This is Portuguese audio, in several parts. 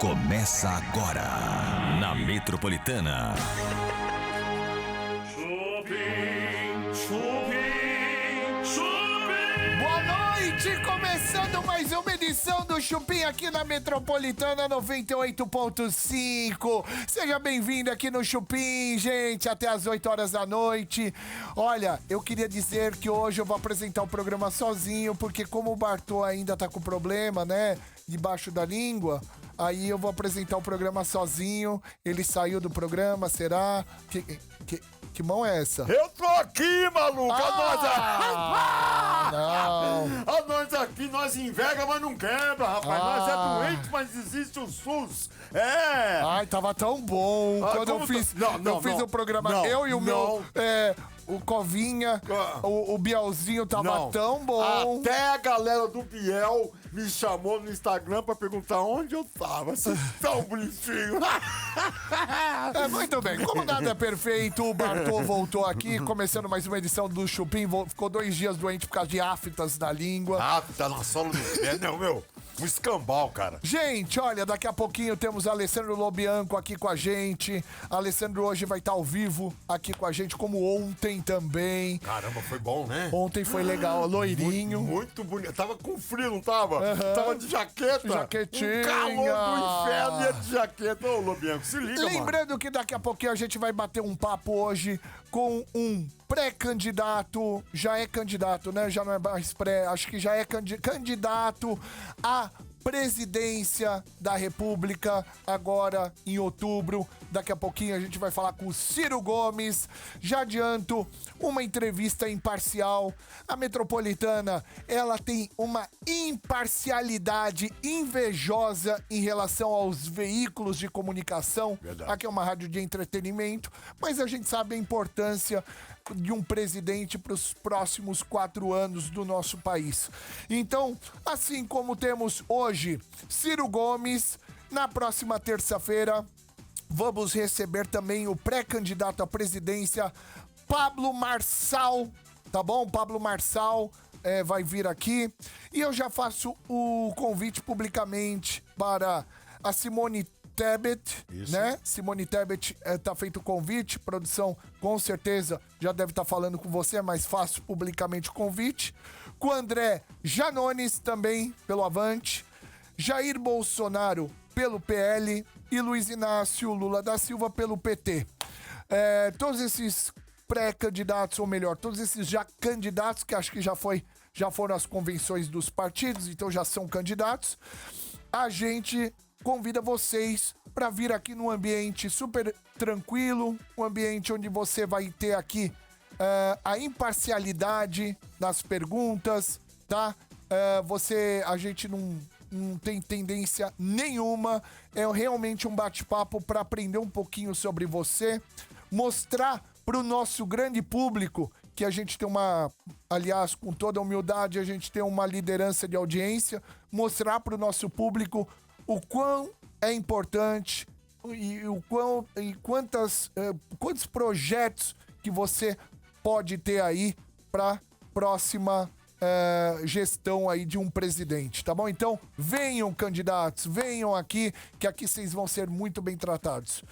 Começa agora na Metropolitana. Boa noite, começando mais uma edição do Chupim aqui na Metropolitana 98.5. Seja bem-vindo aqui no Chupim, gente, até as 8 horas da noite. Olha, eu queria dizer que hoje eu vou apresentar o programa sozinho, porque como o Bartô ainda tá com problema, né, debaixo da língua, aí eu vou apresentar o programa sozinho. Ele saiu do programa, será? Que mão é essa? Eu tô aqui, maluco! Não. A nós aqui, nós enverga, mas não quebra, rapaz. Nós é doente, mas existe o SUS. É! Ai, tava tão bom. Quando eu fiz, fiz o programa, eu e o meu... o Covinha, o Bielzinho tava tão bom. Até a galera do Biel me chamou no Instagram pra perguntar onde eu tava. Vocês tão bonitinho. Muito bem, como nada é perfeito, o Bartô voltou aqui, começando mais uma edição do Chupim. Ficou 2 dias doente por causa de aftas na língua. Afta na sola do pé, não, meu. Um escambau, cara. Gente, olha, daqui a pouquinho temos Alessandro Lobianco aqui com a gente. Alessandro hoje vai estar ao vivo aqui com a gente, como ontem também. Caramba, foi bom, né? Ontem foi legal, loirinho. Muito bonito. Tava com frio, não tava? Tava de jaqueta. Jaquetinha. Um calor do inferno e de jaqueta. Ô, Lobianco, se liga, Lembrando que daqui a pouquinho a gente vai bater um papo hoje com um pré-candidato, já é candidato, né? Já não é mais pré, acho que já é candidato a presidência da República, agora em outubro. Daqui a pouquinho a gente vai falar com o Ciro Gomes. Já adianto, uma entrevista imparcial. A Metropolitana, ela tem uma imparcialidade invejosa em relação aos veículos de comunicação. Verdade. Aqui é uma rádio de entretenimento, mas a gente sabe a importância de um presidente para os próximos 4 anos do nosso país. Então, assim como temos hoje Ciro Gomes, na próxima terça-feira vamos receber também o pré-candidato à presidência, Pablo Marçal, tá bom? Pablo Marçal vai vir aqui. E eu já faço o convite publicamente para a Simone Tebet, né? Simone Tebet, tá feito o convite, produção com certeza já deve estar falando com você, mas faço publicamente o convite. Com o André Janones também, pelo Avante, Jair Bolsonaro pelo PL e Luiz Inácio Lula da Silva pelo PT. Todos esses pré-candidatos, ou melhor, todos esses já candidatos, que acho que já foram as convenções dos partidos, então já são candidatos, a gente convida vocês para vir aqui num ambiente super tranquilo, um ambiente onde você vai ter aqui a imparcialidade nas perguntas, tá? A gente não tem tendência nenhuma, é realmente um bate-papo para aprender um pouquinho sobre você, mostrar para o nosso grande público que a gente tem aliás, com toda a humildade, a gente tem uma liderança de audiência, mostrar para o nosso público o quão é importante e quantos projetos que você pode ter aí para próxima gestão aí de um presidente, tá bom? Então, venham candidatos, venham aqui, que aqui vocês vão ser muito bem tratados.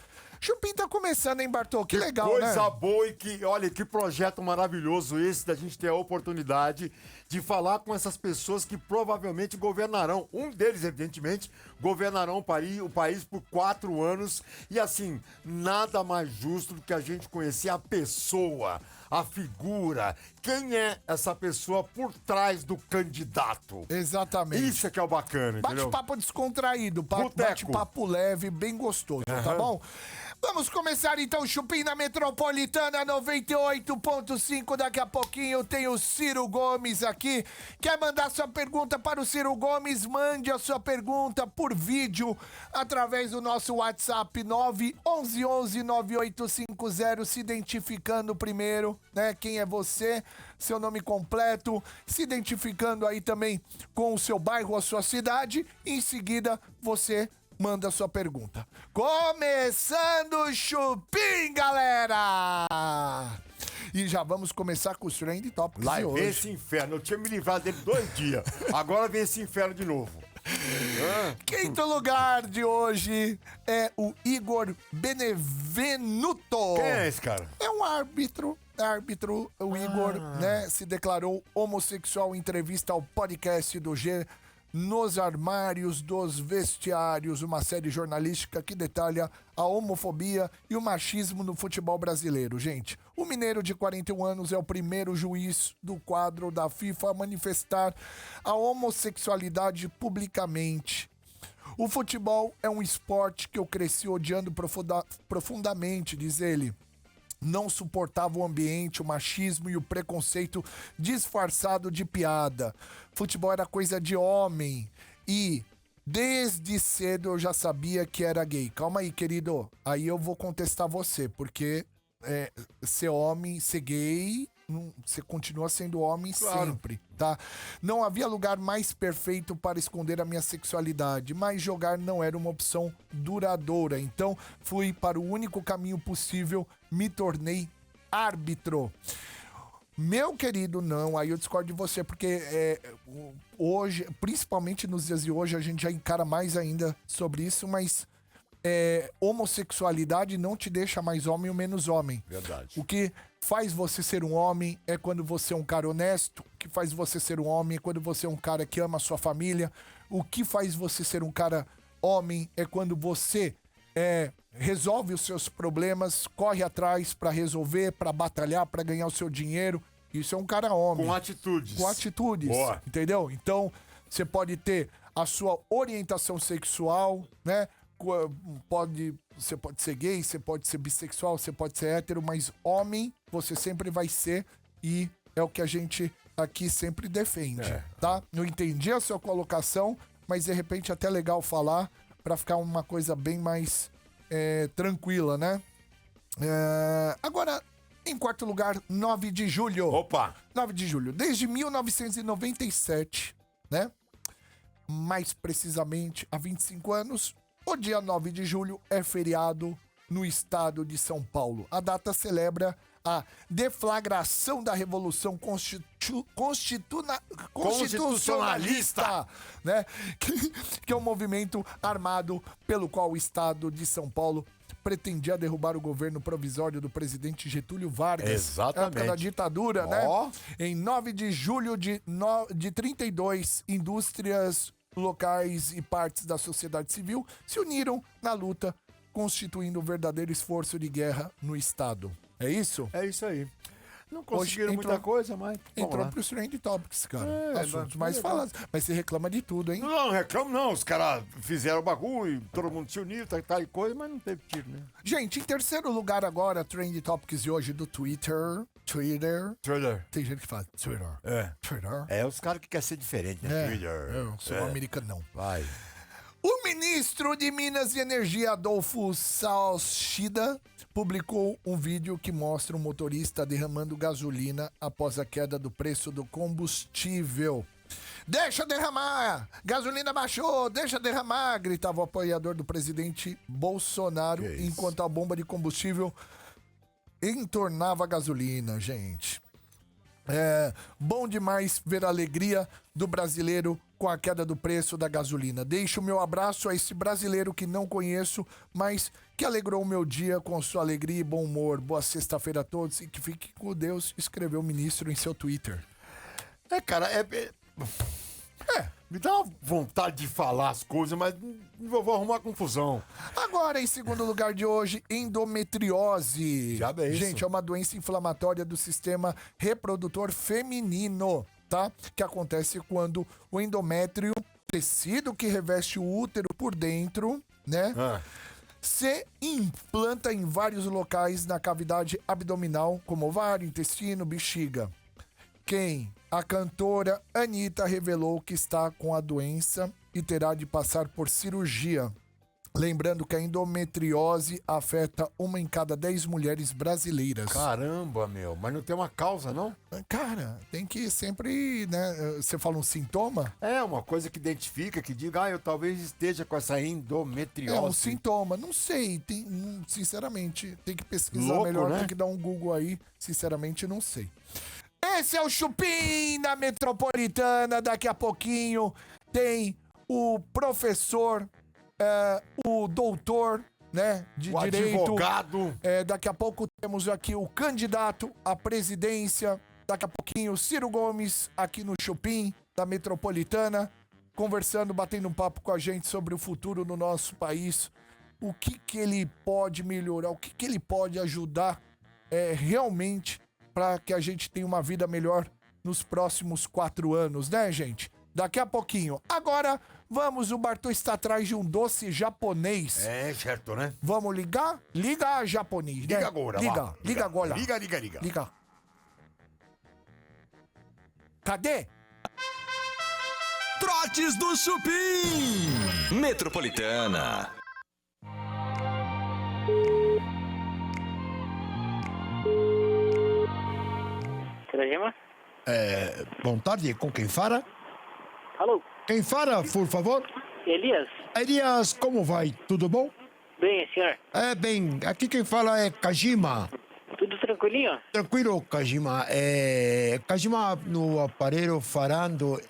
Chupim tá começando, hein, Bartô? Que legal, né? Coisa boa e olha, que projeto maravilhoso esse da gente ter a oportunidade de falar com essas pessoas que provavelmente governarão. Um deles, evidentemente, governarão o país por 4 anos. E assim, nada mais justo do que a gente conhecer a pessoa, a figura. Quem é essa pessoa por trás do candidato? Exatamente. Isso é que é o bacana, entendeu? Bate-papo descontraído, bate-papo leve, bem gostoso, tá bom? Vamos começar então o Chupim na Metropolitana 98.5. Daqui a pouquinho tem o Ciro Gomes aqui. Quer mandar sua pergunta para o Ciro Gomes? Mande a sua pergunta por vídeo através do nosso WhatsApp 911-9850, se identificando primeiro, né? Quem é você, seu nome completo, se identificando aí também com o seu bairro, a sua cidade. Em seguida, você manda a sua pergunta. Começando o Chupim, galera! E já vamos começar com os Trend Topics Lá de vem hoje. esse inferno. Eu tinha me livrado dele 2 dias. Agora vem esse inferno de novo. Quinto lugar de hoje é o Igor Benevenuto. Quem é esse cara? É um árbitro, o Igor, né, se declarou homossexual em entrevista ao podcast do G Nos Armários dos Vestiários, uma série jornalística que detalha a homofobia e o machismo no futebol brasileiro. Gente, o mineiro de 41 anos é o primeiro juiz do quadro da FIFA a manifestar a homossexualidade publicamente. O futebol é um esporte que eu cresci odiando profundamente, diz ele. Não suportava o ambiente, o machismo e o preconceito disfarçado de piada. Futebol era coisa de homem e desde cedo eu já sabia que era gay. Calma aí, querido. Aí eu vou contestar você, porque ser homem, ser gay, você continua sendo homem sempre, tá? Não havia lugar mais perfeito para esconder a minha sexualidade, mas jogar não era uma opção duradoura. Então fui para o único caminho possível, me tornei árbitro. Meu querido, não, aí eu discordo de você, porque hoje, principalmente nos dias de hoje, a gente já encara mais ainda sobre isso, mas homossexualidade não te deixa mais homem ou menos homem. Verdade. O que faz você ser um homem é quando você é um cara honesto. O que faz você ser um homem é quando você é um cara que ama a sua família. O que faz você ser um cara homem é quando você resolve os seus problemas, corre atrás pra resolver, pra batalhar, pra ganhar o seu dinheiro. Isso é um cara homem. Com atitudes. Com atitudes. Boa. Entendeu? Então, você pode ter a sua orientação sexual, né? Você pode ser gay, você pode ser bissexual, você pode ser hétero, mas homem você sempre vai ser, e é o que a gente aqui sempre defende, tá? Não entendi a sua colocação, mas de repente é até legal falar pra ficar uma coisa bem mais tranquila, né? Agora, em quarto lugar, 9 de julho. Opa! 9 de julho. Desde 1997, né? Mais precisamente, há 25 anos, o dia 9 de julho é feriado no estado de São Paulo. A data celebra a deflagração da Revolução Constitucionalista, né? Que é um movimento armado pelo qual o estado de São Paulo pretendia derrubar o governo provisório do presidente Getúlio Vargas. Exatamente. Época da ditadura, né? Em 9 de julho de 32, indústrias locais e partes da sociedade civil se uniram na luta, constituindo um verdadeiro esforço de guerra no estado. É isso? É isso aí. Não conseguiram Hoje muita coisa, mas entrou pros Trend Topics, cara. Assuntos mais falados. Mas você reclama de tudo, hein? Não reclamo não. Os caras fizeram o bagulho, todo mundo se uniu, tal e coisa, mas não teve tiro, né? Gente, em terceiro lugar agora, Trend Topics de hoje do Twitter. Thriller. Tem gente que fala Twitter. Twitter. É os caras que querem ser diferente, né? Thriller. Eu sou um americanão. Vai. O ministro de Minas e Energia, Adolfo Salchida, publicou um vídeo que mostra um motorista derramando gasolina após a queda do preço do combustível. Deixa derramar! Gasolina baixou! Deixa derramar! Gritava o apoiador do presidente Bolsonaro enquanto a bomba de combustível entornava a gasolina, gente. É bom demais ver a alegria do brasileiro com a queda do preço da gasolina. Deixo o meu abraço a esse brasileiro que não conheço, mas que alegrou o meu dia com sua alegria e bom humor. Boa sexta-feira a todos e que fique com Deus, escreveu o ministro em seu Twitter. Cara, me dá uma vontade de falar as coisas, mas vou arrumar confusão. Agora, em segundo lugar de hoje, endometriose. Já é isso. Gente, é uma doença inflamatória do sistema reprodutor feminino, tá? Que acontece quando o endométrio, tecido que reveste o útero por dentro, né? Se implanta em vários locais na cavidade abdominal, como ovário, intestino, bexiga. A cantora Anitta revelou que está com a doença e terá de passar por cirurgia. Lembrando que a endometriose afeta 1 em cada 10 mulheres brasileiras. Caramba, meu. Mas não tem uma causa, não? Cara, tem que sempre, né? Você fala um sintoma? É, uma coisa que identifica, que diga, eu talvez esteja com essa endometriose. É um sintoma. Não sei. Sinceramente, tem que pesquisar melhor. Né? Tem que dar um Google aí. Sinceramente, não sei. Esse é o Chupim da Metropolitana. Daqui a pouquinho tem o professor, o doutor, né, de O direito. advogado. Daqui a pouco temos aqui o candidato à presidência. Daqui a pouquinho, Ciro Gomes, aqui no Chupim, da Metropolitana, conversando, batendo um papo com a gente sobre o futuro no nosso país. O que ele pode melhorar, o que ele pode ajudar realmente para que a gente tenha uma vida melhor nos próximos 4 anos, né, gente? Daqui a pouquinho. Agora, vamos, o Bartô está atrás de um doce japonês. É, certo, né? Vamos ligar? Liga japonês, né? Liga agora, vá. Liga agora. Liga. Liga. Cadê? Trotes do Chupim. Metropolitana. Trajema? Boa tarde, com quem fala? Alô, Quem fala, por favor? Elias? Elias, como vai? Tudo bom? Bem, senhor? Bem, aqui quem fala é Kajima. Tudo tranquilinho? Tranquilo, Kajima. Kajima no aparelho falando.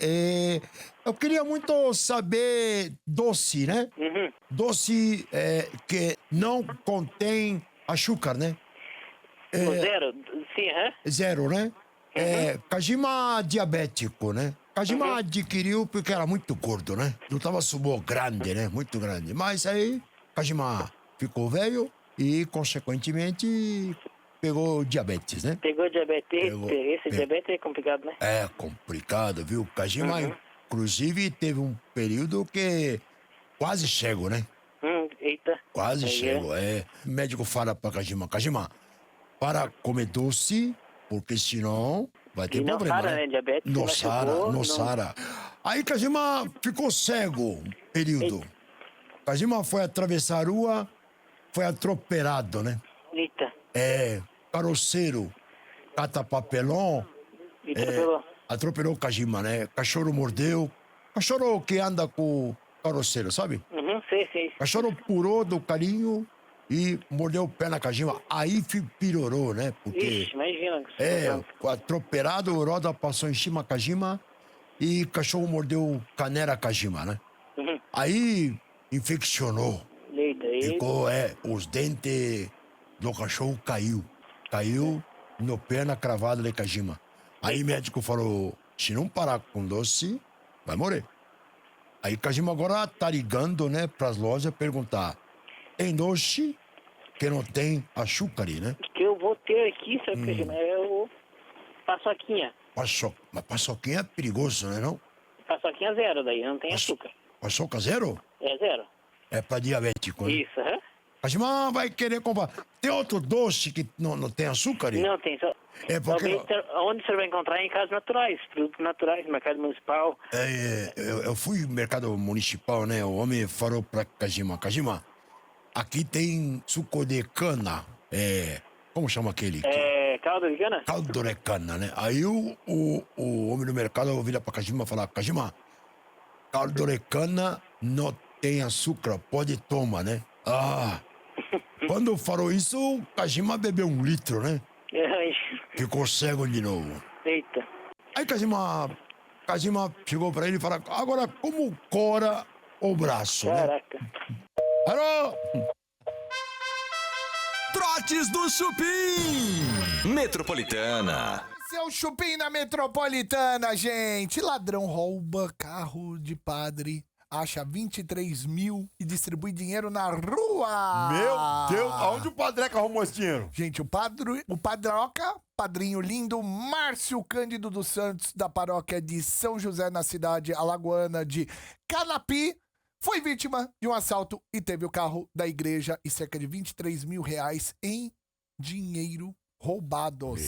Eu queria muito saber doce, né? Uhum. Doce que não contém açúcar, né? No zero? Sim, hã? Zero, né? Kajima diabético, né? Kajima adquiriu porque era muito gordo, né? Lutava sumô grande, né? Muito grande. Mas aí, Kajima ficou velho e, consequentemente, pegou diabetes, né? Pegou diabetes? Pegou. Diabetes é complicado, né? É complicado, viu? Kajima, inclusive, teve um período que quase cego, né? Eita. Quase Aí, cego, O médico fala pra Kajima, para comer doce, porque senão vai ter E não problema, sara, né? Diabetes, Não se sara, machucou, não não- sara. Aí Kajima ficou cego um período. Kajima foi atravessar a rua, foi atropelado, né? Eita. Carroceiro, cata papelão, E atropelou. atropelou Kajima, né? Cachorro mordeu. Cachorro que anda com o carroceiro, sabe? Sei. Cachorro purou do carinho e mordeu o pé na Kajima. Aí piorou, né? Porque Ixi, imagina. atropelado, o roda passou em cima da Kajima e cachorro mordeu canela Kajima, né? Aí infeccionou. Eita, Ficou, os dentes do cachorro caiu no pé na cravada de Kajima. Aí o médico falou, se não parar com doce, vai morrer. Aí Kajima agora tá ligando, né, pras lojas perguntar, tem doce que não tem açúcar, né? que eu vou ter aqui, sabe, Trajema? É o paçoquinha. Mas paçoquinha é perigoso, né, não? Paçoquinha zero daí, não tem açúcar. Paçoca zero? É zero. É pra diabético, né? Isso, hã? Kajima vai querer comprar. Tem outro doce que não tem açúcar? Não tem, só... Porque... Onde você vai encontrar? Em casas naturais, produtos naturais, mercado municipal. Eu fui no mercado municipal, né? O homem falou pra Kajima, aqui tem suco de cana. Como chama aquele? Caldo de cana? Caldo de cana, né? Aí o homem do mercado vira pra Kajima e fala, Kajima, caldo de cana não tem açúcar, pode tomar, né? Quando falou isso, Kajima bebeu 1 litro, né? Ficou cego de novo. Eita. Aí Kajima chegou pra ele e falou, agora como cora o braço, né? Caraca. Alô? Trotes do Chupim. Metropolitana. Esse é o Chupim na Metropolitana, gente. Ladrão rouba carro de padre, acha 23 mil e distribui dinheiro na rua. Meu Deus, aonde o Padreca arrumou esse dinheiro? Gente, o Padroca, padrinho lindo, Márcio Cândido dos Santos, da paróquia de São José, na cidade alagoana de Canapi, foi vítima de um assalto e teve o carro da igreja e cerca de 23 mil reais em dinheiro roubados.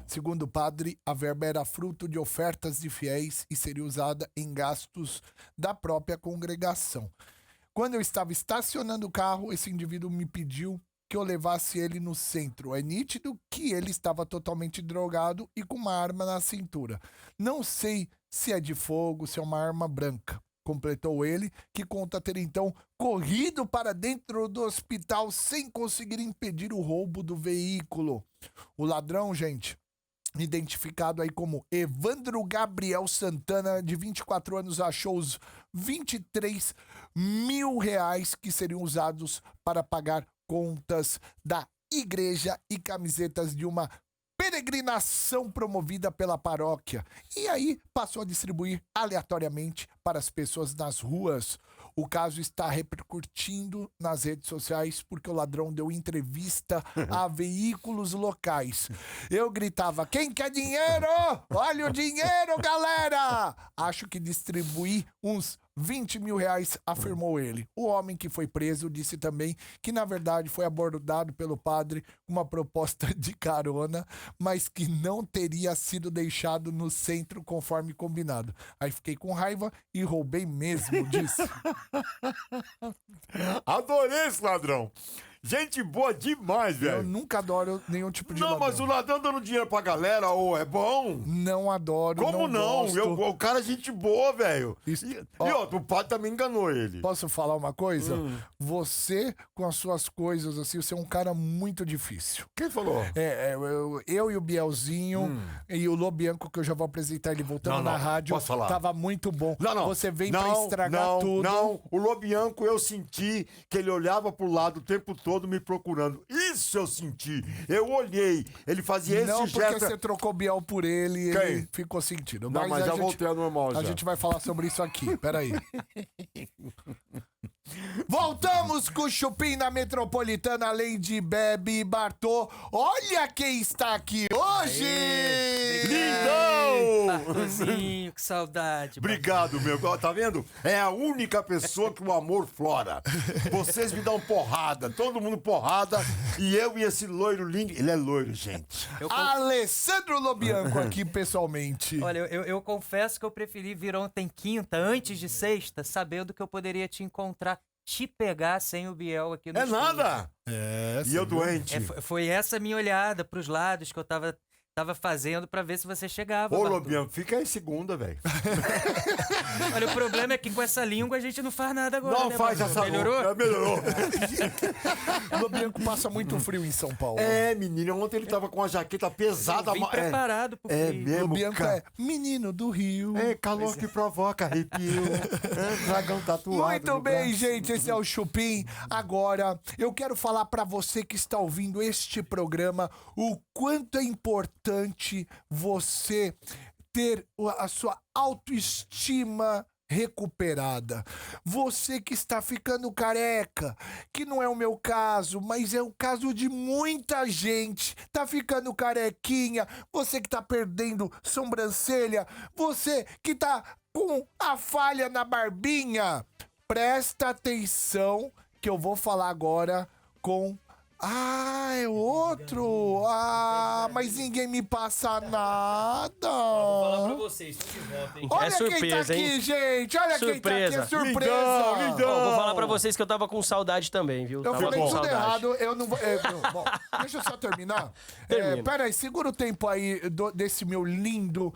Segundo o padre, a verba era fruto de ofertas de fiéis e seria usada em gastos da própria congregação. Quando eu estava estacionando o carro, esse indivíduo me pediu que eu levasse ele no centro. É nítido que ele estava totalmente drogado e com uma arma na cintura. Não sei se é de fogo, se é uma arma branca. Completou ele, que conta ter então corrido para dentro do hospital sem conseguir impedir o roubo do veículo. O ladrão, gente, identificado aí como Evandro Gabriel Santana, de 24 anos, achou os 23 mil reais que seriam usados para pagar contas da igreja e camisetas de uma peregrinação promovida pela paróquia. E aí passou a distribuir aleatoriamente para as pessoas nas ruas. O caso está repercutindo nas redes sociais porque o ladrão deu entrevista a veículos locais. Eu gritava: quem quer dinheiro? Olha o dinheiro, galera! Acho que distribuí uns 20 mil reais, afirmou ele. O homem que foi preso disse também que, na verdade, foi abordado pelo padre com uma proposta de carona, mas que não teria sido deixado no centro conforme combinado. Aí fiquei com raiva e roubei mesmo, disse. Adorei esse ladrão. Gente boa demais, velho. Eu nunca adoro nenhum tipo de Não, ladrão. mas o ladrão dando dinheiro pra galera, ô, é bom. Não adoro, Como não? gosto. O cara é gente boa, velho. Isso- E ó. ó, o padre também enganou ele. Posso falar uma coisa? Você, com as suas coisas, assim, você é um cara muito difícil. Quem falou? Eu e o Bielzinho e o Lobianco, que eu já vou apresentar ele voltando Não, na não, rádio, posso falar? tava muito bom. Não. Você vem pra estragar tudo. Não, o Lobianco eu senti que ele olhava pro lado o tempo todo me procurando. Isso eu senti. Eu olhei. Ele fazia esse Não, porque gesto. você trocou o Biel por ele e Quem? ele ficou sentindo. Não, mas a já gente- voltei ao normal A já. gente vai falar sobre isso aqui. Peraí. Voltamos com o Chupim na Metropolitana, além de Bebe e Bartô. Olha quem está aqui hoje! Lindão! Bartozinho, que saudade. Obrigado, meu. Ó, tá vendo? É a única pessoa que o amor flora. Vocês me dão porrada, todo mundo porrada. E eu e esse loiro lindo. Ele é loiro, gente. Alessandro Lobianco aqui pessoalmente. Olha, eu confesso que eu preferi vir ontem quinta, antes de sexta, sabendo que eu poderia te encontrar, te pegar sem o Biel aqui no É estúdio. nada. É, E eu doente. Foi essa minha olhada pros lados que eu tava fazendo pra ver se você chegava. Ô, Bartô. Lobianco, fica aí segunda, velho. Olha, o problema é que com essa língua a gente não faz nada agora, Não né, faz Bartô? essa Melhorou? louca. Melhorou. O Lobianco passa muito frio em São Paulo. É, menino, ontem ele tava com a jaqueta pesada. Eu vim preparado pro É frio. mesmo, Lobianco cara. é menino do Rio. É, calor que provoca arrepio. É, dragão tatuado. Muito no bem, braço. gente, esse é o Chupim. Agora, eu quero falar pra você que está ouvindo este programa o quanto é importante você ter a sua autoestima recuperada. Você que está ficando careca, que não é o meu caso, mas é o caso de muita gente, tá ficando carequinha, você que tá perdendo sobrancelha, você que tá com a falha na barbinha, presta atenção que eu vou falar agora com... Ah, é outro? Ah, mas ninguém me passa nada. Vou falar pra vocês, tô de volta, hein? Olha É surpresa, quem tá aqui, hein? gente. Olha quem tá aqui, é Surpresa. surpresa. Lindão. Ó, vou falar pra vocês que eu tava com saudade também, viu? Eu Tava falei com tudo saudade. errado, eu não vou... bom, deixa eu só terminar. Termina. Pera aí, segura o tempo aí desse meu lindo...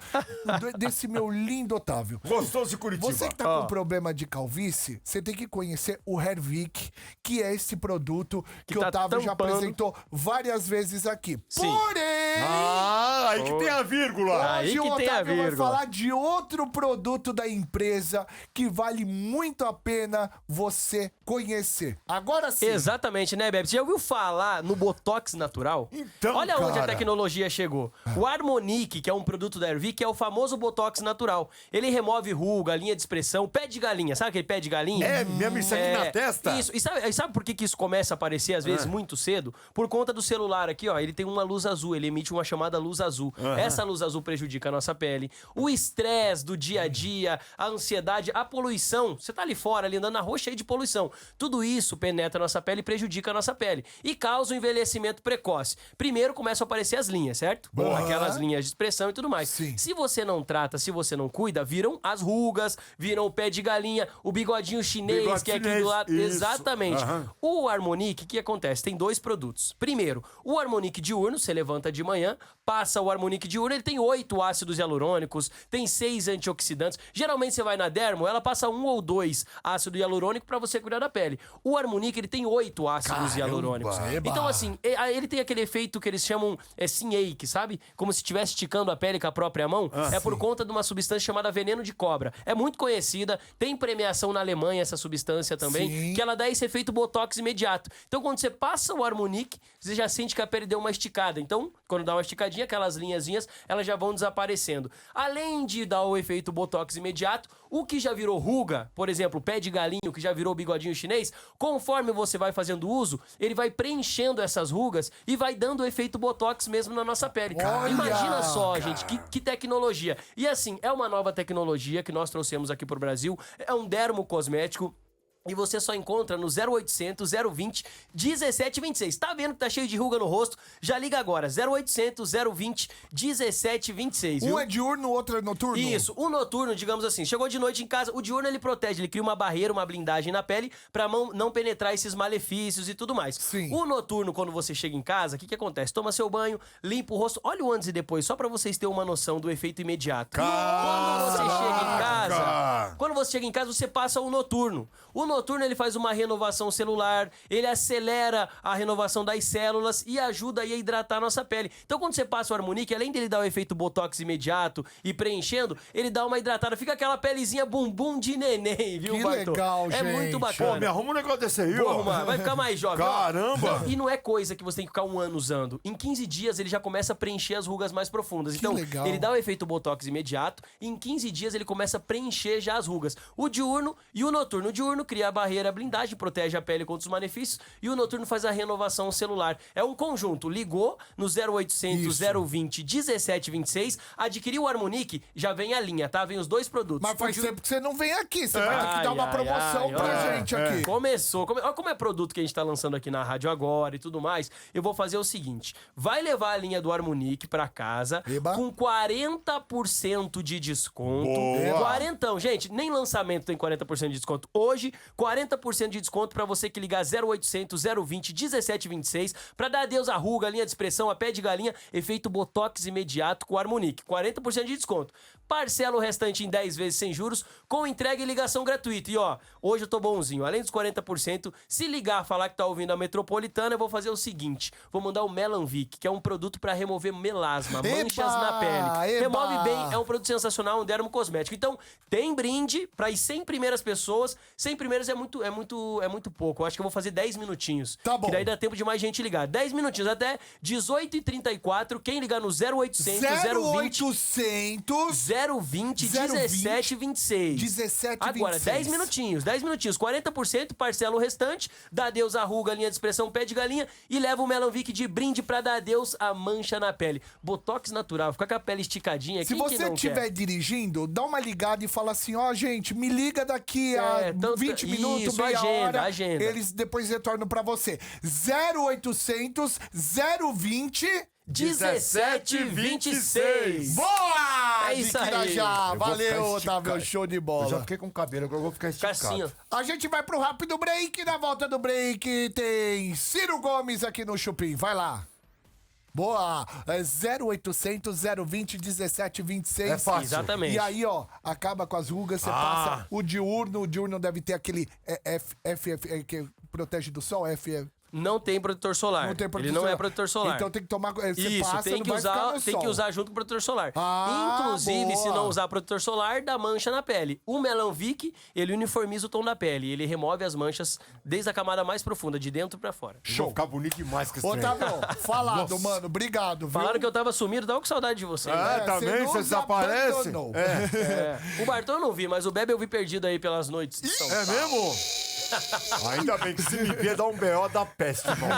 desse meu lindo Otávio. Gostoso de Curitiba. Você que tá com problema de calvície, você tem que conhecer o Hervik, que é esse produto que o tá Otávio já tampando. apresentou várias vezes aqui. Sim. Porém... Ah, aí que tem a vírgula. Aí Hoje que o tem a Otávio vai vírgula. falar de outro produto da empresa que vale muito a pena você conhecer. Agora sim. Exatamente, né, Bebe? Você já ouviu falar no Botox natural? Então, Olha onde a cara. tecnologia chegou. O Harmonique, que é um produto da Hervik, é o famoso Botox natural. Ele remove ruga, linha de expressão, pé de galinha. Sabe aquele pé de galinha? É mesmo isso aqui na testa? Isso. E sabe por que isso começa a aparecer, às vezes, muito cedo? Por conta do celular aqui, ó. Ele tem uma luz azul, ele emite uma chamada luz azul. Essa luz azul prejudica a nossa pele. O estresse do dia a dia, a ansiedade, a poluição. Você tá ali fora, ali andando na rua cheio de poluição. Tudo isso penetra a nossa pele e prejudica a nossa pele. E causa um envelhecimento precoce. Primeiro começam a aparecer as linhas, certo? Aquelas linhas de expressão e tudo mais. Sim. Se você não trata, se você não cuida, viram as rugas, viram o pé de galinha, o bigodinho chinês, Bigode que é aqui chinês, do lado. isso. Exatamente. Aham. O Harmonique, o que acontece? Tem dois produtos. Primeiro, o Harmonique diurno, você levanta de manhã, passa o Harmonique diurno, ele tem 8 ácidos hialurônicos, tem 6 antioxidantes. Geralmente você vai na Dermo, ela passa 1 ou 2 ácido hialurônico pra você cuidar da pele. O Harmonique, ele tem 8 ácidos hialurônicos. eba. Então, assim, ele tem aquele efeito que eles chamam Synake, sabe? Como se estivesse esticando a pele com a própria mão. É por conta de uma substância chamada veneno de cobra. É muito conhecida, tem premiação na Alemanha essa substância também, Sim. que ela dá esse efeito botox imediato. Então, quando você passa o Harmonique, você já sente que a pele deu uma esticada. Então, quando dá uma esticadinha, aquelas linhazinhas, elas já vão desaparecendo. Além de dar o efeito botox imediato, o que já virou ruga, por exemplo, o pé de galinho, que já virou bigodinho chinês, conforme você vai fazendo uso, ele vai preenchendo essas rugas e vai dando o efeito botox mesmo na nossa pele. Olha, Imagina só, cara. gente, que tecnologia. E assim, é uma nova tecnologia que nós trouxemos aqui pro Brasil, é um dermocosmético. E você só encontra no 0800 020 1726. Tá vendo que tá cheio de ruga no rosto? Já liga agora, 0800 020 1726, viu? Um é diurno, o outro é noturno? Isso, o noturno, digamos assim, chegou de noite em casa, o diurno ele protege, ele cria uma barreira, uma blindagem na pele pra não penetrar esses malefícios e tudo mais. Sim. O noturno, quando você chega em casa, o que acontece? Toma seu banho, limpa o rosto, olha o antes e depois, só pra vocês terem uma noção do efeito imediato. Quando você chega em casa, você passa o noturno. O noturno, ele faz uma renovação celular, ele acelera a renovação das células e ajuda aí a hidratar a nossa pele. Então, quando você passa o Harmonique, além dele dar o efeito botox imediato e preenchendo, ele dá uma hidratada. Fica aquela pelezinha bumbum de neném, viu, Que Bartô? legal, É gente. muito Pô, bacana. me arruma um negócio desse aí, Vou ó. arrumar, vai ficar mais jovem. ó. Caramba! E não é coisa que você tem que ficar um ano usando. Em 15 dias ele já começa a preencher as rugas mais profundas. Então, legal. ele dá o efeito botox imediato e em 15 dias ele começa a preencher já as rugas. O diurno e o noturno. O diurno cria a barreira, a blindagem, protege a pele contra os malefícios e o noturno faz a renovação celular. É um conjunto. Ligou no 0800 020 1726, adquiriu o Harmonique, já vem a linha, tá? Vem os dois produtos. Mas faz O diurno- tempo que você não vem aqui. Você vai ter que dar uma Ai, promoção ai, pra ai. gente aqui. Começou. Olha como é produto que a gente tá lançando aqui na rádio agora e tudo mais. Eu vou fazer o seguinte: vai levar a linha do Harmonique pra casa Eba. com 40% de desconto. Boa. 40, gente, nem lançamento tem 40% de desconto. Hoje, 40% de desconto pra você que ligar 0800 020 1726 pra dar adeus à ruga, linha de expressão, a pé de galinha, efeito botox imediato com o Harmonique. 40% de desconto. Parcela o restante em 10 vezes sem juros, com entrega e ligação gratuita. E ó, hoje eu tô bonzinho. Além dos 40%, se ligar, falar que tá ouvindo a Metropolitana, eu vou fazer o seguinte: vou mandar o Melanvic, que é um produto pra remover melasma, manchas Eba, na pele. eba. Remove bem, é um produto sensacional, um dermocosmético. Então, tem brinde pra ir 100 primeiras pessoas. 100 primeiras é muito pouco. Eu acho que eu vou fazer 10 minutinhos. Tá bom. Que daí dá tempo de mais gente ligar. 10 minutinhos, até 18h34. Quem ligar no 0800 020 0800 020 1726. 1726. Agora, 10 minutinhos, 40%, parcela o restante, dá adeus à ruga, linha de expressão, pé de galinha e leva o Melanvic de brinde pra dar adeus à mancha na pele. Botox natural, fica com a pele esticadinha. Se quem que você não estiver quer? dirigindo, dá uma ligada e fala assim, ó, gente, me liga daqui a tanto- 20 minutos, isso, meia agenda, hora. agenda. Eles depois retornam pra você. 0800 020 1726. Boa! É isso aí. Irajá. Eu vou Valeu, ficar Otávio. esticado. Show de Eu já bola. fiquei com o cabelo, agora eu vou ficar Fica esticado. assim, ó. A gente vai pro rápido break. Na volta do break tem Ciro Gomes aqui no Chupim. Vai lá. Boa! É 0800 020 1726. É fácil. Exatamente. E aí, ó, acaba com as rugas, você passa o diurno deve ter aquele FF que protege do sol, FF. Não tem protetor solar. Não tem protetor Ele não solar. é protetor solar. Então tem que tomar, você Isso, passa, tem não que vai ficar usar, no tem sol. que usar junto com o protetor solar. Ah, Inclusive, boa. se não usar protetor solar, dá mancha na pele. O Melanvic, ele uniformiza o tom da pele, ele remove as manchas desde a camada mais profunda, de dentro pra fora. Vou ficar bonito demais com esse trem. Otávio, falado, mano. Obrigado, viu? Falaram que eu tava sumido, tava com saudade de você. É, né? também, nos você desaparece. abandonou. É. O Bartô eu não vi, mas o Bebe eu vi perdido aí pelas noites de São É Paulo. mesmo? Ainda bem que se me ver, dá um BO da peste, irmão.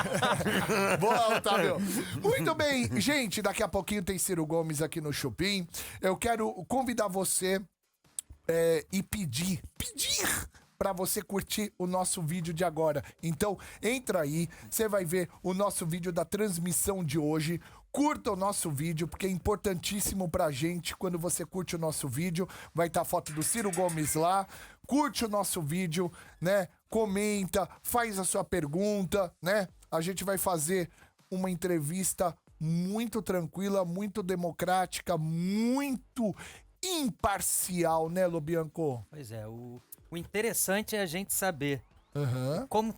Boa, Otávio. Muito bem, gente, daqui a pouquinho tem Ciro Gomes aqui no Chupim. Eu quero convidar você e pedir pra você curtir o nosso vídeo de agora. Então, entra aí, você vai ver o nosso vídeo da transmissão de hoje. Curta o nosso vídeo, porque é importantíssimo pra gente. Quando você curte o nosso vídeo, vai estar a foto do Ciro Gomes lá. Curte o nosso vídeo, né? Comenta, faz a sua pergunta, né? a gente vai fazer uma entrevista muito tranquila, muito democrática, muito imparcial, né, Lobianco? Pois é, o interessante é a gente saber Aham. como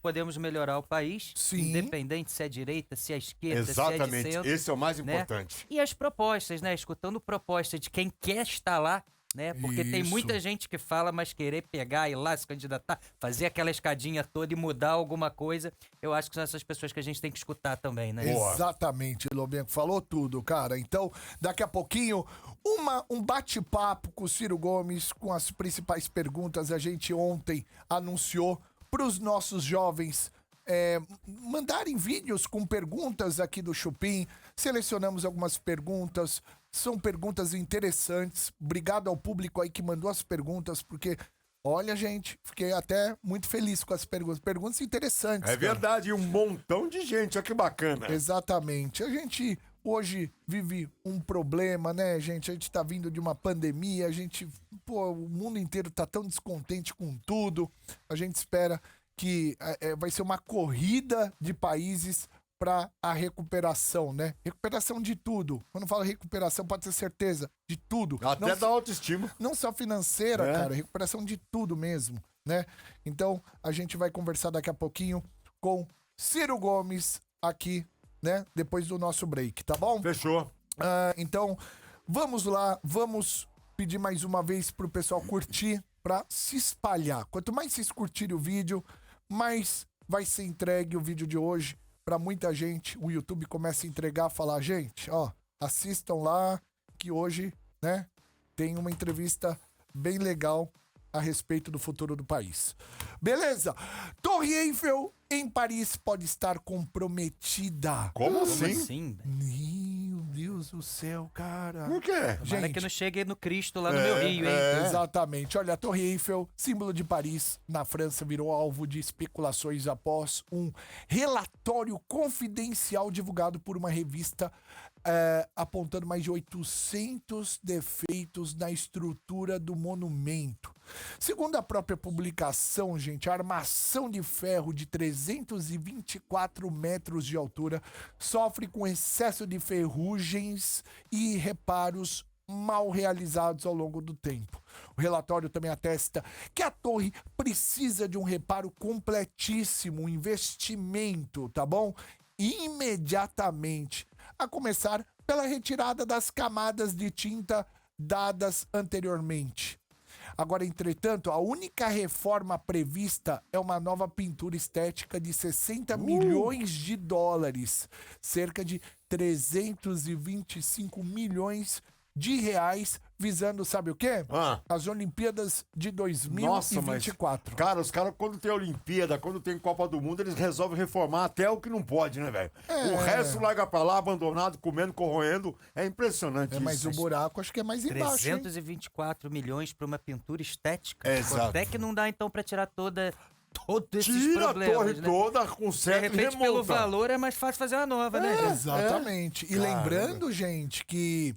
podemos melhorar o país, Sim. independente se é direita, se é esquerda, se é de Exatamente. centro. Esse é o mais né? importante. E as propostas, né? Escutando propostas de quem quer estar lá, né? Porque tem Isso. muita gente que fala, mas querer pegar, ir lá, se candidatar, fazer aquela escadinha toda e mudar alguma coisa, eu acho que são essas pessoas que a gente tem que escutar também, né? Exatamente, Lobianco. Falou tudo, cara. Então, daqui a pouquinho, um bate-papo com o Ciro Gomes, com as principais perguntas. A gente ontem anunciou para os nossos jovens mandarem vídeos com perguntas aqui do Chupim. Selecionamos algumas perguntas. São perguntas interessantes. Obrigado ao público aí que mandou as perguntas, porque... Olha, gente, fiquei até muito feliz com as perguntas. Perguntas interessantes. É cara. verdade, e um montão de gente, olha que bacana. Exatamente. A gente hoje vive um problema, né, gente? A gente tá vindo de uma pandemia, o mundo inteiro tá tão descontente com tudo. A gente espera que vai ser uma corrida de países para a recuperação, né? Recuperação de tudo. Quando falo recuperação, pode ter certeza, de tudo. Até Não da autoestima. não só financeira, É. cara, recuperação de tudo mesmo, né? Então, a gente vai conversar daqui a pouquinho com Ciro Gomes aqui, né? Depois do nosso break, tá bom? Fechou. Então, vamos lá, vamos pedir mais uma vez pro pessoal curtir pra se espalhar. Quanto mais vocês curtirem o vídeo, mais vai ser entregue o vídeo de hoje pra muita gente. O YouTube começa a entregar, falar, gente, ó, assistam lá que hoje, né, tem uma entrevista bem legal a respeito do futuro do país. Beleza? Torre Eiffel em Paris pode estar comprometida. Como Como assim? assim? Meu Deus do céu, cara. Por quê? Tomara Gente, que não chegue no Cristo lá no meu Rio, hein? exatamente. Olha, a Torre Eiffel, símbolo de Paris, na França, virou alvo de especulações após um relatório confidencial divulgado por uma revista apontando mais de 800 defeitos na estrutura do monumento. Segundo a própria publicação, gente, a armação de ferro de 324 metros de altura sofre com excesso de ferrugens e reparos mal realizados ao longo do tempo. O relatório também atesta que a torre precisa de um reparo completíssimo, um investimento, tá bom? Imediatamente, a começar pela retirada das camadas de tinta dadas anteriormente. Agora, entretanto, a única reforma prevista é uma nova pintura estética de 60 milhões de dólares, cerca de 325 milhões de reais, visando, sabe o quê? As Olimpíadas de Nossa, mas... 2024. Cara, os caras, quando tem Olimpíada, quando tem Copa do Mundo, eles resolvem reformar até o que não pode, né, velho? O resto larga pra lá, abandonado, comendo, corroendo. É impressionante isso. Mas o buraco acho que é mais embaixo, hein? 324 milhões pra uma pintura estética. Exato. Até que não dá, então, pra tirar todos esses Tira a problemas, torre né? toda, De conserta e repente, pelo remonta. valor, é mais fácil fazer uma nova, né? Exatamente. E lembrando, gente, que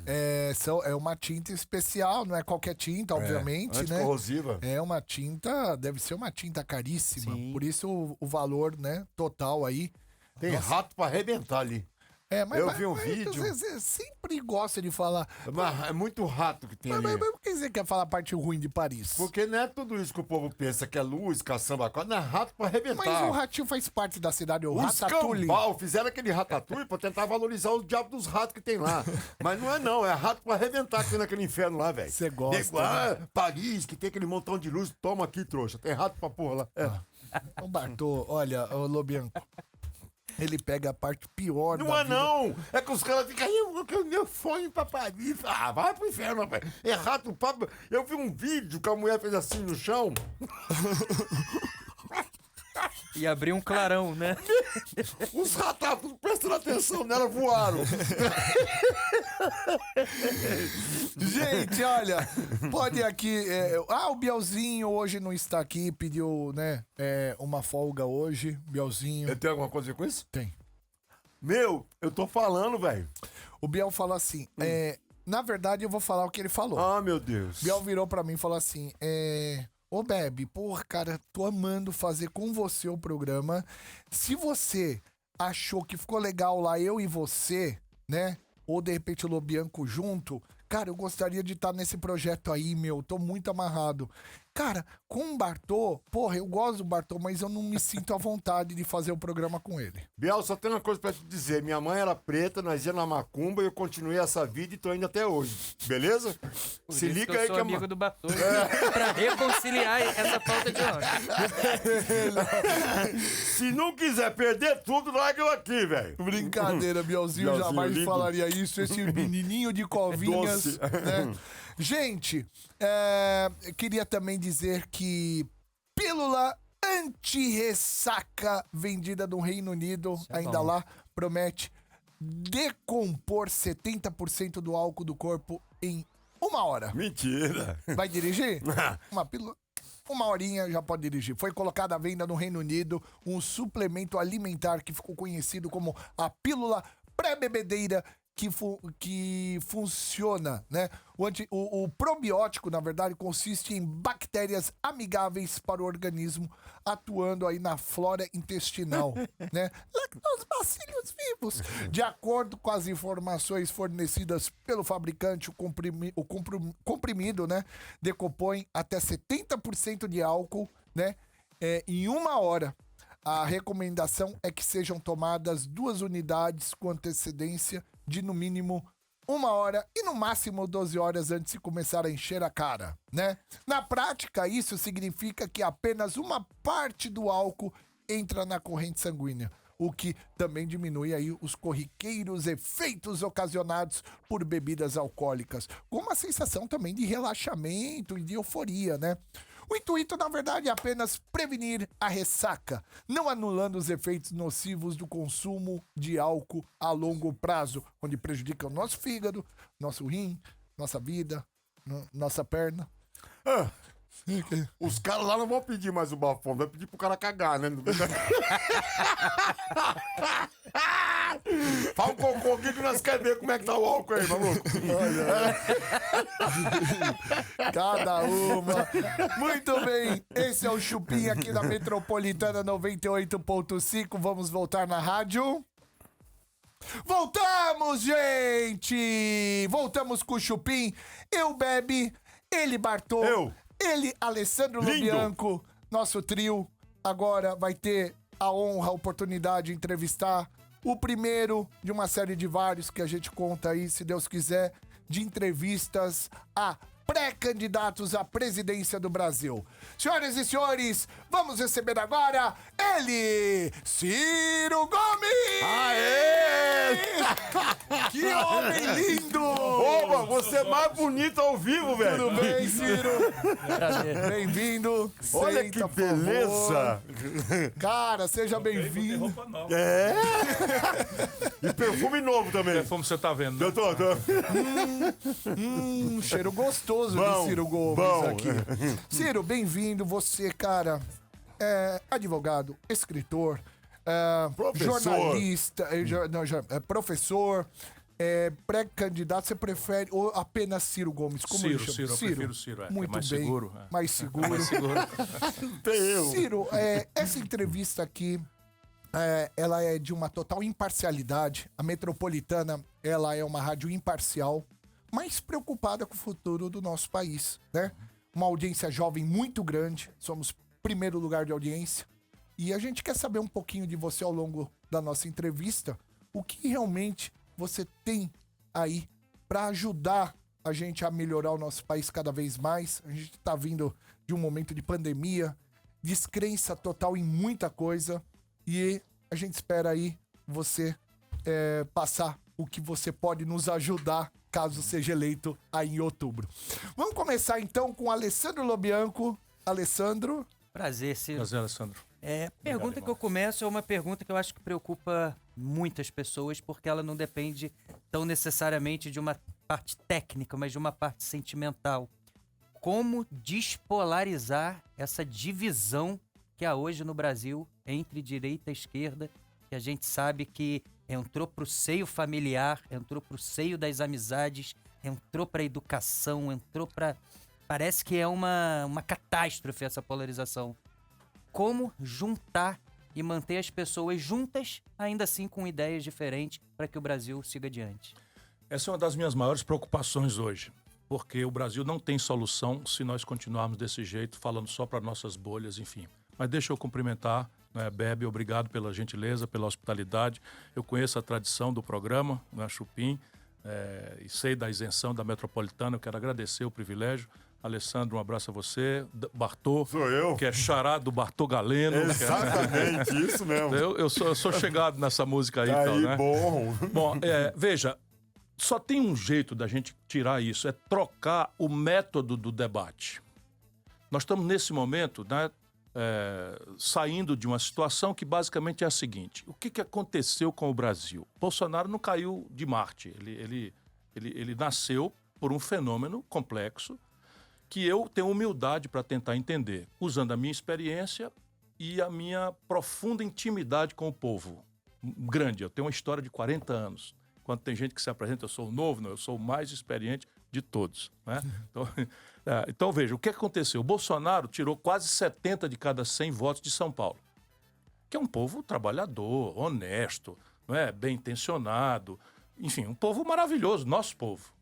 é uma tinta especial, não é qualquer tinta, obviamente, né? Anticorrosiva. É uma tinta, deve ser uma tinta caríssima. Sim. Por isso o valor, né, total aí. Tem rato pra arrebentar ali. Eu vi um vídeo. Você sempre gosta de falar. Mas é muito rato que tem Mas ali. por que você quer falar a parte ruim de Paris? Porque não é tudo isso que o povo pensa, que é luz, caçamba, não é rato pra arrebentar. Mas o ratinho faz parte da cidade, o Os Ratatouille. cambal fizeram aquele ratatouille pra tentar valorizar o diabo dos ratos que tem lá. Mas não, é rato pra arrebentar aqui naquele inferno lá, velho. Você gosta, Nego, Paris, que tem aquele montão de luz, toma aqui, trouxa. Tem rato pra porra lá. Ô, Bartô, olha, ô Lobianco, ele pega a parte pior Não da é vida. não! É que os caras ficam aí, meu sonho pra Paris. Ah, vai pro inferno, rapaz. É rato, papo. Eu vi um vídeo que a mulher fez assim no chão. E abrir um clarão, né? Os ratos prestando atenção nela voaram. Gente, olha, pode aqui. O Bielzinho hoje não está aqui, pediu, né, uma folga hoje. Bielzinho. Eu tenho alguma coisa a ver com isso? Tem. Meu, eu tô falando, velho. O Biel falou assim: na verdade, eu vou falar o que ele falou. Ah, meu Deus. Biel virou pra mim e falou assim: Ô, Bebe, porra, cara, tô amando fazer com você o programa. Se você achou que ficou legal lá, eu e você, né? Ou de repente o Lobianco junto, cara, eu gostaria de estar nesse projeto aí, meu. Tô muito amarrado. Cara, com o Bartô, porra, eu gosto do Bartô, mas eu não me sinto à vontade de fazer o programa com ele. Biel, só tem uma coisa pra te dizer. Minha mãe era preta, nós ia na macumba e eu continuei essa vida e tô indo até hoje. Beleza? Por Se isso liga que eu aí sou que amigo do Bartô. Pra reconciliar essa falta de ordem. Se não quiser perder tudo, larga eu aqui, velho. Brincadeira, Bielzinho Bielzinho jamais lindo. falaria isso, esse menininho de covinhas, Doce. né? Gente, queria também dizer que pílula anti-ressaca vendida no Reino Unido, ainda bom. lá, promete decompor 70% do álcool do corpo em 1 hora. Mentira. Vai dirigir? Uma pílula. 1 horinha já pode dirigir. Foi colocada à venda no Reino Unido um suplemento alimentar que ficou conhecido como a pílula pré-bebedeira que funciona, né? O probiótico, na verdade, consiste em bactérias amigáveis para o organismo, atuando aí na flora intestinal, né? Lactobacillus vivos. De acordo com as informações fornecidas pelo fabricante, o comprimido, né, decompõe até 70% de álcool, né, em 1 hora. A recomendação é que sejam tomadas 2 unidades com antecedência de no mínimo 1 hora e no máximo 12 horas antes de começar a encher a cara, né? Na prática, isso significa que apenas uma parte do álcool entra na corrente sanguínea, o que também diminui aí os corriqueiros efeitos ocasionados por bebidas alcoólicas, com uma sensação também de relaxamento e de euforia, né? O intuito, na verdade, é apenas prevenir a ressaca, não anulando os efeitos nocivos do consumo de álcool a longo prazo, onde prejudica o nosso fígado, nosso rim, nossa vida, nossa perna. Ah, os caras lá não vão pedir mais o bafão, vai pedir pro cara cagar, né? Fala um cocô aqui que nós queremos ver como é que tá o álcool aí, maluco. Cada uma. Muito bem, esse é o Chupim aqui da Metropolitana 98.5. Vamos voltar na rádio. Voltamos, gente! Voltamos com o Chupim. Eu, Bebe, ele, Bartô. Eu. Ele, Alessandro Lindo. Lobianco, nosso trio, agora vai ter a honra, a oportunidade de entrevistar o primeiro de uma série de vários que a gente conta aí, se Deus quiser, de entrevistas a pré-candidatos à presidência do Brasil. Senhoras e senhores, vamos receber agora ele, Ciro Gomes! Aê! Que homem lindo! Oba, você é mais bonito ao vivo, velho. Tudo bem, Ciro? Bem-vindo. Olha Senta, que por favor. beleza. Cara, seja bem-vindo. É? E perfume novo também. Como você tá vendo, né? Eu tô. Cheiro gostoso Bom, de Ciro Gomes bom. aqui. Ciro, bem-vindo. Você, cara, é advogado, escritor, Professor. jornalista, professor, pré-candidato. Você prefere ou apenas Ciro Gomes? Como Ciro, ele chama? Ciro, eu prefiro Ciro, é. Muito É mais bem. seguro, é. Mais seguro. Mais seguro. Tem eu. Ciro, essa entrevista aqui, ela é de uma total imparcialidade. A Metropolitana, ela é uma rádio imparcial, mas preocupada com o futuro do nosso país, né? Uma audiência jovem muito grande, somos primeiro lugar de audiência, e a gente quer saber um pouquinho de você ao longo da nossa entrevista, o que realmente você tem aí para ajudar a gente a melhorar o nosso país cada vez mais. A gente tá vindo de um momento de pandemia, descrença total em muita coisa, e a gente espera aí você passar o que você pode nos ajudar caso seja eleito aí em outubro. Vamos começar então com Alessandro Lobianco. Alessandro. Prazer, Ciro. Prazer, Alessandro. Pergunta que eu começo é uma pergunta que eu acho que preocupa muitas pessoas, porque ela não depende tão necessariamente de uma parte técnica, mas de uma parte sentimental. Como despolarizar essa divisão que há hoje no Brasil entre direita e esquerda, que a gente sabe que entrou pro seio familiar, entrou pro seio das amizades, entrou pra educação, entrou pra Parece que é uma catástrofe essa polarização. Como juntar e manter as pessoas juntas, ainda assim com ideias diferentes, para que o Brasil siga adiante? Essa é uma das minhas maiores preocupações hoje, porque o Brasil não tem solução se nós continuarmos desse jeito, falando só para nossas bolhas, enfim. Mas deixa eu cumprimentar, né, Bebe, obrigado pela gentileza, pela hospitalidade. Eu conheço a tradição do programa, né, Chupim, e sei da isenção da Metropolitana, eu quero agradecer o privilégio. Alessandro, um abraço a você. Bartô, Sou eu. que é xará do Bartô Galeno. Exatamente, isso mesmo. Eu sou chegado nessa música aí. Tá Então, aí, né? bom. Bom, veja, só tem um jeito da gente tirar isso, é trocar o método do debate. Nós estamos, nesse momento, né, saindo de uma situação que basicamente é a seguinte. O que aconteceu com o Brasil? Bolsonaro não caiu de Marte. Ele nasceu por um fenômeno complexo que eu tenho humildade para tentar entender, usando a minha experiência e a minha profunda intimidade com o povo. Grande, eu tenho uma história de 40 anos. Quando tem gente que se apresenta, eu sou o novo, não, eu sou o mais experiente de todos. Né? Então, veja, o que aconteceu? O Bolsonaro tirou quase 70 de cada 100 votos de São Paulo, que é um povo trabalhador, honesto, não é? Bem intencionado, enfim, um povo maravilhoso, nosso povo.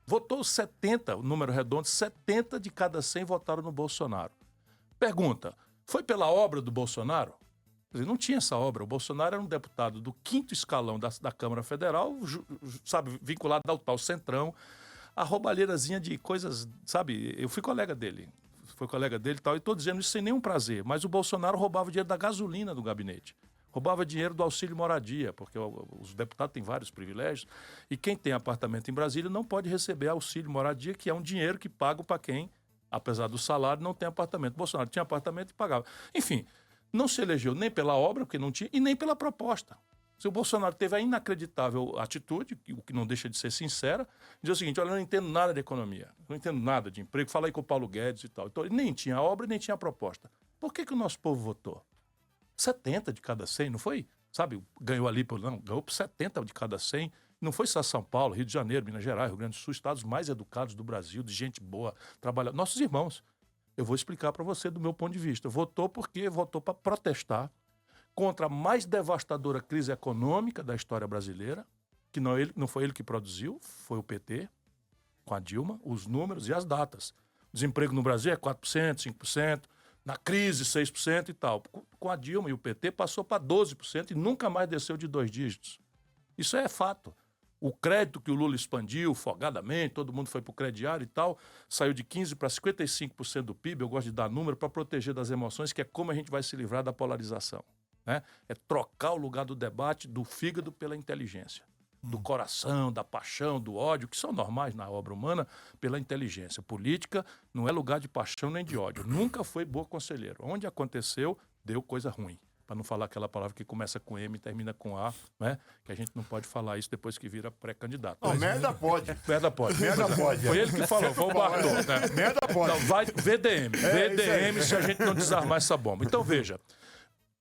Votou 70, o número redondo, 70 de cada 100 votaram no Bolsonaro. Pergunta, foi pela obra do Bolsonaro? Quer dizer, não tinha essa obra. O Bolsonaro era um deputado do 5º escalão da Câmara Federal, sabe, vinculado ao tal Centrão, a roubalheirazinha de coisas, sabe, eu fui colega dele. E tal, e estou dizendo isso sem nenhum prazer, mas o Bolsonaro roubava dinheiro da gasolina do gabinete. Roubava dinheiro do auxílio moradia, porque os deputados têm vários privilégios, e quem tem apartamento em Brasília não pode receber auxílio moradia, que é um dinheiro que paga para quem, apesar do salário, não tem apartamento. Bolsonaro tinha apartamento e pagava. Enfim, não se elegeu nem pela obra, porque não tinha, e nem pela proposta. Se o Bolsonaro teve a inacreditável atitude, o que não deixa de ser sincera, dizer o seguinte, olha, eu não entendo nada de economia, não entendo nada de emprego, fala aí com o Paulo Guedes e tal. Então, ele nem tinha a obra, nem tinha a proposta. Por que o nosso povo votou? 70 de cada 100, não foi? Sabe, ganhou ali, ganhou por 70 de cada 100. Não foi só São Paulo, Rio de Janeiro, Minas Gerais, Rio Grande do Sul, estados mais educados do Brasil, de gente boa, trabalhadora. Nossos irmãos. Eu vou explicar para você do meu ponto de vista. Votou porque votou para protestar contra a mais devastadora crise econômica da história brasileira, que não foi ele que produziu, foi o PT, com a Dilma, os números e as datas. O desemprego no Brasil é 4%, 5%, na crise 6% e tal. Com a Dilma e o PT passou para 12% e nunca mais desceu de 2 dígitos. Isso é fato. O crédito que o Lula expandiu folgadamente, todo mundo foi para o crediário e tal, saiu de 15% para 55% do PIB, eu gosto de dar número para proteger das emoções, que é como a gente vai se livrar da polarização. Né? É trocar o lugar do debate do fígado pela inteligência. Do coração, da paixão, do ódio, que são normais na obra humana, pela inteligência. Política não é lugar de paixão nem de ódio. Nunca foi boa conselheiro. Onde aconteceu, deu coisa ruim. Para não falar aquela palavra que começa com M e termina com A, né? Que a gente não pode falar isso depois que vira pré-candidato. Não, merda pode. Merda pode. Merda pode. Foi ele que falou, foi o Bartô. Né? Merda pode. Não, vai VDM. VDM se a gente não desarmar essa bomba. Então, veja,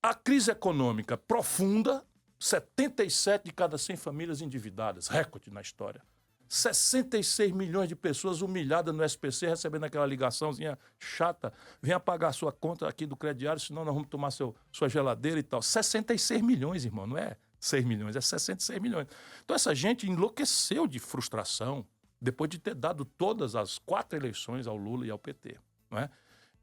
a crise econômica profunda, 77 de cada 100 famílias endividadas, recorde na história. 66 milhões de pessoas humilhadas no SPC, recebendo aquela ligaçãozinha chata. Venha pagar a sua conta aqui do crediário, senão nós vamos tomar sua geladeira e tal. 66 milhões, irmão, não é 6 milhões, é 66 milhões. Então essa gente enlouqueceu de frustração depois de ter dado todas as 4 eleições ao Lula e ao PT, não é?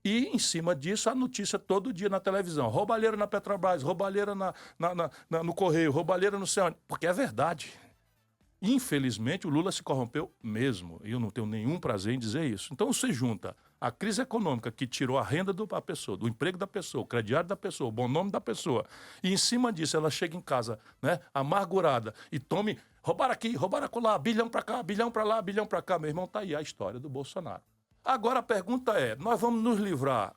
E, em cima disso, a notícia todo dia na televisão. Roubalheira na Petrobras, roubalheira no Correio, roubalheira no céu. Porque é verdade. Infelizmente, o Lula se corrompeu mesmo. E eu não tenho nenhum prazer em dizer isso. Então, você junta a crise econômica que tirou a renda da pessoa, do emprego da pessoa, o crediário da pessoa, o bom nome da pessoa. E, em cima disso, ela chega em casa, né, amargurada e tome... Roubaram aqui, roubaram acolá, bilhão pra cá, bilhão pra lá, bilhão pra cá. Meu irmão, tá aí a história do Bolsonaro. Agora, a pergunta é, nós vamos nos livrar,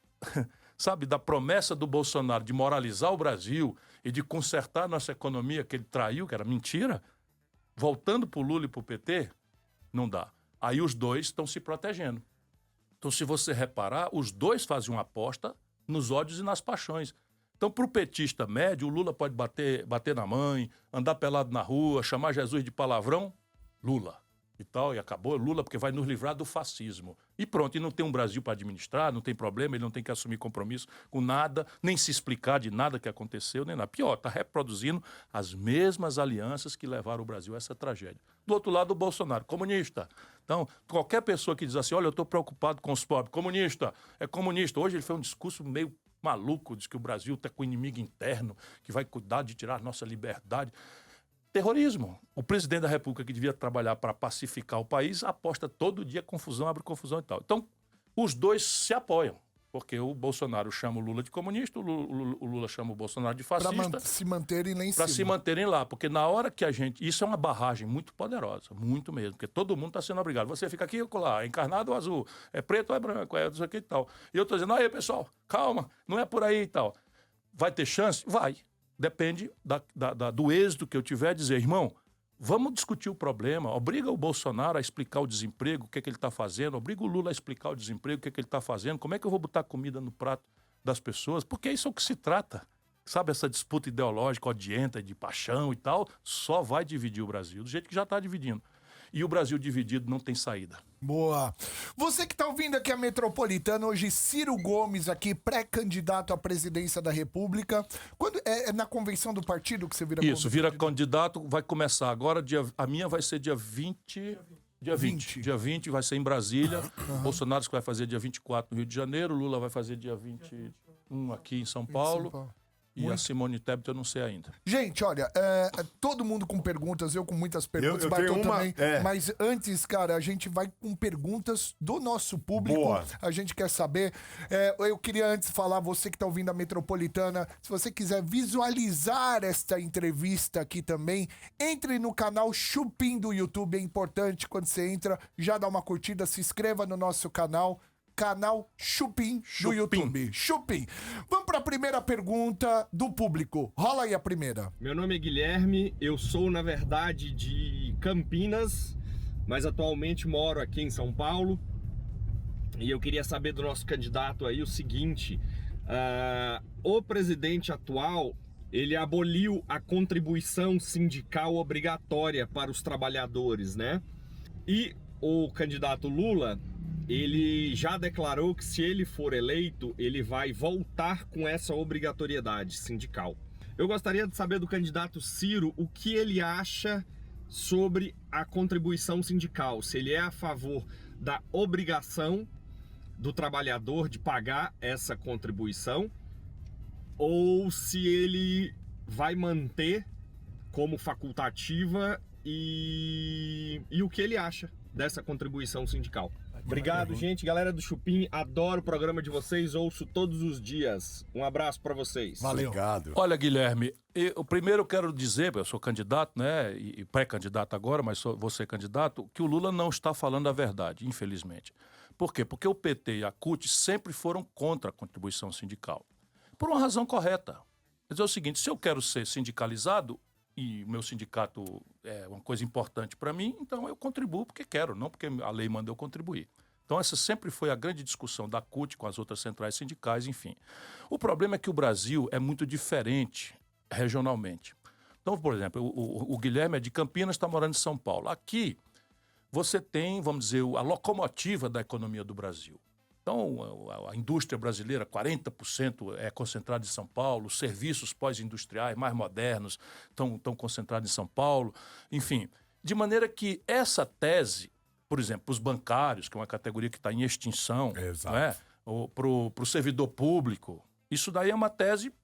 sabe, da promessa do Bolsonaro de moralizar o Brasil e de consertar a nossa economia que ele traiu, que era mentira? Voltando para o Lula e para o PT, não dá. Aí os dois estão se protegendo. Então, se você reparar, os dois fazem uma aposta nos ódios e nas paixões. Então, para o petista médio, o Lula pode bater na mãe, andar pelado na rua, chamar Jesus de palavrão, Lula. e tal, e acabou Lula porque vai nos livrar do fascismo. E pronto, e não tem um Brasil para administrar, não tem problema, ele não tem que assumir compromisso com nada, nem se explicar de nada que aconteceu, nem nada. Pior, está reproduzindo as mesmas alianças que levaram o Brasil a essa tragédia. Do outro lado, o Bolsonaro, comunista. Então, qualquer pessoa que diz assim, olha, eu estou preocupado com os pobres, comunista, é comunista. Hoje ele fez um discurso meio maluco, diz que o Brasil está com inimigo interno, que vai cuidar de tirar nossa liberdade. Terrorismo. O presidente da República, que devia trabalhar para pacificar o país, aposta todo dia confusão, abre confusão e tal. Então, os dois se apoiam, porque o Bolsonaro chama o Lula de comunista, o Lula chama o Bolsonaro de fascista. Para se manterem lá em cima. Para se manterem lá, porque na hora que a gente... Isso é uma barragem muito poderosa, muito mesmo, porque todo mundo está sendo obrigado. Você fica aqui, lá, é encarnado ou azul, é preto ou é branco, é isso aqui e tal. E eu estou dizendo, aí pessoal, calma, não é por aí e tal. Vai ter chance? Vai. Depende do êxito que eu tiver, dizer, irmão, vamos discutir o problema, obriga o Bolsonaro a explicar o desemprego, o que é que ele está fazendo, obriga o Lula a explicar o desemprego, o que é que ele está fazendo, como é que eu vou botar comida no prato das pessoas, porque isso é o que se trata. Sabe, essa disputa ideológica, odienta, de paixão e tal, só vai dividir o Brasil, do jeito que já está dividindo. E o Brasil dividido não tem saída. Boa. Você que está ouvindo aqui a Metropolitana, hoje Ciro Gomes aqui, pré-candidato à presidência da República. Quando é na convenção do partido que você vira Isso, vira candidato, vai começar agora, a minha vai ser dia 20... Dia 20 vai ser em Brasília. Bolsonaro vai fazer dia 24 no Rio de Janeiro, Lula vai fazer dia 21 aqui em São Paulo. E a Simone Tebet eu não sei ainda. Gente, olha, todo mundo com perguntas, eu com muitas perguntas, eu Bartol tenho uma, também. Mas antes, cara, a gente vai com perguntas do nosso público. Boa. A gente quer saber. Eu queria antes falar, você que tá ouvindo a Metropolitana, se você quiser visualizar esta entrevista aqui também, entre no canal Chupim do YouTube. É importante quando você entra, já dá uma curtida, se inscreva no nosso canal Chupim do YouTube. Chupim. Vamos para a primeira pergunta do público. Rola aí a primeira. Meu nome é Guilherme, eu sou, na verdade, de Campinas, mas atualmente moro aqui em São Paulo. E eu queria saber do nosso candidato aí o seguinte: o presidente atual, ele aboliu a contribuição sindical obrigatória para os trabalhadores, né? E o candidato Lula, ele já declarou que se ele for eleito, ele vai voltar com essa obrigatoriedade sindical. Eu gostaria de saber do candidato Ciro o que ele acha sobre a contribuição sindical, se ele é a favor da obrigação do trabalhador de pagar essa contribuição ou se ele vai manter como facultativa e o que ele acha dessa contribuição sindical. Obrigado, gente. Galera do Chupim, adoro o programa de vocês, ouço todos os dias. Um abraço pra vocês. Valeu. Obrigado. Olha, Guilherme, primeiro eu quero dizer, eu sou candidato, né, e pré-candidato agora, mas vou ser candidato, que o Lula não está falando a verdade, infelizmente. Por quê? Porque o PT e a CUT sempre foram contra a contribuição sindical. Por uma razão correta. Quer dizer o seguinte, se eu quero ser sindicalizado, e o meu sindicato é uma coisa importante para mim, então eu contribuo porque quero, não porque a lei manda eu contribuir. Então essa sempre foi a grande discussão da CUT com as outras centrais sindicais, enfim. O problema é que o Brasil é muito diferente regionalmente. Então, por exemplo, o Guilherme é de Campinas, está morando em São Paulo. Aqui você tem, vamos dizer, a locomotiva da economia do Brasil. Então, a indústria brasileira, 40% é concentrada em São Paulo, os serviços pós-industriais mais modernos estão concentrados em São Paulo, enfim. De maneira que essa tese, por exemplo, os bancários, que é uma categoria que está em extinção, não é? Para o servidor público, isso daí é uma tese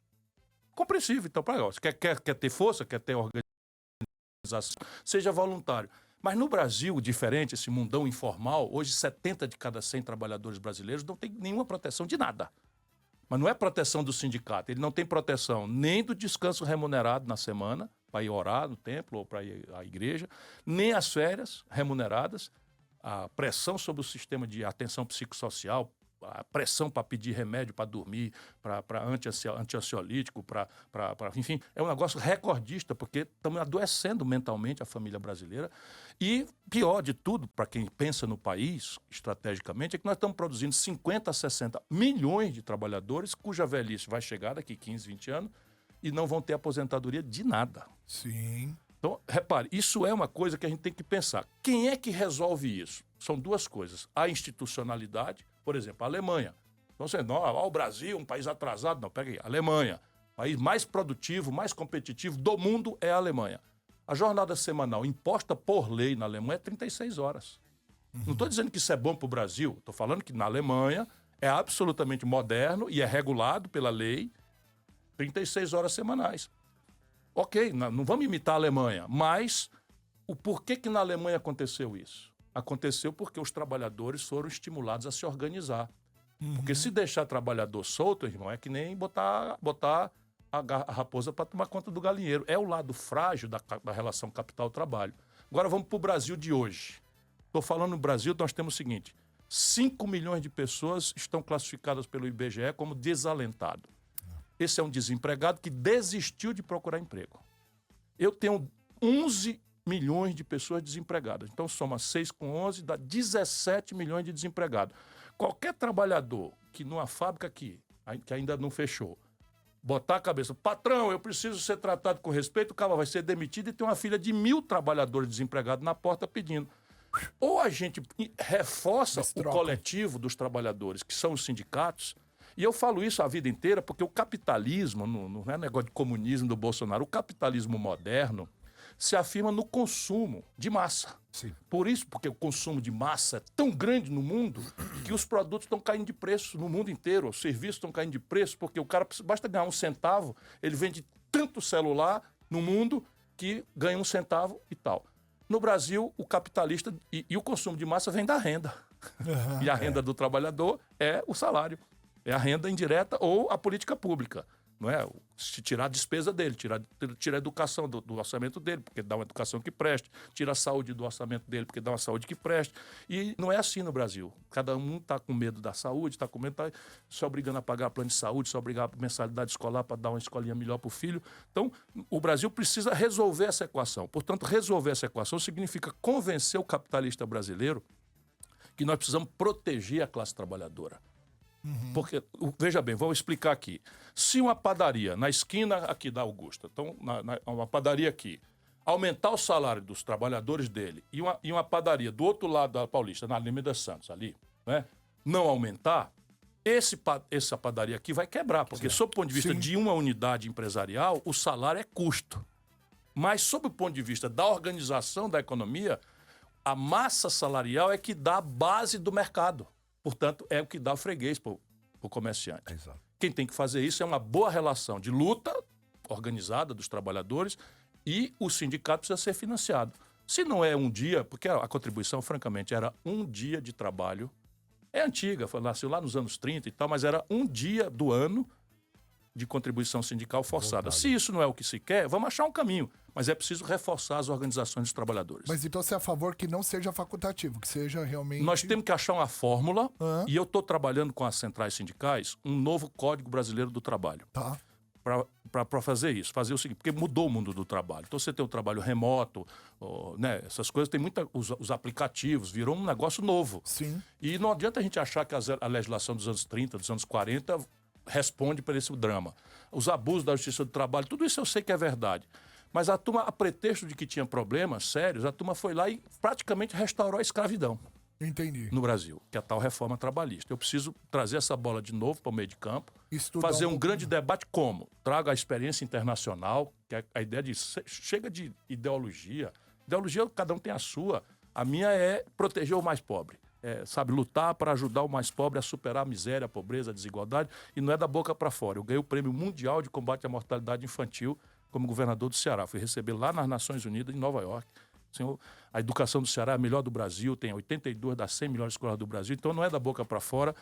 compreensível. Então, você quer ter força, quer ter organização, seja voluntário. Mas no Brasil, diferente, esse mundão informal, hoje 70 de cada 100 trabalhadores brasileiros não tem nenhuma proteção de nada. Mas não é proteção do sindicato, ele não tem proteção nem do descanso remunerado na semana, para ir orar no templo ou para ir à igreja, nem as férias remuneradas, a pressão sobre o sistema de atenção psicossocial, a pressão para pedir remédio para dormir, para antiansiolítico, enfim, é um negócio recordista, porque estamos adoecendo mentalmente a família brasileira. E pior de tudo, para quem pensa no país, estrategicamente, é que nós estamos produzindo 50 a 60 milhões de trabalhadores cuja velhice vai chegar daqui 15, 20 anos e não vão ter aposentadoria de nada. Sim. Então, repare, isso é uma coisa que a gente tem que pensar. Quem é que resolve isso? São duas coisas. A institucionalidade, por exemplo, a Alemanha. Então, você não, o Brasil, um país atrasado. Não, pega aí, a Alemanha. O país mais produtivo, mais competitivo do mundo é a Alemanha. A jornada semanal imposta por lei na Alemanha é 36 horas. Não estou dizendo que isso é bom para o Brasil. Estou falando que na Alemanha é absolutamente moderno e é regulado pela lei 36 horas semanais. Ok, não vamos imitar a Alemanha, mas o porquê que na Alemanha aconteceu isso? Aconteceu porque os trabalhadores foram estimulados a se organizar. Porque se deixar trabalhador solto, irmão, é que nem botar a raposa para tomar conta do galinheiro. É o lado frágil da relação capital-trabalho. Agora vamos para o Brasil de hoje. Estou falando no Brasil, nós temos o seguinte: 5 milhões de pessoas estão classificadas pelo IBGE como desalentado. Esse é um desempregado que desistiu de procurar emprego. Eu tenho 11 milhões de pessoas desempregadas. Então, soma 6 com 11, dá 17 milhões de desempregados. Qualquer trabalhador que numa fábrica aqui, que ainda não fechou, botar a cabeça, patrão, eu preciso ser tratado com respeito, o cara vai ser demitido e tem uma fila de 1.000 trabalhadores desempregados na porta pedindo. Ou a gente reforça o coletivo dos trabalhadores, que são os sindicatos. E eu falo isso a vida inteira porque o capitalismo, não é negócio de comunismo do Bolsonaro, o capitalismo moderno se afirma no consumo de massa. Sim. Por isso, porque o consumo de massa é tão grande no mundo que os produtos estão caindo de preço no mundo inteiro, os serviços estão caindo de preço, porque o cara basta ganhar 1 centavo, ele vende tanto celular no mundo que ganha 1 centavo e tal. No Brasil, o capitalista e o consumo de massa vem da renda. E a renda do trabalhador é o salário. É a renda indireta ou a política pública. Não é? Se tirar a despesa dele, tira a educação do orçamento dele, porque dá uma educação que preste, tira a saúde do orçamento dele, porque dá uma saúde que preste. E não é assim no Brasil. Cada um está com medo da saúde, está com medo, está se obrigando a pagar plano de saúde, se obrigando a mensalidade escolar para dar uma escolinha melhor para o filho. Então, o Brasil precisa resolver essa equação. Portanto, resolver essa equação significa convencer o capitalista brasileiro que nós precisamos proteger a classe trabalhadora. Porque, veja bem, vou explicar aqui. Se uma padaria na esquina aqui da Augusta, então uma padaria aqui, aumentar o salário dos trabalhadores dele e uma padaria do outro lado da Paulista, na Alameda Santos, ali, né, não aumentar, essa padaria aqui vai quebrar, porque sob o ponto de vista de uma unidade empresarial, o salário é custo. Mas sob o ponto de vista da organização da economia, a massa salarial é que dá a base do mercado. Portanto, é o que dá o freguês para o comerciante. Exato. Quem tem que fazer isso é uma boa relação de luta organizada dos trabalhadores e o sindicato precisa ser financiado. Se não é um dia, porque a contribuição, francamente, era 1 dia de trabalho. É antiga, nasceu lá nos anos 30 e tal, mas era 1 dia do ano de contribuição sindical forçada. Se isso não é o que se quer, vamos achar um caminho. Mas é preciso reforçar as organizações dos trabalhadores. Mas então você é a favor que não seja facultativo, que seja realmente... Nós temos que achar uma fórmula, e eu estou trabalhando com as centrais sindicais, um novo Código Brasileiro do Trabalho. Tá. Para fazer isso, fazer o seguinte, porque mudou o mundo do trabalho. Então você tem o trabalho remoto, né, essas coisas, tem os aplicativos, virou um negócio novo. Sim. E não adianta a gente achar que a legislação dos anos 30, dos anos 40 responde para esse drama. Os abusos da justiça do trabalho, tudo isso eu sei que é verdade. Mas a turma, a pretexto de que tinha problemas sérios, a turma foi lá e praticamente restaurou a escravidão. Entendi. No Brasil, que é a tal reforma trabalhista. Eu preciso trazer essa bola de novo para o meio de campo, fazer um grande debate como? Traga a experiência internacional, que é a ideia de... Chega de ideologia. Ideologia, cada um tem a sua. A minha é proteger o mais pobre. Sabe, lutar para ajudar o mais pobre a superar a miséria, a pobreza, a desigualdade. E não é da boca para fora. Eu ganhei o Prêmio Mundial de Combate à Mortalidade Infantil como governador do Ceará. Fui receber lá nas Nações Unidas, em Nova York. Senhor, a educação do Ceará é a melhor do Brasil, tem 82 das 100 melhores escolas do Brasil, então não é da boca para fora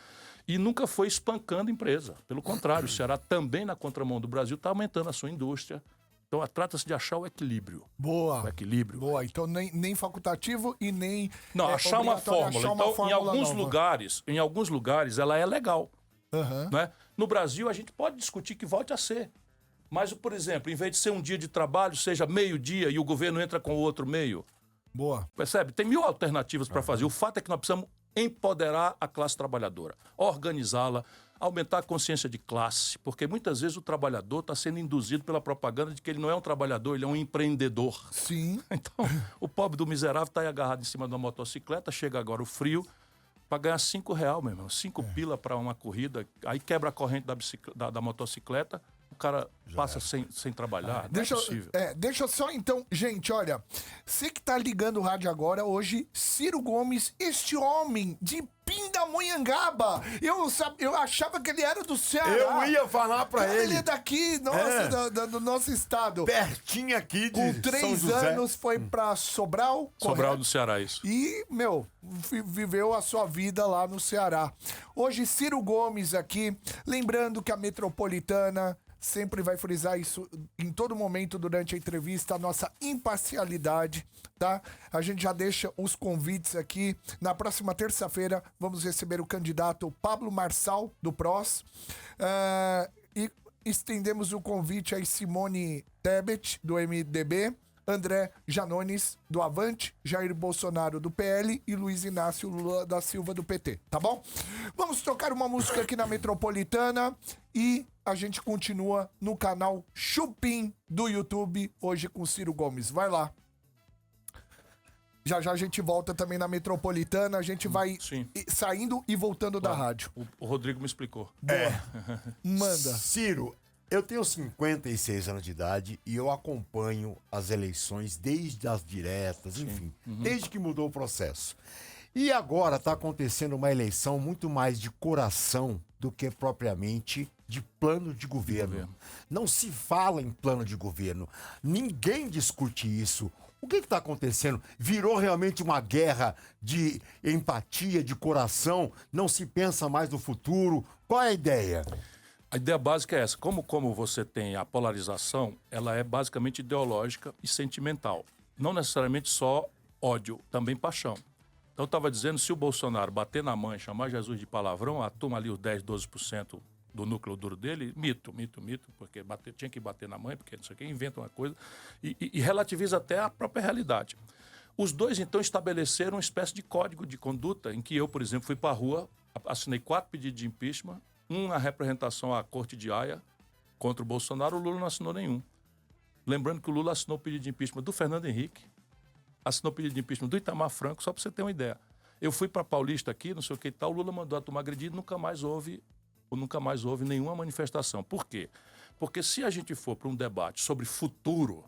e nunca foi espancando a empresa. Pelo contrário, o Ceará também, na contramão do Brasil, está aumentando a sua indústria. Então, trata-se de achar o equilíbrio. Boa. O equilíbrio. Boa. Então, nem facultativo e nem... Não, achar uma fórmula. Então, em alguns lugares, ela é legal. Né? No Brasil, a gente pode discutir que volte a ser. Mas, por exemplo, em vez de ser um dia de trabalho, seja meio-dia e o governo entra com o outro meio. Boa. Percebe? Tem 1000 alternativas para fazer. O fato é que nós precisamos empoderar a classe trabalhadora, organizá-la, aumentar a consciência de classe, porque muitas vezes o trabalhador está sendo induzido pela propaganda de que ele não é um trabalhador, ele é um empreendedor. Sim. Então, o pobre do miserável está aí agarrado em cima de uma motocicleta, chega agora o frio, para ganhar R$5, meu irmão. 5 pila para uma corrida, aí quebra a corrente da motocicleta, o cara passa sem trabalhar. Não é possível. Deixa só então, gente, olha, você que tá ligando o rádio agora, hoje, Ciro Gomes, este homem de Pindamonhangaba, eu achava que ele era do Ceará. Eu ia falar pra Ele ele. é daqui, nossa, do nosso estado. Pertinho aqui de Com São 3 José. anos foi pra Sobral. Sobral correto? do Ceará, isso. E, viveu a sua vida lá no Ceará. Hoje, Ciro Gomes aqui, lembrando que a Metropolitana sempre vai frisar isso em todo momento durante a entrevista, a nossa imparcialidade, tá? A gente já deixa os convites aqui. Na próxima terça-feira, vamos receber o candidato Pablo Marçal, do PROS. E estendemos o convite a Simone Tebet, do MDB, André Janones, do Avante, Jair Bolsonaro, do PL e Luiz Inácio Lula da Silva, do PT, tá bom? Vamos tocar uma música aqui na Metropolitana e a gente continua no canal Chupim do YouTube, hoje com Ciro Gomes. Vai lá. Já a gente volta também na Metropolitana, a gente vai saindo e voltando da rádio. O Rodrigo me explicou. Manda. Ciro, eu tenho 56 anos de idade e eu acompanho as eleições desde as diretas, enfim, desde que mudou o processo. E agora está acontecendo uma eleição muito mais de coração do que propriamente de plano de governo. Não se fala em plano de governo. Ninguém discute isso. O que está acontecendo? Virou realmente uma guerra de empatia, de coração? Não se pensa mais no futuro? Qual é a ideia? A ideia básica é essa. Como você tem a polarização, ela é basicamente ideológica e sentimental. Não necessariamente só ódio, também paixão. Então eu estava dizendo, se o Bolsonaro bater na mãe, chamar Jesus de palavrão, a turma ali, os 10, 12% do núcleo duro dele, mito, porque tinha que bater na mãe, porque não sei o que, inventa uma coisa, e relativiza até a própria realidade. Os dois, então, estabeleceram uma espécie de código de conduta, em que eu, por exemplo, fui para a rua, assinei 4 pedidos de impeachment, na representação à Corte de Haia contra o Bolsonaro, o Lula não assinou nenhum. Lembrando que o Lula assinou o pedido de impeachment do Fernando Henrique, assinou o pedido de impeachment do Itamar Franco, só para você ter uma ideia. Eu fui para Paulista aqui, não sei o que e tal, o Lula mandou a turma agredir, nunca mais houve nenhuma manifestação. Por quê? Porque se a gente for para um debate sobre futuro,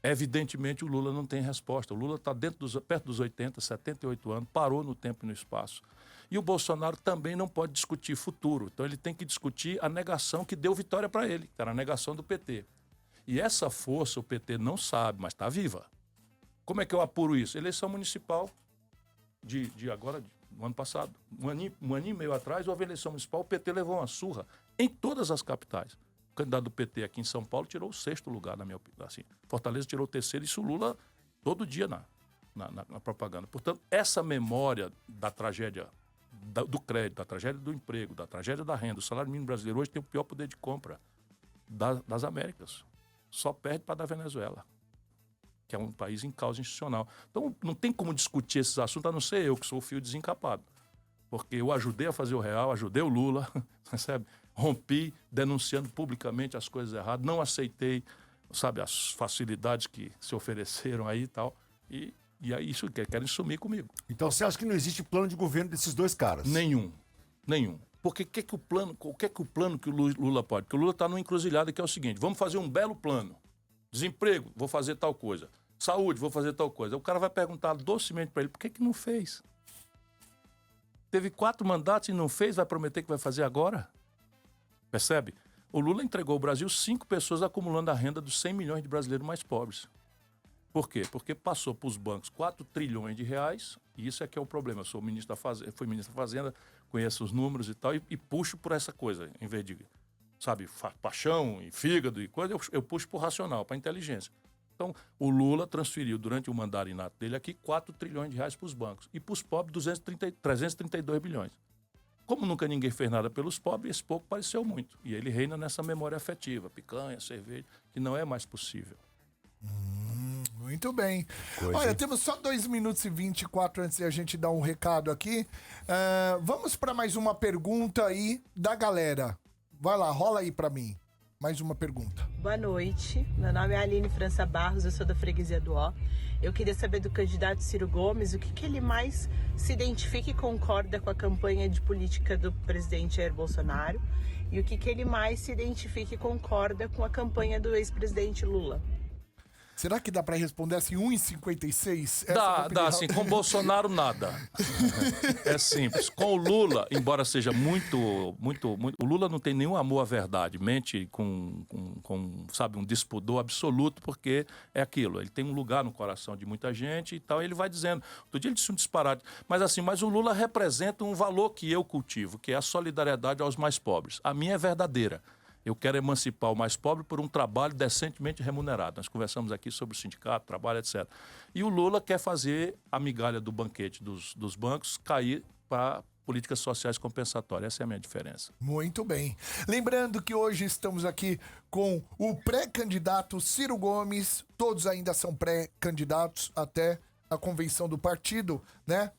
evidentemente o Lula não tem resposta. O Lula está perto dos 80, 78 anos, parou no tempo e no espaço. E o Bolsonaro também não pode discutir futuro. Então ele tem que discutir a negação que deu vitória para ele, que era a negação do PT. E essa força o PT não sabe, mas está viva. Como é que eu apuro isso? Eleição municipal no ano passado. Um ano e meio atrás, houve eleição municipal, o PT levou uma surra em todas as capitais. O candidato do PT aqui em São Paulo tirou o 6º lugar, na minha opinião. Assim, Fortaleza tirou o 3º, isso o Lula todo dia na propaganda. Portanto, essa memória da tragédia do crédito, da tragédia do emprego, da tragédia da renda, o salário mínimo brasileiro hoje tem o pior poder de compra das Américas. Só perde para da Venezuela, que é um país em causa institucional. Então, não tem como discutir esses assuntos, a não ser eu, que sou o fio desencapado. Porque eu ajudei a fazer o real, ajudei o Lula, sabe? Rompi denunciando publicamente as coisas erradas, não aceitei, sabe, as facilidades que se ofereceram aí e tal. E aí isso querem sumir comigo. Então você acha que não existe plano de governo desses dois caras? Nenhum. Porque o que é o plano que o Lula pode? Porque o Lula está numa encruzilhada que é o seguinte: vamos fazer um belo plano. Desemprego, vou fazer tal coisa. Saúde, vou fazer tal coisa. O cara vai perguntar docemente para ele, por que não fez? Teve 4 mandatos e não fez, vai prometer que vai fazer agora? Percebe? O Lula entregou ao Brasil 5 pessoas acumulando a renda dos 100 milhões de brasileiros mais pobres. Por quê? Porque passou para os bancos 4 trilhões de reais, e isso é que é o problema. Eu sou ministro da Fazenda, fui ministro da Fazenda, conheço os números e tal, e puxo por essa coisa, em vez de, sabe, paixão e fígado e coisa, eu puxo por racional, para inteligência. Então, o Lula transferiu, durante o mandato inato dele aqui, 4 trilhões de reais para os bancos, e para os pobres 332 bilhões. Como nunca ninguém fez nada pelos pobres, esse pouco pareceu muito. E ele reina nessa memória afetiva, picanha, cerveja, que não é mais possível. Muito bem. Olha, temos só 2 minutos e 24 antes de a gente dar um recado aqui. Vamos para mais uma pergunta aí da galera. Vai lá, rola aí para mim. Mais uma pergunta. Boa noite, meu nome é Aline França Barros, eu sou da Freguesia do Ó. Eu queria saber do candidato Ciro Gomes o que ele mais se identifica e concorda com a campanha de política do presidente Jair Bolsonaro e o que ele mais se identifica e concorda com a campanha do ex-presidente Lula. Será que dá pra responder assim 1,56? Dá assim. Com Bolsonaro, nada. É simples. Com o Lula, embora seja muito... O Lula não tem nenhum amor à verdade. Mente com sabe, um despudor absoluto, porque é aquilo. Ele tem um lugar no coração de muita gente e tal, e ele vai dizendo. Outro dia ele disse um disparate. Mas o Lula representa um valor que eu cultivo, que é a solidariedade aos mais pobres. A minha é verdadeira. Eu quero emancipar o mais pobre por um trabalho decentemente remunerado. Nós conversamos aqui sobre o sindicato, trabalho, etc. E o Lula quer fazer a migalha do banquete dos bancos cair para políticas sociais compensatórias. Essa é a minha diferença. Muito bem. Lembrando que hoje estamos aqui com o pré-candidato Ciro Gomes. Todos ainda são pré-candidatos até a convenção do partido, né?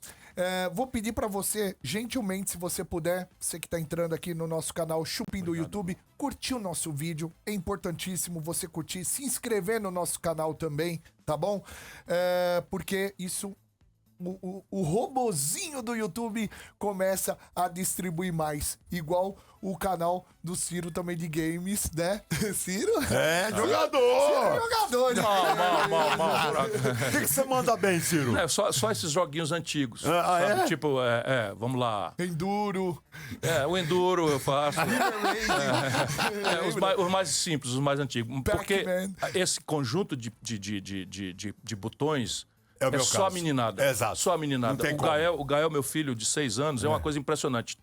Vou pedir para você, gentilmente, se você puder, você que tá entrando aqui no nosso canal Chupim do YouTube, curtir o nosso vídeo. É importantíssimo você curtir, se inscrever no nosso canal também, tá bom? Porque isso... O robozinho do YouTube começa a distribuir mais. Igual o canal do Ciro também de games, né? Ciro? Jogador! Ciro é jogador, né? O que você manda bem, Ciro? Só esses joguinhos antigos. É? Tipo, vamos lá. Enduro. O Enduro eu faço. Os mais simples, os mais antigos. Porque esse conjunto de botões... É só a meninada. Exato. Só a meninada. O Gael, meu filho de 6 anos, é uma coisa impressionante.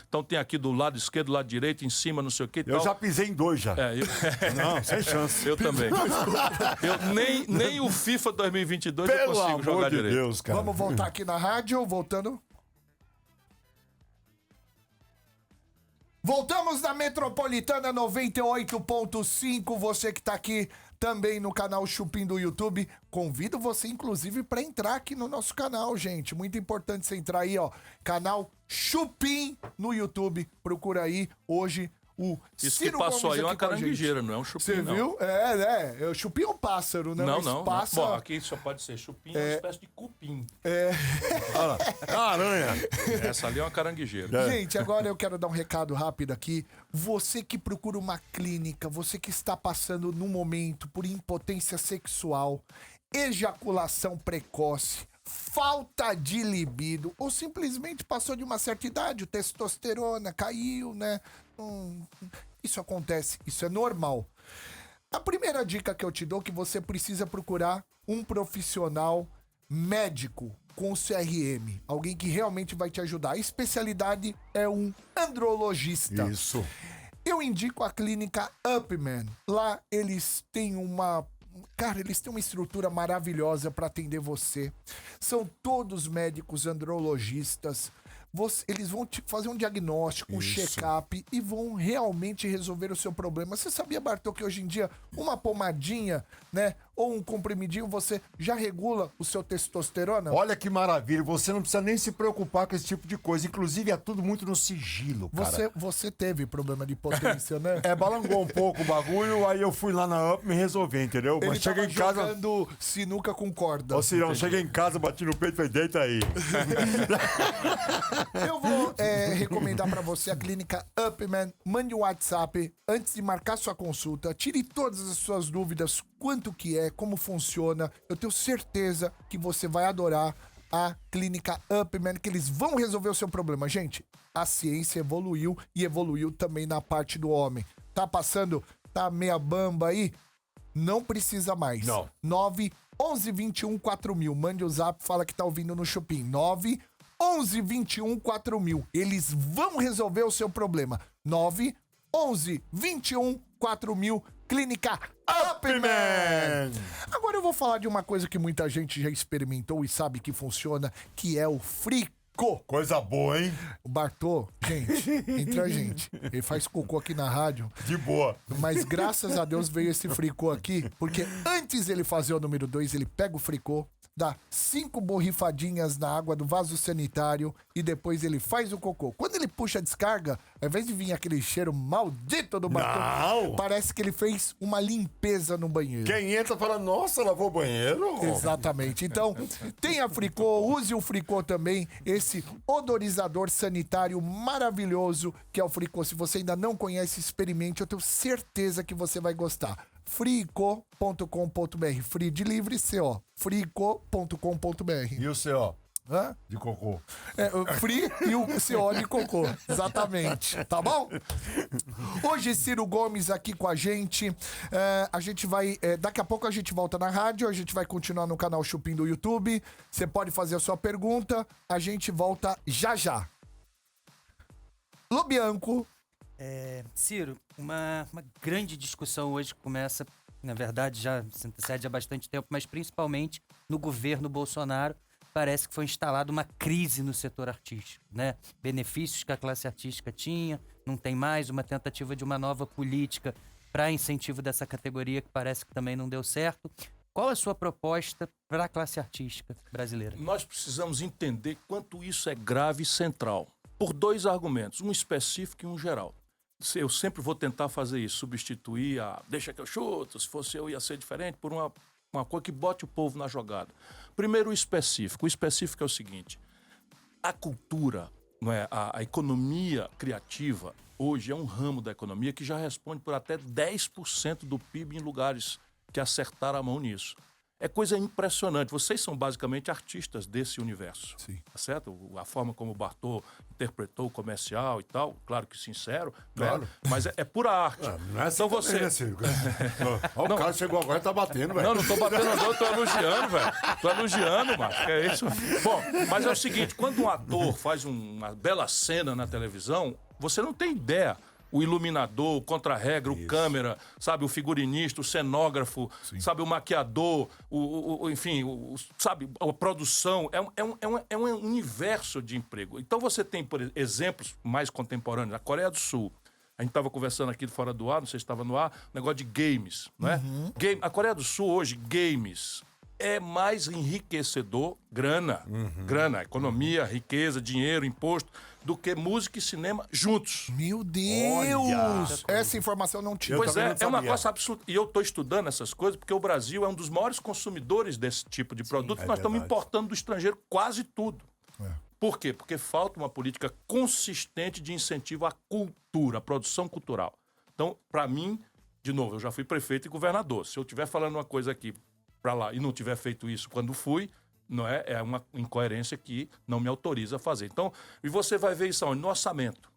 Então tem aqui do lado esquerdo, do lado direito, em cima, não sei o que. Eu já pisei em 2 já. Não, sem chance. Eu também. Nem o FIFA 2022 eu consigo jogar direito. Deus, cara. Vamos voltar aqui na rádio, voltando. Voltamos na Metropolitana 98.5. Você que tá aqui também no canal Chupim do YouTube, convido você, inclusive, para entrar aqui no nosso canal, gente. Muito importante você entrar aí, ó. Canal Chupim no YouTube. Procura aí hoje o Isso Ciro que passou Gomes aí é uma aqui com a caranguejeira, não é um chupim, Você não. viu? O chupim é um pássaro, né? Não. Passa... Bom, aqui só pode ser chupim, é uma espécie de cupim. É uma aranha. Essa ali é uma caranguejeira. Gente, agora eu quero dar um recado rápido aqui. Você que procura uma clínica, você que está passando num momento por impotência sexual, ejaculação precoce, falta de libido, ou simplesmente passou de uma certa idade, o testosterona caiu, né? Isso acontece, isso é normal. A primeira dica que eu te dou é que você precisa procurar um profissional médico com CRM, alguém que realmente vai te ajudar. A especialidade é um andrologista. Isso. Eu indico a clínica Upman. Lá eles têm uma estrutura maravilhosa para atender você. São todos médicos andrologistas. Eles vão te fazer um diagnóstico, um check-up e vão realmente resolver o seu problema. Você sabia, Bartô, que hoje em dia uma pomadinha, né, ou um comprimidinho, você já regula o seu testosterona? Olha que maravilha, você não precisa nem se preocupar com esse tipo de coisa. Inclusive, é tudo muito no sigilo, cara. Você teve problema de potência, né? Balangou um pouco o bagulho, aí eu fui lá na Up e me resolvi, entendeu? Ele Mas cheguei em casa... jogando sinuca com corda. Ô, Cirão, cheguei em casa, bati no peito e falei, deita aí. Eu vou recomendar pra você a clínica Upman. Mande um WhatsApp antes de marcar sua consulta. Tire todas as suas dúvidas, quanto que é, como funciona. Eu tenho certeza que você vai adorar a clínica Upman, que eles vão resolver o seu problema. Gente, a ciência evoluiu e evoluiu também na parte do homem. Tá passando, tá meia bamba aí? Não precisa mais. Não. 9 11 21 4000. Mande o zap, fala que tá ouvindo no Chupim. 9 11 21 4000. Eles vão resolver o seu problema. 9 11 21 4000. Clínica Upman. Agora eu vou falar de uma coisa que muita gente já experimentou e sabe que funciona, que é o Free Fricô. Coisa boa, hein? O Bartô, gente, entre a gente. Ele faz cocô aqui na rádio. De boa. Mas graças a Deus veio esse fricô aqui, porque antes ele fazer o número 2, ele pega o fricô, dá 5 borrifadinhas na água do vaso sanitário e depois ele faz o cocô. Quando ele puxa a descarga, ao invés de vir aquele cheiro maldito do Bartô, Não. parece que ele fez uma limpeza no banheiro. Quem entra fala, nossa, lavou o banheiro? Exatamente. Então, tenha fricô, use o fricô também, esse odorizador sanitário maravilhoso que é o fricô. Se você ainda não conhece, experimente, eu tenho certeza que você vai gostar. frico.com.br, free de livre, CO, frico.com.br. E o seu, Hã? de cocô? É, o free e o CO de cocô, exatamente, tá bom? Hoje Ciro Gomes aqui com a gente, a gente vai, daqui a pouco a gente volta na rádio, a gente vai continuar no canal Chupim do YouTube, você pode fazer a sua pergunta, a gente volta já já. Lobianco. Ciro, uma grande discussão hoje começa, na verdade, já se antecede há bastante tempo, mas principalmente no governo Bolsonaro. Parece que foi instalada uma crise no setor artístico, né? Benefícios que a classe artística tinha, não tem mais, uma tentativa de uma nova política para incentivo dessa categoria que parece que também não deu certo. Qual a sua proposta para a classe artística brasileira? Nós precisamos entender quanto isso é grave e central, por 2 argumentos, um específico e um geral. Eu sempre vou tentar fazer isso, substituir a deixa que eu chuto, se fosse eu ia ser diferente, por uma coisa que bote o povo na jogada. Primeiro, o específico. O específico é o seguinte, a cultura, não é, a economia criativa, hoje é um ramo da economia que já responde por até 10% do PIB em lugares que acertaram a mão nisso. É coisa impressionante. Vocês são basicamente artistas desse universo. Sim. Tá certo? A forma como o Bartô interpretou o comercial e tal, claro que sincero, Claro. né? Mas é pura arte. Não é assim Então você... também, né, Ciro? Ó, o cara chegou agora e tá batendo, velho. Não tô batendo não, eu tô elogiando, velho. Tô elogiando, macho, que é isso. Bom, mas é o seguinte, quando um ator faz uma bela cena na televisão, você não tem ideia. O iluminador, o contra-regra, o câmera, sabe, o figurinista, o cenógrafo, sabe, o maquiador, enfim, sabe, a produção. É um universo de emprego. Então você tem, por exemplos mais contemporâneos, a Coreia do Sul. A gente estava conversando aqui fora do ar, não sei se estava no ar, negócio de games, não é? A Coreia do Sul hoje, games, é mais enriquecedor, grana, economia, riqueza, dinheiro, imposto, do que música e cinema juntos. Meu Deus! Essa informação não tinha. Pois é uma coisa absurda. E eu estou estudando essas coisas porque o Brasil é um dos maiores consumidores desse tipo de produto. Nós estamos importando do estrangeiro quase tudo. Por quê? Porque falta uma política consistente de incentivo à cultura, à produção cultural. Então, para mim, de novo, eu já fui prefeito e governador. Se eu estiver falando uma coisa aqui para lá e não tiver feito isso quando fui, não é uma incoerência que não me autoriza a fazer. Então, e você vai ver isso onde? No orçamento,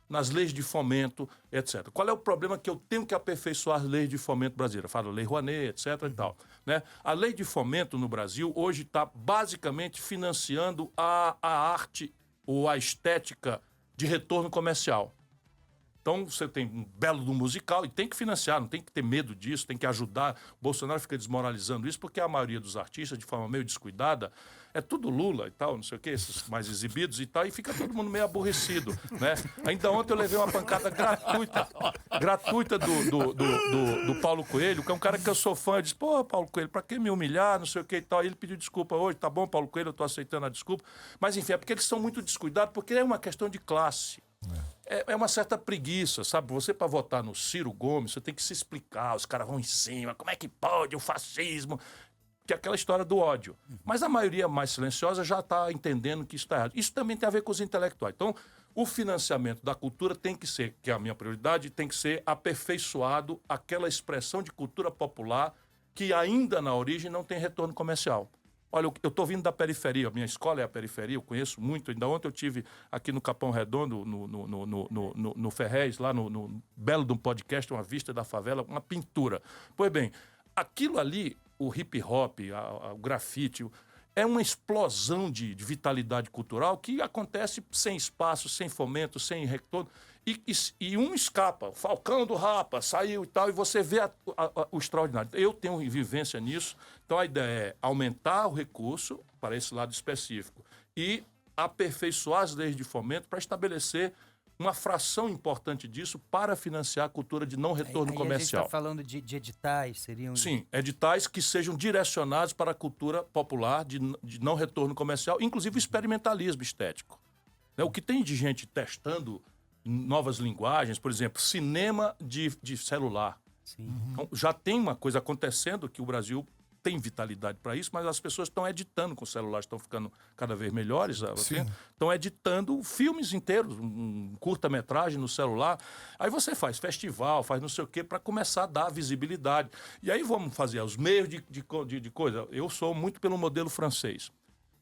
nas leis de fomento, etc. Qual é o problema que eu tenho que aperfeiçoar as leis de fomento brasileiras? Falo Lei Rouanet, etc. e tal. Né? A lei de fomento no Brasil hoje está basicamente financiando a arte ou a estética de retorno comercial. Então, você tem um belo do musical e tem que financiar, não tem que ter medo disso, tem que ajudar. O Bolsonaro fica desmoralizando isso porque a maioria dos artistas, de forma meio descuidada, é tudo Lula e tal, não sei o quê, esses mais exibidos e tal, e fica todo mundo meio aborrecido, né? Ainda ontem eu levei uma pancada gratuita do Paulo Coelho, que é um cara que eu sou fã. Eu disse, pô, Paulo Coelho, pra que me humilhar, não sei o quê e tal. E ele pediu desculpa hoje, tá bom, Paulo Coelho, eu tô aceitando a desculpa. Mas, enfim, é porque eles são muito descuidados, porque é uma questão de classe. É uma certa preguiça, sabe? Você, para votar no Ciro Gomes, você tem que se explicar, os caras vão em cima, como é que pode o fascismo? Que é aquela história do ódio. Mas a maioria mais silenciosa já está entendendo que isso está errado. Isso também tem a ver com os intelectuais. Então, o financiamento da cultura tem que ser, que é a minha prioridade, tem que ser aperfeiçoado aquela expressão de cultura popular que ainda na origem não tem retorno comercial. Olha, eu estou vindo da periferia, a minha escola é a periferia, eu conheço muito. Ainda ontem eu tive aqui no Capão Redondo, no Ferrez, lá no belo de um podcast, uma vista da favela, uma pintura. Pois bem, aquilo ali, o hip hop, o grafite, é uma explosão de vitalidade cultural que acontece sem espaço, sem fomento, sem retorno. E um escapa, o Falcão do Rapa saiu e tal, e você vê o extraordinário. Eu tenho vivência nisso, então a ideia é aumentar o recurso para esse lado específico e aperfeiçoar as leis de fomento para estabelecer uma fração importante disso para financiar a cultura de não retorno Aí comercial. A gente está falando de editais, seriam... Sim, editais que sejam direcionados para a cultura popular de não retorno comercial, inclusive o experimentalismo estético. Né? O que tem de gente testando novas linguagens, por exemplo, cinema de celular. Sim. Então, já tem uma coisa acontecendo que o Brasil tem vitalidade para isso, mas as pessoas estão editando com o celular, estão ficando cada vez melhores, estão editando filmes inteiros, um curta-metragem no celular. Aí você faz festival, faz não sei o quê, para começar a dar visibilidade. E aí vamos fazer os meios de coisa. Eu sou muito pelo modelo francês.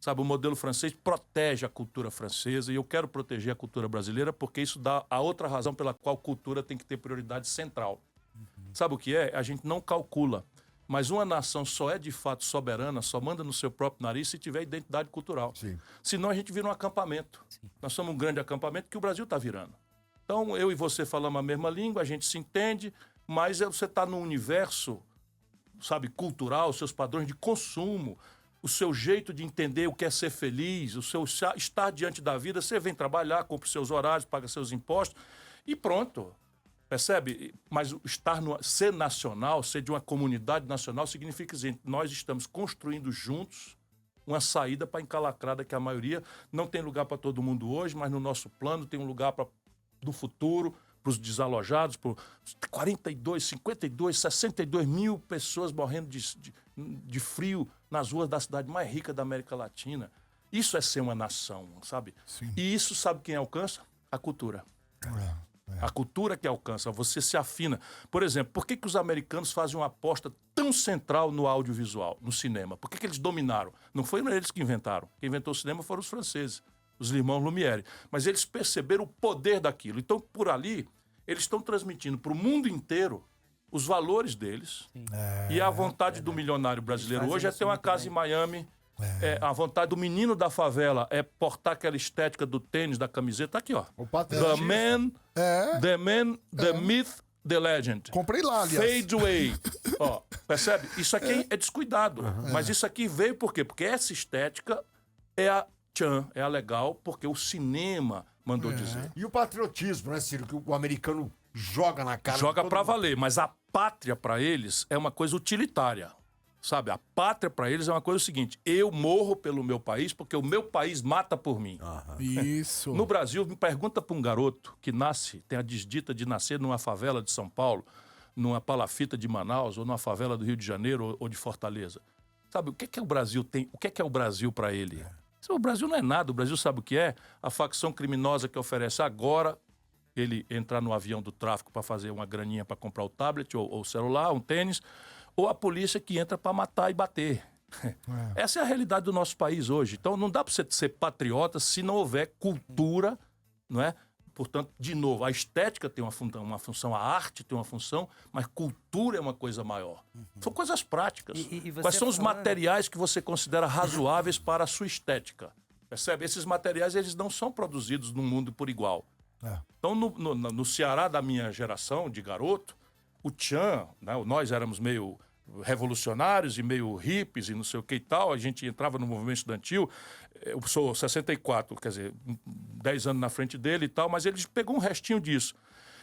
Sabe, o modelo francês protege a cultura francesa e eu quero proteger a cultura brasileira porque isso dá a outra razão pela qual cultura tem que ter prioridade central. Sabe o que é? A gente não calcula. Mas uma nação só é de fato soberana, só manda no seu próprio nariz se tiver identidade cultural. Sim. Senão a gente vira um acampamento. Sim. Nós somos um grande acampamento que o Brasil está virando. Então eu e você falamos a mesma língua, a gente se entende, mas você está num universo, sabe, cultural, seus padrões de consumo, o seu jeito de entender o que é ser feliz, o seu estar diante da vida. Você vem trabalhar, cumpre seus horários, paga seus impostos e pronto. Percebe? Mas ser nacional, ser de uma comunidade nacional, significa que nós estamos construindo juntos uma saída para a encalacrada que a maioria não tem lugar para todo mundo hoje, mas no nosso plano tem um lugar do futuro, para os desalojados, por 42, 52, 62 mil pessoas morrendo de frio nas ruas da cidade mais rica da América Latina. Isso é ser uma nação, sabe? Sim. E isso sabe quem alcança? A cultura. A cultura que alcança, você se afina. Por exemplo, por que os americanos fazem uma aposta tão central no audiovisual, no cinema? Por que eles dominaram? Não foram eles que inventaram. Quem inventou o cinema foram os franceses, os irmãos Lumière. Mas eles perceberam o poder daquilo. Então, por ali, eles estão transmitindo para o mundo inteiro os valores deles. E a vontade do milionário brasileiro hoje é ter uma casa em Miami. A vontade do menino da favela é portar aquela estética do tênis, da camiseta. Aqui, ó. The man, the myth, the legend. Comprei lá, aliás. Fade away. Ó, percebe? Isso aqui é descuidado. Mas isso aqui veio por quê? Porque essa estética é a é a legal, porque o cinema mandou dizer. E o patriotismo, né, Ciro? Que o americano joga na cara. Joga pra valer, mas a pátria pra eles é uma coisa utilitária. Sabe, a pátria para eles é uma coisa seguinte: eu morro pelo meu país porque o meu país mata por mim. Isso. No Brasil, me pergunta para um garoto que tem a desdita de nascer numa favela de São Paulo, numa palafita de Manaus, ou numa favela do Rio de Janeiro ou de Fortaleza. Sabe, o que é o Brasil tem? O que é o Brasil para ele? O Brasil não é nada. O Brasil sabe o que é? A facção criminosa que oferece agora ele entrar no avião do tráfico para fazer uma graninha para comprar o tablet ou o celular, um tênis, ou a polícia que entra para matar e bater. Essa é a realidade do nosso país hoje. Então não dá para você ser patriota se não houver cultura, não é? Portanto, de novo, a estética tem uma função, a arte tem uma função, mas cultura é uma coisa maior. São coisas práticas. Quais são os materiais que você considera razoáveis para a sua estética? Percebe? Esses materiais eles não são produzidos no mundo por igual. Então, no Ceará da minha geração, de garoto, o tchan, né, nós éramos meio revolucionários e meio hippies e não sei o que e tal, a gente entrava no movimento estudantil. Eu sou 64, quer dizer, 10 anos na frente dele e tal, mas ele pegou um restinho disso.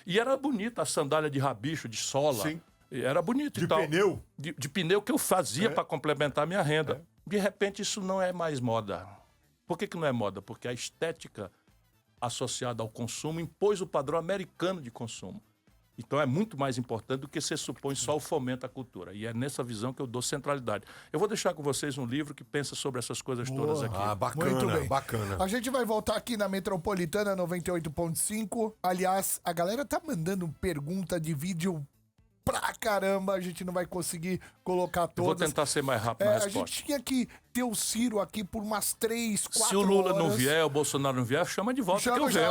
E era bonita a sandália de rabicho, de sola. Sim. Era bonito e tal. De pneu? De pneu que eu fazia para complementar a minha renda. De repente, isso não é mais moda. Por que não é moda? Porque a estética associada ao consumo impôs o padrão americano de consumo. Então é muito mais importante do que se supõe só o fomento à cultura. E é nessa visão que eu dou centralidade. Eu vou deixar com vocês um livro que pensa sobre essas coisas todas aqui. Bacana, muito bem. Bacana. A gente vai voltar aqui na Metropolitana 98.5. Aliás, a galera tá mandando pergunta de vídeo pra caramba. A gente não vai conseguir colocar todas. Eu vou tentar ser mais rápido na resposta. A gente tinha que ter o Ciro aqui por umas 3, 4 horas. Se o Lula não vier, o Bolsonaro não vier, chama de volta que eu venho.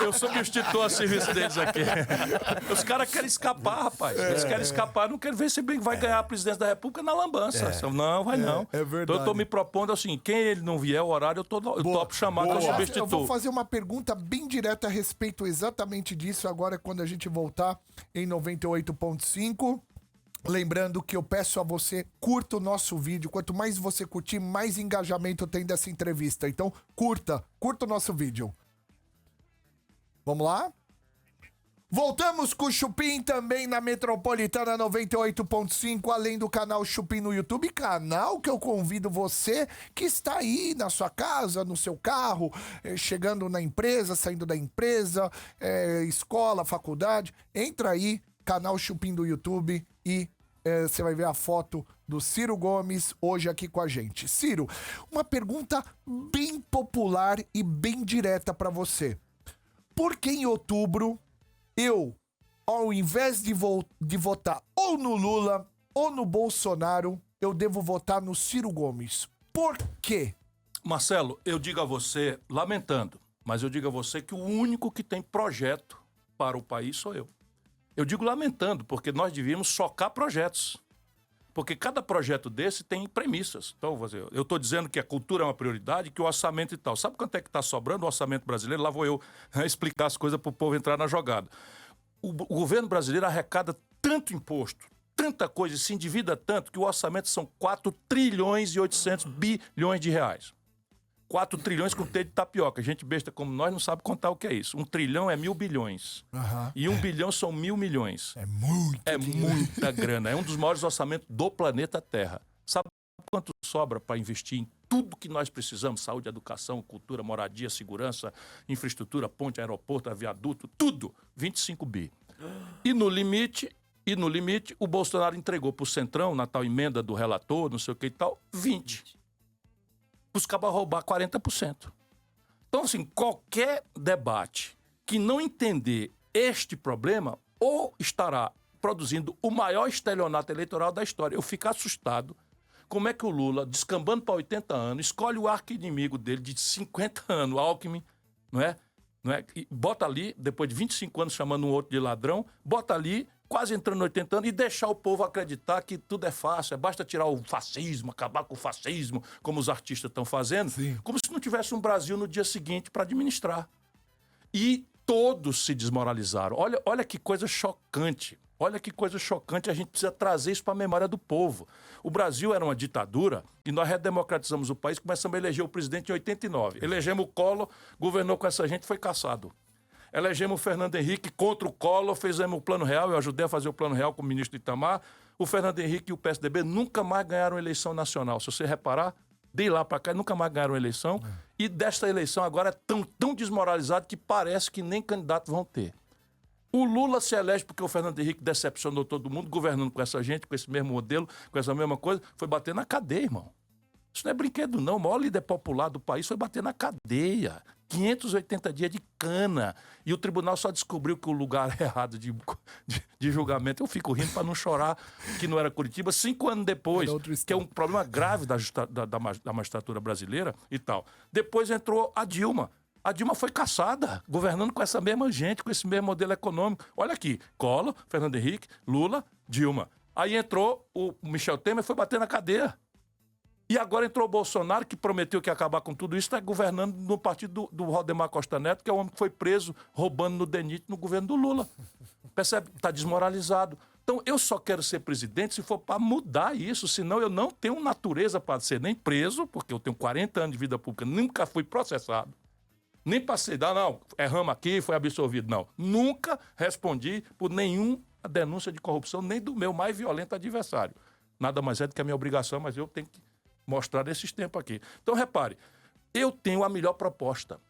Eu substituo a serviço deles aqui. Os caras querem escapar, rapaz. Eles querem escapar, não querem ver se bem vai ganhar a presidência da República na lambança. Não, vai não. É verdade. Então eu tô me propondo assim, quem ele não vier, o horário, eu topo chamar que eu substituo. Eu vou fazer uma pergunta bem direta a respeito exatamente disso agora, quando a gente voltar em 98.5. Lembrando que eu peço a você, curta o nosso vídeo. Quanto mais você curtir, mais engajamento tem dessa entrevista. Então, curta o nosso vídeo. Vamos lá? Voltamos com o Chupim também na Metropolitana 98.5, além do canal Chupim no YouTube, canal que eu convido você que está aí na sua casa, no seu carro, chegando na empresa, saindo da empresa, escola, faculdade, entra aí, canal Chupim do YouTube e você vai ver a foto do Ciro Gomes hoje aqui com a gente. Ciro, uma pergunta bem popular e bem direta para você. Por que em outubro eu, ao invés de votar ou no Lula ou no Bolsonaro, eu devo votar no Ciro Gomes? Por quê? Marcelo, eu digo a você, lamentando, mas eu digo a você que o único que tem projeto para o país sou eu. Eu digo lamentando, porque nós devíamos socar projetos. Porque cada projeto desse tem premissas. Então, eu estou dizendo que a cultura é uma prioridade, que o orçamento e tal. Sabe quanto é que está sobrando o orçamento brasileiro? Lá vou eu explicar as coisas para o povo entrar na jogada. O governo brasileiro arrecada tanto imposto, tanta coisa, e se endivida tanto, que o orçamento são 4 trilhões e 800 bilhões de reais. 4 trilhões com T de tapioca. Gente besta como nós não sabe contar o que é isso. 1 trilhão é 1.000 bilhões. E 1 bilhão são 1.000 milhões. É muita grana. É um dos maiores orçamentos do planeta Terra. Sabe quanto sobra para investir em tudo que nós precisamos? Saúde, educação, cultura, moradia, segurança, infraestrutura, ponte, aeroporto, viaduto, tudo. 25 bi. E no limite, o Bolsonaro entregou para o Centrão, na tal emenda do relator, não sei o que e tal, 20. Buscava roubar 40%. Então, assim, qualquer debate que não entender este problema ou estará produzindo o maior estelionato eleitoral da história. Eu fico assustado como é que o Lula, descambando para 80 anos, escolhe o arqui-inimigo dele de 50 anos, Alckmin, não é? E bota ali, depois de 25 anos chamando um outro de ladrão, bota ali, quase entrando em 80 anos, e deixar o povo acreditar que tudo é fácil, basta tirar o fascismo, acabar com o fascismo, como os artistas estão fazendo, como se não tivesse um Brasil no dia seguinte para administrar. E todos se desmoralizaram. Olha que coisa chocante. Olha que coisa chocante, a gente precisa trazer isso para a memória do povo. O Brasil era uma ditadura e nós redemocratizamos o país, começamos a eleger o presidente em 89. Elegemos o Collor, governou com essa gente, foi caçado. Elegemos o Fernando Henrique contra o Collor, fizemos o Plano Real, eu ajudei a fazer o Plano Real com o ministro Itamar. O Fernando Henrique e o PSDB nunca mais ganharam eleição nacional. Se você reparar, de lá para cá, nunca mais ganharam eleição. E desta eleição agora é tão desmoralizado que parece que nem candidato vão ter. O Lula se elege porque o Fernando Henrique decepcionou todo mundo, governando com essa gente, com esse mesmo modelo, com essa mesma coisa, foi bater na cadeia, irmão. Isso não é brinquedo, não. O maior líder popular do país foi bater na cadeia. 580 dias de cana. E o tribunal só descobriu que o lugar errado de julgamento. Eu fico rindo para não chorar que não era Curitiba. 5 anos depois, que é um problema grave da magistratura brasileira e tal. Depois entrou a Dilma. A Dilma foi caçada, governando com essa mesma gente, com esse mesmo modelo econômico. Olha aqui, Collor, Fernando Henrique, Lula, Dilma. Aí entrou o Michel Temer e foi bater na cadeia. E agora entrou o Bolsonaro, que prometeu que ia acabar com tudo isso, está governando no partido do Valdemar Costa Neto, que é o homem que foi preso roubando no DENIT no governo do Lula. Percebe? Está desmoralizado. Então, eu só quero ser presidente se for para mudar isso, senão eu não tenho natureza para ser nem preso, porque eu tenho 40 anos de vida pública, nunca fui processado. Nem passei, não, erramos aqui, foi absolvido. Não, nunca respondi por nenhuma denúncia de corrupção, nem do meu mais violento adversário. Nada mais é do que a minha obrigação, mas eu tenho que mostrar nesses tempos aqui. Então, repare, eu tenho a melhor proposta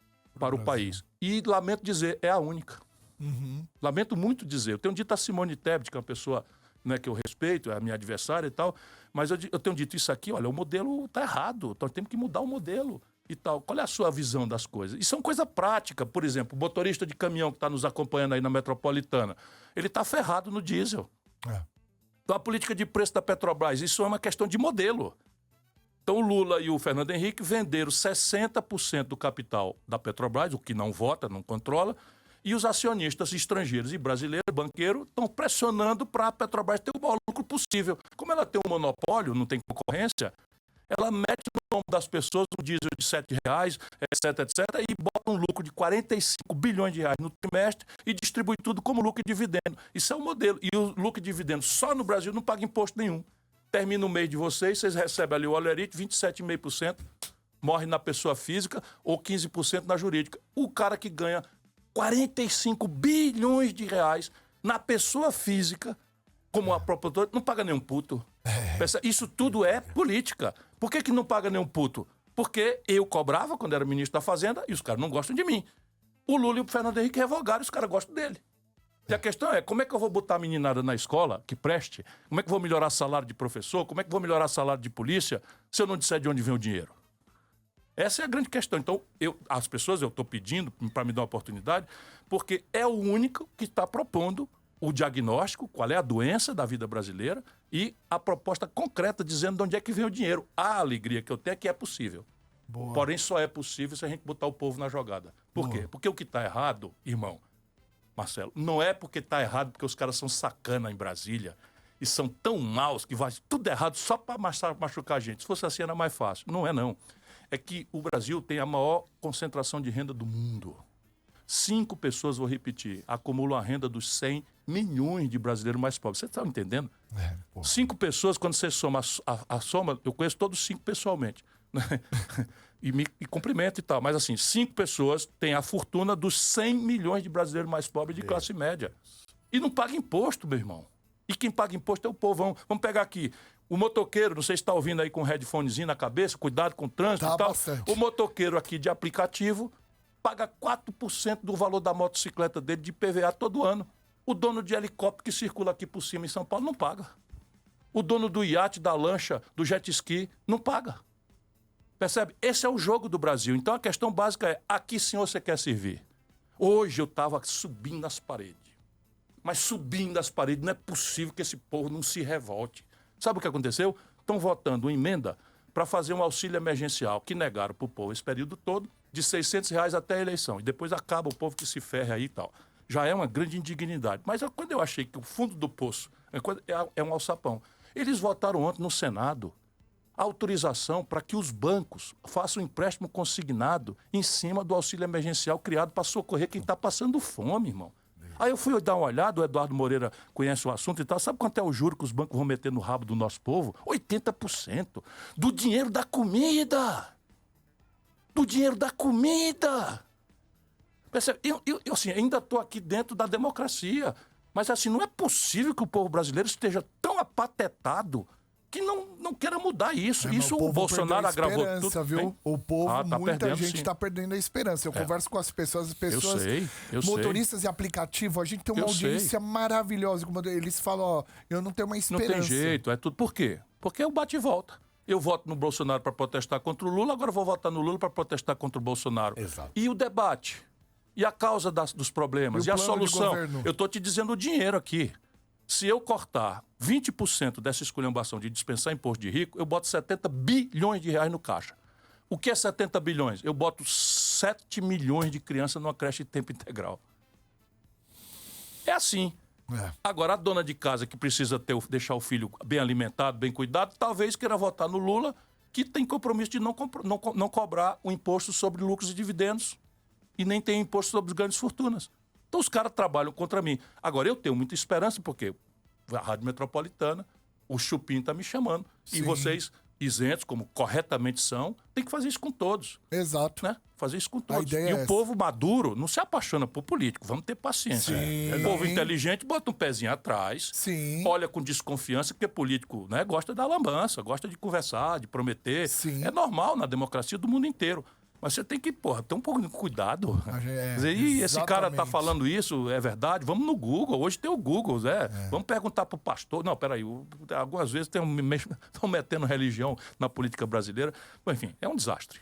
para o país. E lamento dizer, é a única. Lamento muito dizer. Eu tenho dito a Simone Tebet, que é uma pessoa, né, que eu respeito, é a minha adversária e tal, mas eu tenho dito isso aqui, olha, o modelo está errado, então temos que mudar o modelo. E tal. Qual é a sua visão das coisas? Isso é uma coisa prática. Por exemplo, o motorista de caminhão que está nos acompanhando aí na Metropolitana, ele está ferrado no diesel. Então, a política de preço da Petrobras, isso é uma questão de modelo. Então, o Lula e o Fernando Henrique venderam 60% do capital da Petrobras, o que não vota, não controla, e os acionistas estrangeiros e brasileiros, banqueiros, estão pressionando para a Petrobras ter o maior lucro possível. Como ela tem um monopólio, não tem concorrência, ela mete no tomam das pessoas um diesel de R$7, etc, etc, e botam um lucro de 45 bilhões de reais no trimestre e distribui tudo como lucro e dividendo. Isso é um modelo. E o lucro e dividendo só no Brasil não paga imposto nenhum. Termina o mês de vocês recebem ali o olerite, 27,5%, morre na pessoa física ou 15% na jurídica. O cara que ganha 45 bilhões de reais na pessoa física, como a própria, não paga nenhum puto. Isso tudo é política. Por que não paga nenhum puto? Porque eu cobrava quando era ministro da Fazenda e os caras não gostam de mim. O Lula e o Fernando Henrique revogaram e os caras gostam dele. E a questão é, como é que eu vou botar a meninada na escola, que preste? Como é que eu vou melhorar salário de professor? Como é que eu vou melhorar salário de polícia se eu não disser de onde vem o dinheiro? Essa é a grande questão. Então, as pessoas eu estou pedindo para me dar uma oportunidade, porque é o único que está propondo o diagnóstico, qual é a doença da vida brasileira e a proposta concreta dizendo de onde é que vem o dinheiro. A alegria que eu tenho é que é possível. Boa. Porém, só é possível se a gente botar o povo na jogada. Por quê? Porque o que está errado, irmão, Marcelo, não é porque está errado porque os caras são sacana em Brasília e são tão maus que vai tudo errado só para machucar a gente. Se fosse assim era mais fácil. Não é, não. É que o Brasil tem a maior concentração de renda do mundo. 5 pessoas, vou repetir, acumulam a renda dos 100 milhões de brasileiros mais pobres. Você está entendendo? 5 pessoas, quando você soma a soma, eu conheço todos 5 pessoalmente. Né? E cumprimento e tal. Mas assim, 5 pessoas têm a fortuna dos 100 milhões de brasileiros mais pobres de classe média. E não paga imposto, meu irmão. E quem paga imposto é o povão. Vamos pegar aqui. O motoqueiro, não sei se está ouvindo aí com um headphonezinho na cabeça, cuidado com o trânsito e tal. Bastante. O motoqueiro aqui de aplicativo paga 4% do valor da motocicleta dele de IPVA todo ano. O dono de helicóptero que circula aqui por cima em São Paulo não paga. O dono do iate, da lancha, do jet ski, não paga. Percebe? Esse é o jogo do Brasil. Então a questão básica é, a que senhor você quer servir? Hoje eu estava subindo as paredes. Mas subindo as paredes, não é possível que esse povo não se revolte. Sabe o que aconteceu? Estão votando uma emenda para fazer um auxílio emergencial, que negaram para o povo esse período todo, de R$600 até a eleição. E depois acaba o povo que se ferra aí e tal. Já é uma grande indignidade. Mas quando eu achei que o fundo do poço é um alçapão, eles votaram ontem no Senado a autorização para que os bancos façam um empréstimo consignado em cima do auxílio emergencial criado para socorrer quem está passando fome, irmão. Aí eu fui dar uma olhada, o Eduardo Moreira conhece o assunto e tal. Sabe quanto é o juro que os bancos vão meter no rabo do nosso povo? 80% do dinheiro da comida. Do dinheiro da comida. Percebe? Eu assim, ainda estou aqui dentro da democracia. Mas assim, não é possível que o povo brasileiro esteja tão apatetado que não queira mudar isso. Isso o Bolsonaro agravou tudo. Viu? O povo, tá muita perdendo, gente sim. está perdendo a esperança. Eu converso com as pessoas eu motoristas de aplicativo, a gente tem uma audiência maravilhosa. Eles falam, ó, eu não tenho uma esperança. Não tem jeito, é tudo. Por quê? Porque é o bate e volta. Eu voto no Bolsonaro para protestar contra o Lula, agora vou votar no Lula para protestar contra o Bolsonaro. Exato. E o debate? E a causa dos problemas? E a solução? Eu estou te dizendo o dinheiro aqui. Se eu cortar 20% dessa esculhambação de dispensar imposto de rico, eu boto 70 bilhões de reais no caixa. O que é 70 bilhões? Eu boto 7 milhões de crianças numa creche de tempo integral. É assim. Agora, a dona de casa que precisa deixar o filho bem alimentado, bem cuidado, talvez queira votar no Lula, que tem compromisso de não cobrar o imposto sobre lucros e dividendos e nem tem imposto sobre as grandes fortunas. Então os caras trabalham contra mim. Agora, eu tenho muita esperança, porque a Rádio Metropolitana, o Chupim está me chamando. Sim. E vocês, isentos, como corretamente são, tem que fazer isso com todos. Exato. Né? Fazer isso com todos. E o povo maduro não se apaixona por político. Vamos ter paciência. Sim. O povo inteligente bota um pezinho atrás, olha com desconfiança, porque político, né, gosta da lambança, gosta de conversar, de prometer. Sim. É normal na democracia do mundo inteiro. Mas você tem que, ter um pouco de cuidado. Esse cara tá falando isso, é verdade? Vamos no Google. Hoje tem o Google, Vamos perguntar pro pastor. Não, peraí. Algumas vezes estão metendo religião na política brasileira. Bom, enfim, é um desastre.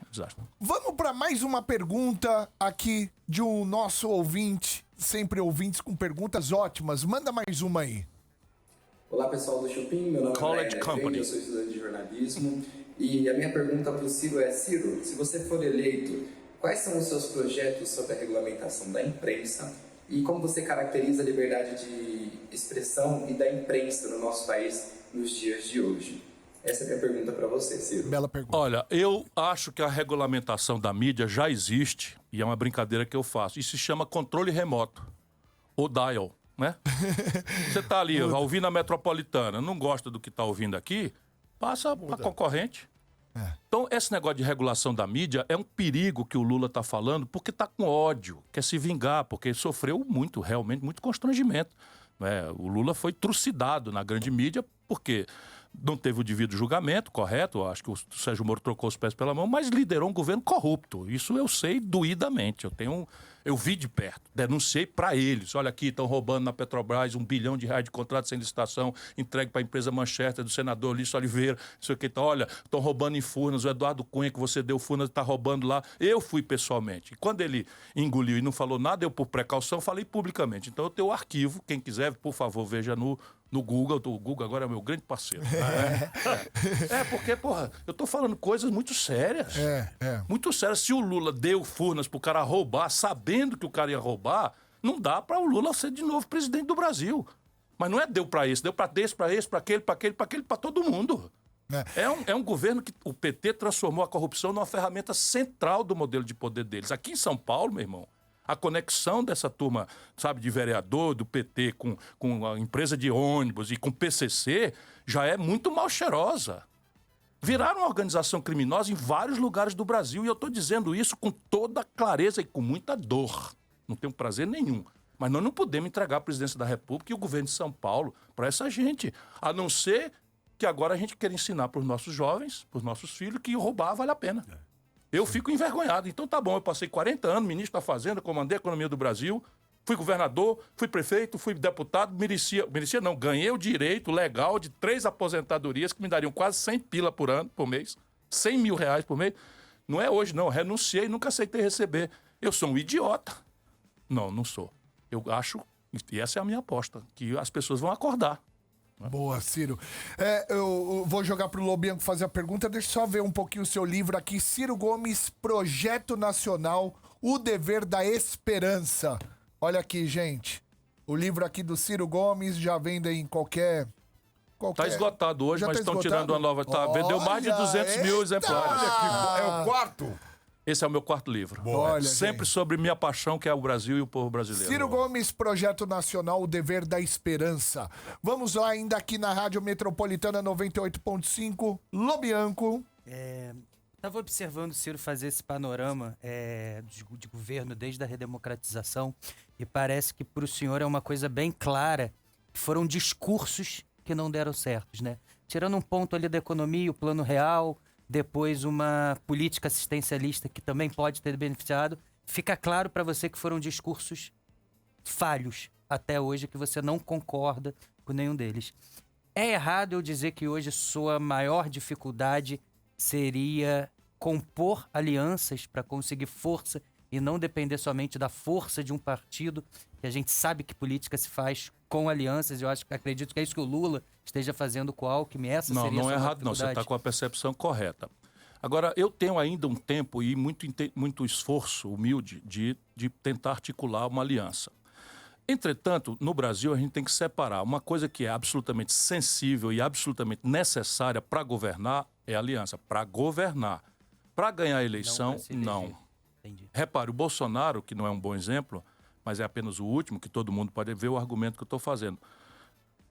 Vamos para mais uma pergunta aqui de um nosso ouvinte. Sempre ouvintes com perguntas ótimas. Manda mais uma aí. Olá, pessoal do Chupim. Meu nome é André, eu sou estudante de jornalismo. E a minha pergunta para o Ciro é: Ciro, se você for eleito, quais são os seus projetos sobre a regulamentação da imprensa e como você caracteriza a liberdade de expressão e da imprensa no nosso país nos dias de hoje? Essa é a minha pergunta para você, Ciro. Bela pergunta. Olha, eu acho que a regulamentação da mídia já existe, e é uma brincadeira que eu faço. Isso se chama controle remoto, ou dial, né? Você tá ali, ouvindo a Metropolitana, não gosta do que tá ouvindo aqui, passa para concorrente. Então, esse negócio de regulação da mídia é um perigo que o Lula tá falando, porque tá com ódio, quer se vingar, porque sofreu muito, realmente, muito constrangimento. Né? O Lula foi trucidado na grande mídia, porque não teve o devido julgamento, correto? Eu acho que o Sérgio Moro trocou os pés pela mão, mas liderou um governo corrupto. Isso eu sei doidamente. Eu vi de perto, denunciei para eles. Olha aqui, estão roubando na Petrobras R$1 bilhão de contrato sem licitação, entregue para a empresa Manchester do senador Lício Oliveira. Não sei o que. Então, olha, estão roubando em Furnas, o Eduardo Cunha, que você deu Furnas, está roubando lá. Eu fui pessoalmente. E quando ele engoliu e não falou nada, eu, por precaução, falei publicamente. Então, eu tenho o arquivo. Quem quiser, por favor, veja no Google. O Google agora é meu grande parceiro. Porque, porra, eu tô falando coisas muito sérias. Muito sérias. Se o Lula deu Furnas pro cara roubar, sabendo que o cara ia roubar, não dá para o Lula ser de novo presidente do Brasil. Mas não é deu para esse, deu para esse, para aquele, para todo mundo. É um governo que o PT transformou a corrupção numa ferramenta central do modelo de poder deles. Aqui em São Paulo, meu irmão, a conexão dessa turma, sabe, de vereador, do PT com a empresa de ônibus e com o PCC já é muito mal cheirosa. Viraram uma organização criminosa em vários lugares do Brasil. E eu estou dizendo isso com toda clareza e com muita dor. Não tenho prazer nenhum. Mas nós não podemos entregar a presidência da República e o governo de São Paulo para essa gente. A não ser que agora a gente quer ensinar para os nossos jovens, para os nossos filhos, que roubar vale a pena. Eu fico envergonhado. Então tá bom, eu passei 40 anos, ministro da Fazenda, comandei a economia do Brasil, fui governador, fui prefeito, fui deputado, merecia não, ganhei o direito legal de 3 aposentadorias que me dariam quase 100 pila por ano, por mês, 100 mil reais por mês. Não é hoje não, renunciei e nunca aceitei receber. Eu sou um idiota. Não sou. Eu acho, e essa é a minha aposta, que as pessoas vão acordar. Boa, Ciro. Eu vou jogar pro Lobianco fazer a pergunta. Deixa eu só ver um pouquinho o seu livro aqui. Ciro Gomes, Projeto Nacional, O Dever da Esperança. Olha aqui, gente. O livro aqui do Ciro Gomes já vende em qualquer... Tá esgotado hoje, Já mas tá estão esgotado? tirando uma nova. Vendeu mais de 200 mil exemplares. É o quarto? Esse é o meu quarto livro. Olha, Sempre sobre minha paixão, que é o Brasil e o povo brasileiro. Ciro Gomes, Projeto Nacional, O Dever da Esperança. Vamos lá, ainda aqui na Rádio Metropolitana 98.5, Lobianco. Estava observando o Ciro fazer esse panorama de governo desde a redemocratização e parece que para o senhor é uma coisa bem clara que foram discursos que não deram certos, né? Tirando um ponto ali da economia, o plano real, depois uma política assistencialista que também pode ter beneficiado, fica claro para você que foram discursos falhos até hoje, que você não concorda com nenhum deles. É errado eu dizer que hoje sua maior dificuldade seria compor alianças para conseguir força e não depender somente da força de um partido, que a gente sabe que política se faz com alianças. Eu acredito que é isso que o Lula esteja fazendo com o Alckmin. Não é errado não, você está com a percepção correta. Agora, eu tenho ainda um tempo e muito esforço humilde de tentar articular uma aliança. Entretanto, no Brasil, a gente tem que separar. Uma coisa que é absolutamente sensível e absolutamente necessária para governar é a aliança. Para governar. Para ganhar a eleição, não. Entendi. Repare, o Bolsonaro, que não é um bom exemplo, mas é apenas o último, que todo mundo pode ver o argumento que eu estou fazendo.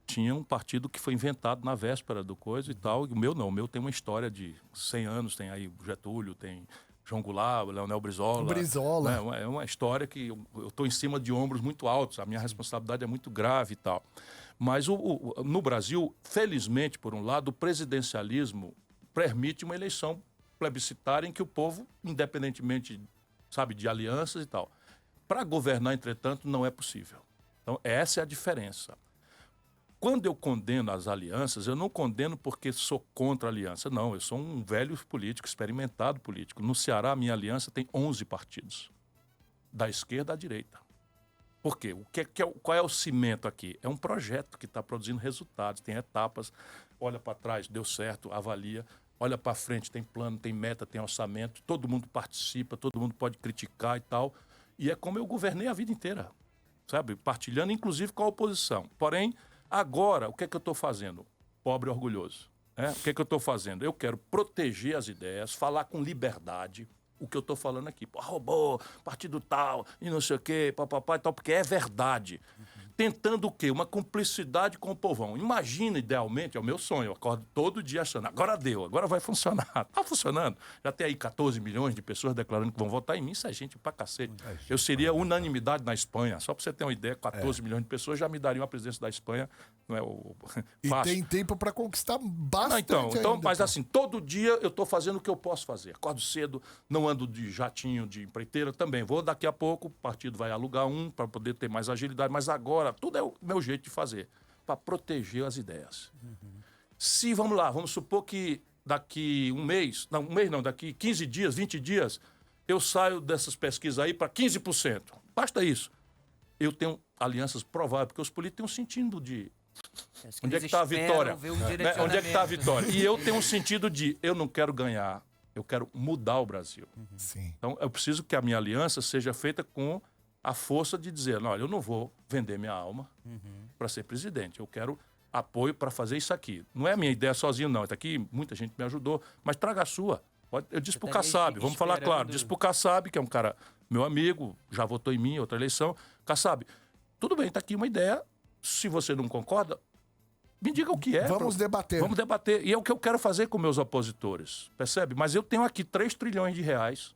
Tinha um partido que foi inventado na véspera do coisa e tal, e o meu não. O meu tem uma história de 100 anos, tem aí o Getúlio, tem João Goulart, Leonel Brizola. Brizola. É uma história que eu estou em cima de ombros muito altos, a minha responsabilidade é muito grave e tal. Mas no Brasil, felizmente, por um lado, o presidencialismo permite uma eleição plebiscitária em que o povo, independentemente, sabe, de alianças e tal. Para governar, entretanto, não é possível. Então, essa é a diferença. Quando eu condeno as alianças, eu não condeno porque sou contra a aliança. Não, eu sou um velho político, experimentado político. No Ceará, a minha aliança tem 11 partidos. Da esquerda à direita. Por quê? Qual é o cimento aqui? É um projeto que está produzindo resultados, tem etapas. Olha para trás, deu certo, avalia. Olha para frente, tem plano, tem meta, tem orçamento. Todo mundo participa, todo mundo pode criticar e tal. E é como eu governei a vida inteira, sabe? Partilhando, inclusive, com a oposição. Porém, agora, o que é que eu estou fazendo? Pobre e orgulhoso. O que eu estou fazendo? Eu quero proteger as ideias, falar com liberdade o que eu estou falando aqui. Pô, roubou, partido tal, e não sei o quê, papapá e tal, porque é verdade. Tentando o quê? Uma cumplicidade com o povão. Imagina, idealmente, é o meu sonho, eu acordo todo dia achando, agora deu, agora vai funcionar. Tá funcionando. Já tem aí 14 milhões de pessoas declarando que vão votar em mim, isso é gente pra cacete. Eu seria unanimidade na Espanha. Só pra você ter uma ideia, 14 milhões de pessoas já me dariam a presidência da Espanha. Não é o... E tem tempo pra conquistar bastante Então, ainda, mas assim, todo dia eu tô fazendo o que eu posso fazer. Acordo cedo, não ando de jatinho, de empreiteira também. Vou daqui a pouco, o partido vai alugar um para poder ter mais agilidade, mas agora tudo é o meu jeito de fazer, para proteger as ideias. Se, vamos lá, vamos supor que daqui daqui 15 dias, 20 dias, eu saio dessas pesquisas aí para 15%. Basta isso. Eu tenho alianças prováveis, porque os políticos têm um sentido de... Onde é que está a vitória? Onde é que está a vitória? E eu tenho um sentido de, eu não quero ganhar, eu quero mudar o Brasil. Sim. Então, eu preciso que a minha aliança seja feita com a força de dizer, olha, eu não vou vender minha alma para ser presidente. Eu quero apoio para fazer isso aqui. Não é a minha ideia sozinho, não. Está aqui, muita gente me ajudou, mas traga a sua. Eu disse pro Kassab, vamos falar claro. Disse pro Kassab, que é um cara, meu amigo, já votou em mim em outra eleição. Kassab, tudo bem, está aqui uma ideia. Se você não concorda, me diga o que é. Vamos debater. Vamos debater. E é o que eu quero fazer com meus opositores, percebe? Mas eu tenho aqui 3 trilhões de reais,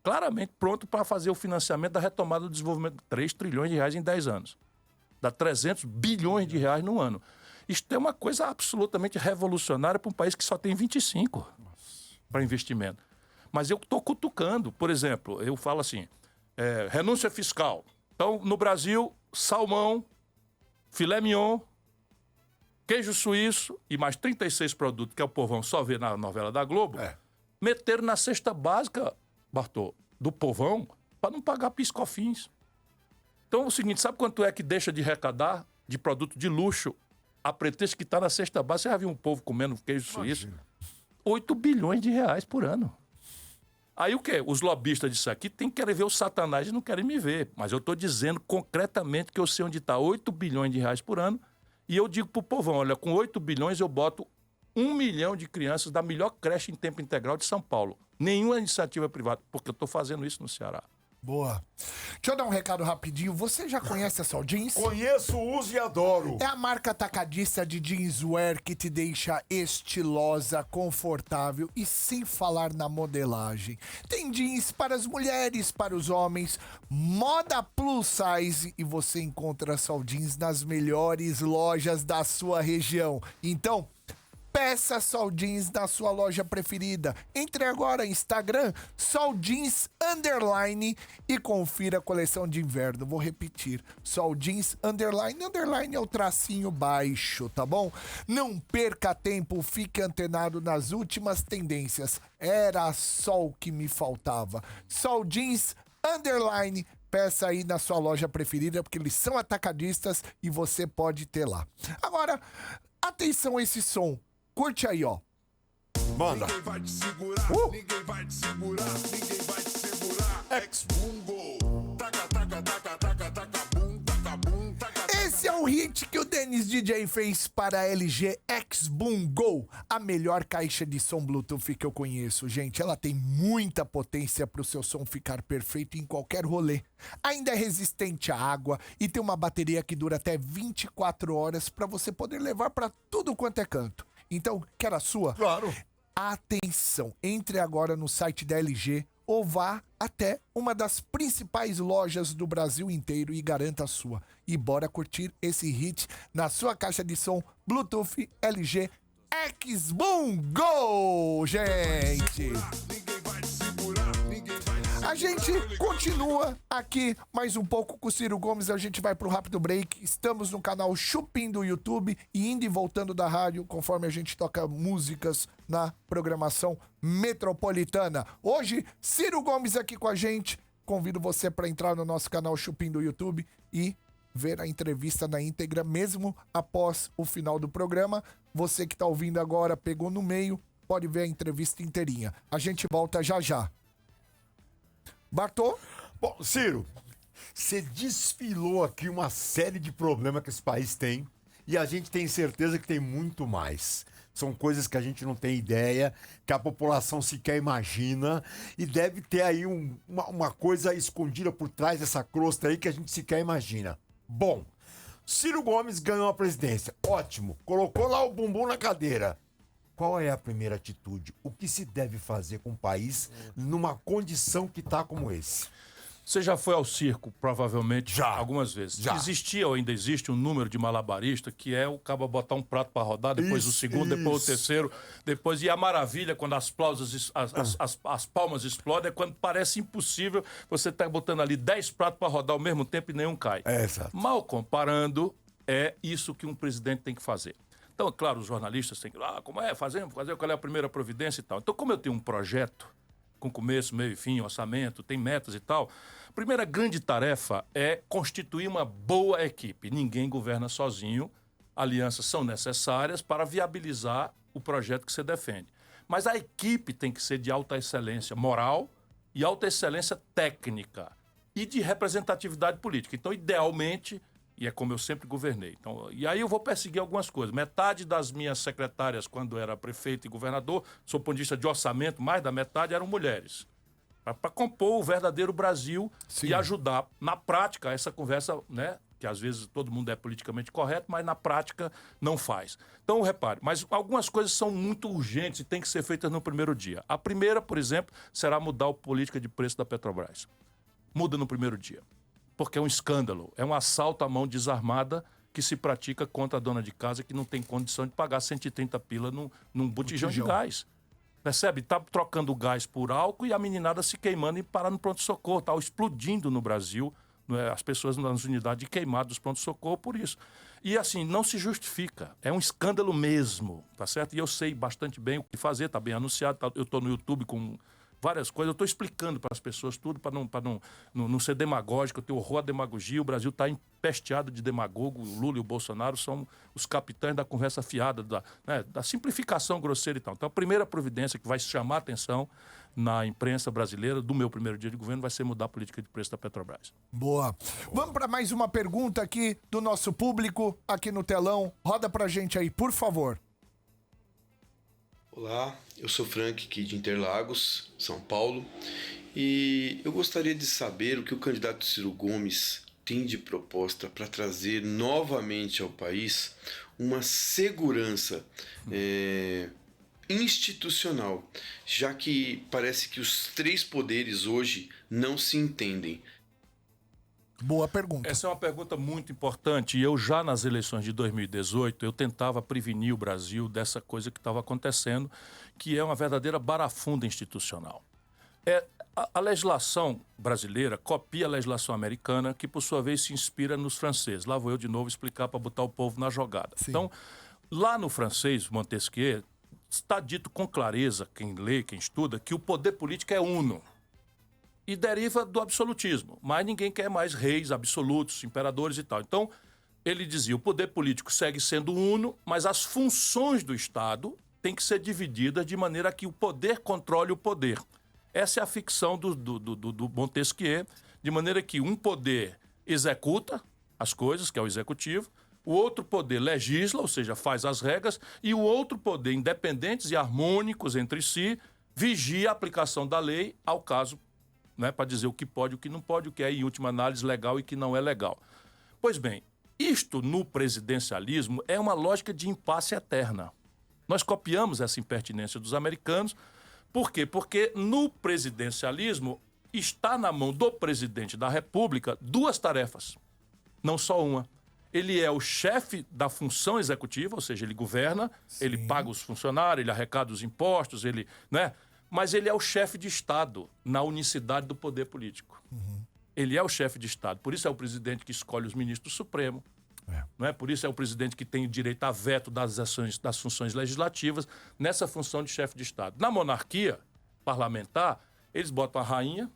claramente pronto para fazer o financiamento da retomada do desenvolvimento. 3 trilhões de reais em 10 anos. Dá 300 bilhões de reais no ano. Isto é uma coisa absolutamente revolucionária para um país que só tem 25 para investimento. Mas eu estou cutucando. Por exemplo, eu falo assim, renúncia fiscal. Então, no Brasil, salmão, filé mignon, queijo suíço e mais 36 produtos que o povão só vê na novela da Globo, meteram na cesta básica, Bartô, do povão, para não pagar piscofins. Então é o seguinte, sabe quanto é que deixa de arrecadar de produto de luxo a pretexto que está na cesta básica? Você já viu um povo comendo queijo suíço? 8 bilhões de reais por ano. Aí o quê? Os lobistas disso aqui têm que querer ver o Satanás e não querem me ver. Mas eu estou dizendo concretamente que eu sei onde está 8 bilhões de reais por ano. E eu digo para o povão, olha, com 8 bilhões eu boto 1 milhão de crianças da melhor creche em tempo integral de São Paulo. Nenhuma iniciativa privada, porque eu estou fazendo isso no Ceará. Boa. Deixa eu dar um recado rapidinho. Você já conhece a Sol Jeans? Conheço, uso e adoro. É a marca atacadista de jeanswear que te deixa estilosa, confortável e sem falar na modelagem. Tem jeans para as mulheres, para os homens, moda plus size e você encontra a Sol Jeans nas melhores lojas da sua região. Então, peça Sol Jeans na sua loja preferida. Entre agora no Instagram, Sol Jeans _ e confira a coleção de inverno. Vou repetir, Sol Jeans _ underline é o tracinho baixo, tá bom? Não perca tempo, fique antenado nas últimas tendências. Era só o que me faltava. Sol Jeans _ peça aí na sua loja preferida, porque eles são atacadistas e você pode ter lá. Agora, atenção a esse som. Curte aí, ó. Manda. Ninguém vai te segurar, ninguém vai te segurar, ninguém vai te segurar. Ex-Bungo. Taca, taca, taca, taca, taca, bum, taca, bum, taca. Esse é o hit que o Dennis DJ fez para a LG Ex-Bungo, a melhor caixa de som Bluetooth que eu conheço, gente. Ela tem muita potência para o seu som ficar perfeito em qualquer rolê. Ainda é resistente à água e tem uma bateria que dura até 24 horas para você poder levar para tudo quanto é canto. Então, quer a sua? Claro. Atenção, entre agora no site da LG ou vá até uma das principais lojas do Brasil inteiro e garanta a sua. E bora curtir esse hit na sua caixa de som Bluetooth LG Ex-Bungo, gente! Ninguém vai te segurar, ninguém vai te segurar. A gente continua aqui mais um pouco com o Ciro Gomes, a gente vai pro rápido break. Estamos no canal Chupim do YouTube e indo e voltando da rádio, conforme a gente toca músicas na programação metropolitana. Hoje, Ciro Gomes aqui com a gente. Convido você para entrar no nosso canal Chupim do YouTube e ver a entrevista na íntegra, mesmo após o final do programa. Você que tá ouvindo agora, pegou no meio, pode ver a entrevista inteirinha. A gente volta já já. Bartô? Bom, Ciro, você desfilou aqui uma série de problemas que esse país tem e a gente tem certeza que tem muito mais. São coisas que a gente não tem ideia, que a população sequer imagina, e deve ter aí uma coisa escondida por trás dessa crosta aí que a gente sequer imagina. Bom, Ciro Gomes ganhou a presidência. Ótimo. Colocou lá o bumbum na cadeira. Qual é a primeira atitude? O que se deve fazer com o país numa condição que tá como esse? Você já foi ao circo, provavelmente, Já. algumas vezes. Já. Existia ou ainda existe um número de malabarista que é o cara botar um prato para rodar, depois o segundo, depois o terceiro, depois... E a maravilha, quando as palmas explodem, é quando parece impossível você tá botando ali 10 pratos para rodar ao mesmo tempo e nenhum cai. É, exato. Mal comparando, é isso que um presidente tem que fazer. Então, é claro, os jornalistas têm que... como é? Fazer qual é a primeira providência e tal. Então, como eu tenho um projeto com começo, meio e fim, orçamento, tem metas e tal, a primeira grande tarefa é constituir uma boa equipe. Ninguém governa sozinho, alianças são necessárias para viabilizar o projeto que você defende. Mas a equipe tem que ser de alta excelência moral e alta excelência técnica e de representatividade política. Então, idealmente, e é como eu sempre governei. Então, e aí eu vou perseguir algumas coisas. Metade das minhas secretárias, quando era prefeito e governador, sob o ponto de vista de orçamento, mais da metade eram mulheres. Para compor o verdadeiro Brasil e ajudar, na prática, essa conversa, né? Que às vezes todo mundo é politicamente correto, mas na prática não faz. Então, repare, mas algumas coisas são muito urgentes e têm que ser feitas no primeiro dia. A primeira, por exemplo, será mudar a política de preço da Petrobras. Muda no primeiro dia. Porque é um escândalo, é um assalto à mão desarmada que se pratica contra a dona de casa que não tem condição de pagar 130 pila num botijão de gás. Percebe? Tá trocando gás por álcool e a meninada se queimando e parar no pronto-socorro. Tá explodindo no Brasil, as pessoas nas unidades de queimado dos pronto-socorro por isso. E assim, não se justifica. É um escândalo mesmo, tá certo? E eu sei bastante bem o que fazer, tá bem anunciado. Eu tô no YouTube com várias coisas, eu estou explicando para as pessoas tudo para não ser demagógico. Eu tenho horror à demagogia, o Brasil está empesteado de demagogo, o Lula e o Bolsonaro são os capitães da conversa fiada, da simplificação grosseira e tal. Então a primeira providência que vai chamar a atenção na imprensa brasileira do meu primeiro dia de governo vai ser mudar a política de preço da Petrobras. Boa. Vamos para mais uma pergunta aqui do nosso público, aqui no telão. Roda pra gente aí, por favor. Olá, eu sou Frank, aqui de Interlagos, São Paulo, e eu gostaria de saber o que o candidato Ciro Gomes tem de proposta para trazer novamente ao país uma segurança institucional, já que parece que os três poderes hoje não se entendem. Boa pergunta. Essa é uma pergunta muito importante e eu já nas eleições de 2018 eu tentava prevenir o Brasil dessa coisa que estava acontecendo, que é uma verdadeira barafunda institucional. A legislação brasileira copia a legislação americana, que por sua vez se inspira nos franceses. Lá vou eu de novo explicar para botar o povo na jogada. Sim. Então, lá no francês, Montesquieu, está dito com clareza, quem lê, quem estuda, que o poder político é uno. E deriva do absolutismo. Mas ninguém quer mais reis absolutos, imperadores e tal. Então, ele dizia, o poder político segue sendo uno, mas as funções do Estado têm que ser divididas de maneira que o poder controle o poder. Essa é a ficção do Montesquieu, de maneira que um poder executa as coisas, que é o executivo, o outro poder legisla, ou seja, faz as regras, e o outro poder, independentes e harmônicos entre si, vigia a aplicação da lei ao caso, né, para dizer o que pode, o que não pode, o que é, em última análise, legal e o que não é legal. Pois bem, isto no presidencialismo é uma lógica de impasse eterna. Nós copiamos essa impertinência dos americanos. Por quê? Porque no presidencialismo está na mão do presidente da República duas tarefas, não só uma. Ele é o chefe da função executiva, ou seja, ele governa, sim, ele paga os funcionários, ele arrecada os impostos, ele, né? Mas ele é o chefe de Estado na unicidade do poder político. Uhum. Ele é o chefe de Estado. Por isso é o presidente que escolhe os ministros do Supremo. Não é? Por isso é o presidente que tem o direito a veto das funções legislativas nessa função de chefe de Estado. Na monarquia parlamentar, eles botam a rainha,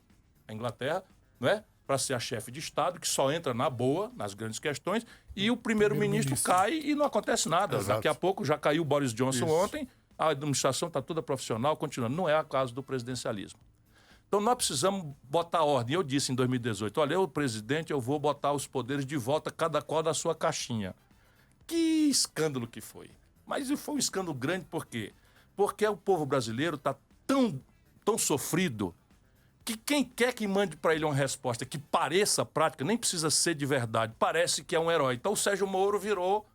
a Inglaterra, não é? Para ser a chefe de Estado, que só entra na boa, nas grandes questões, e o primeiro-ministro cai e não acontece nada. Exato. Daqui a pouco já caiu o Boris Johnson ontem, a administração está toda profissional, continuando. Não é o caso do presidencialismo. Então nós precisamos botar ordem. Eu disse em 2018, olha, eu, presidente, eu vou botar os poderes de volta, cada qual da sua caixinha. Que escândalo que foi. Mas foi um escândalo grande por quê? Porque o povo brasileiro está tão sofrido que quem quer que mande para ele uma resposta que pareça prática, nem precisa ser de verdade, parece que é um herói. Então o Sérgio Moro virou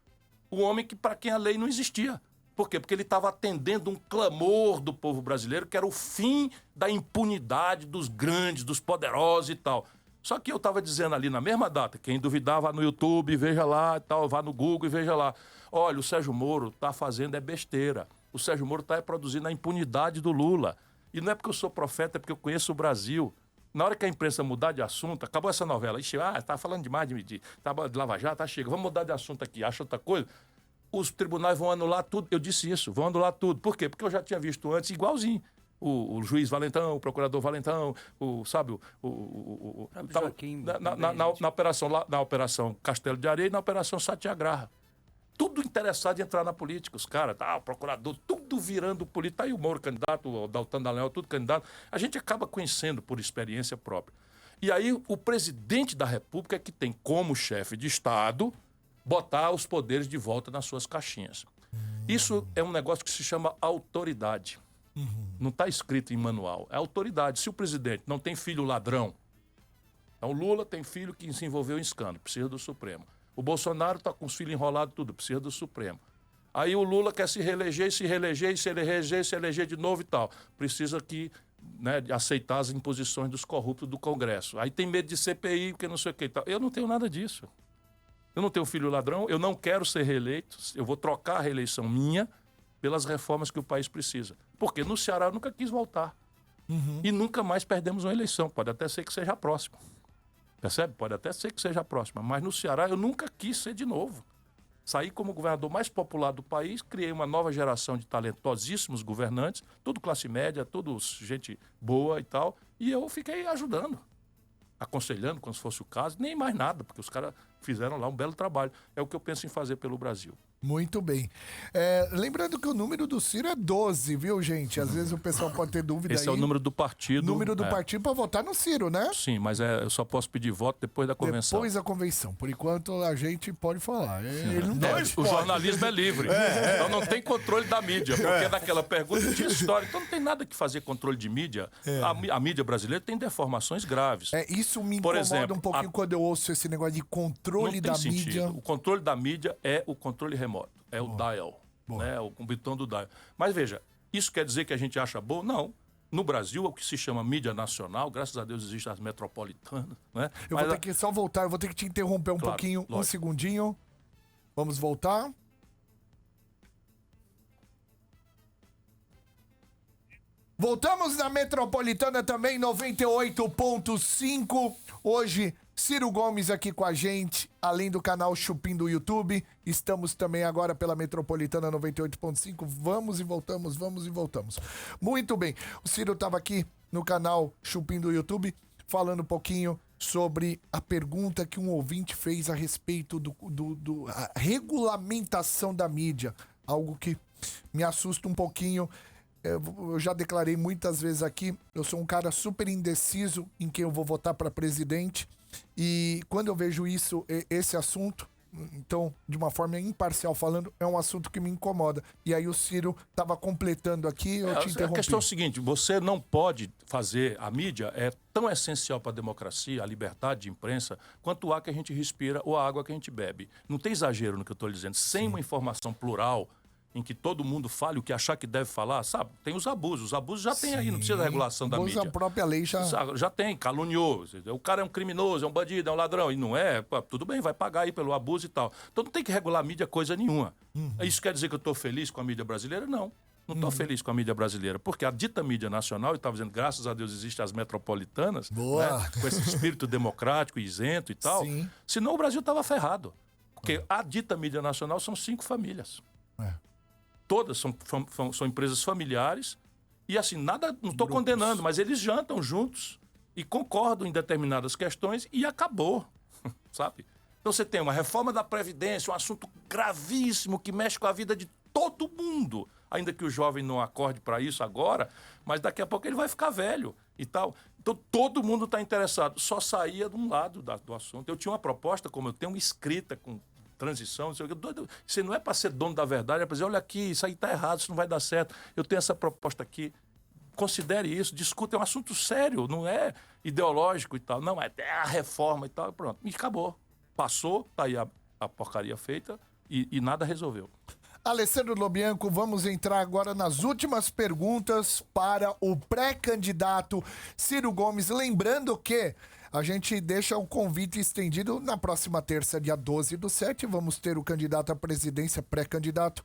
o homem que para quem a lei não existia. Por quê? Porque ele estava atendendo um clamor do povo brasileiro, que era o fim da impunidade dos grandes, dos poderosos e tal. Só que eu estava dizendo ali na mesma data, quem duvidar vá no YouTube, veja lá e tal, vá no Google e veja lá. Olha, o Sérgio Moro está fazendo besteira. O Sérgio Moro está produzindo a impunidade do Lula. E não é porque eu sou profeta, é porque eu conheço o Brasil. Na hora que a imprensa mudar de assunto, acabou essa novela. Ixi, tá falando demais de Lava Jato, tá, chega, vamos mudar de assunto aqui, acha outra coisa. Os tribunais vão anular tudo. Eu disse isso, vão anular tudo. Por quê? Porque eu já tinha visto antes igualzinho. O juiz Valentão, o procurador Valentão, na operação Castelo de Areia e na operação Satyagraha. Tudo interessado em entrar na política. Os caras, o procurador, tudo virando político. Tá aí o Moro candidato, o Daltan Dallagnol, tudo candidato. A gente acaba conhecendo por experiência própria. E aí o presidente da República é que tem como chefe de Estado botar os poderes de volta nas suas caixinhas. Isso é um negócio que se chama autoridade. Não está escrito em manual. É autoridade. Se o presidente não tem filho ladrão, então o Lula tem filho que se envolveu em escândalo, precisa do Supremo. O Bolsonaro está com os filhos enrolados tudo, precisa do Supremo. Aí o Lula quer se reeleger de novo e tal. Precisa de aceitar as imposições dos corruptos do Congresso. Aí tem medo de CPI, porque não sei o que e tal. Eu não tenho nada disso. Eu não tenho filho ladrão, eu não quero ser reeleito, eu vou trocar a reeleição minha pelas reformas que o país precisa. Porque no Ceará eu nunca quis voltar. E nunca mais perdemos uma eleição. Pode até ser que seja a próxima. Percebe? Pode até ser que seja a próxima. Mas no Ceará eu nunca quis ser de novo. Saí como governador mais popular do país, criei uma nova geração de talentosíssimos governantes, tudo classe média, tudo gente boa e tal. E eu fiquei ajudando, aconselhando, quando fosse o caso, nem mais nada, porque os caras fizeram lá um belo trabalho. É o que eu penso em fazer pelo Brasil. Muito bem. Lembrando que o número do Ciro é 12, viu, gente? Às vezes o pessoal pode ter dúvida Esse é o número do partido. Número do partido para votar no Ciro, né? Sim, mas eu só posso pedir voto depois da convenção. Depois da convenção. Por enquanto, a gente pode falar. Ele não pode. O jornalismo é livre. Então não tem controle da mídia. Porque daquela pergunta tinha história. Então não tem nada que fazer controle de mídia. A mídia brasileira tem deformações graves. Isso me incomoda um pouquinho quando eu ouço esse negócio de controle da mídia. O controle da mídia é o controle remoto. É o dial, né? O botão do dial. Mas veja, isso quer dizer que a gente acha bom? Não. No Brasil, o que se chama mídia nacional, graças a Deus existem as metropolitanas, né? Eu vou ter que só voltar, eu vou ter que te interromper um pouquinho, lógico. Um segundinho. Vamos voltar. Voltamos na Metropolitana também, 98.5. Hoje, Ciro Gomes aqui com a gente, além do canal Chupim do YouTube. Estamos também agora pela Metropolitana 98.5. Vamos e voltamos. Muito bem. O Ciro estava aqui no canal Chupim do YouTube, falando um pouquinho sobre a pergunta que um ouvinte fez a respeito da regulamentação da mídia. Algo que me assusta um pouquinho. Eu já declarei muitas vezes aqui, eu sou um cara super indeciso em quem eu vou votar para presidente. E quando eu vejo esse assunto, então, de uma forma imparcial falando, é um assunto que me incomoda. E aí o Ciro estava completando aqui, eu te interrompi. A questão é o seguinte, você não pode fazer, a mídia é tão essencial para a democracia, a liberdade de imprensa, quanto o ar que a gente respira ou a água que a gente bebe. Não tem exagero no que eu estou dizendo. Sem uma informação plural, em que todo mundo fale o que achar que deve falar, sabe? Tem os abusos já tem aí, não precisa da regulação da mídia. A própria lei já tem, caluniou. O cara é um criminoso, é um bandido, é um ladrão, e não é, tudo bem, vai pagar aí pelo abuso e tal. Então não tem que regular a mídia coisa nenhuma. Isso quer dizer que eu estou feliz com a mídia brasileira? Não. Não estou feliz com a mídia brasileira, porque a dita mídia nacional, eu estava dizendo, graças a Deus existem as metropolitanas, né, com esse espírito democrático, isento e tal, senão o Brasil estava ferrado. Porque a dita mídia nacional são 5 famílias. Todas são empresas familiares e assim, nada, não estou condenando, mas eles jantam juntos e concordam em determinadas questões e acabou, sabe? Então você tem uma reforma da Previdência, um assunto gravíssimo que mexe com a vida de todo mundo, ainda que o jovem não acorde para isso agora, mas daqui a pouco ele vai ficar velho e tal. Então todo mundo está interessado, só saía de um lado do assunto. Eu tinha uma proposta, como eu tenho escrita com transição, não sei o quê. Doido, você não é para ser dono da verdade, é para dizer, olha aqui, isso aí está errado, isso não vai dar certo, eu tenho essa proposta aqui. Considere isso, discuta, é um assunto sério, não é ideológico e tal. Não, é a reforma e tal, e pronto. E acabou. Passou, tá aí a porcaria feita e nada resolveu. Alessandro Lobianco, vamos entrar agora nas últimas perguntas para o pré-candidato Ciro Gomes. Lembrando que a gente deixa o convite estendido na próxima terça, dia 12/7. Vamos ter o candidato à presidência, pré-candidato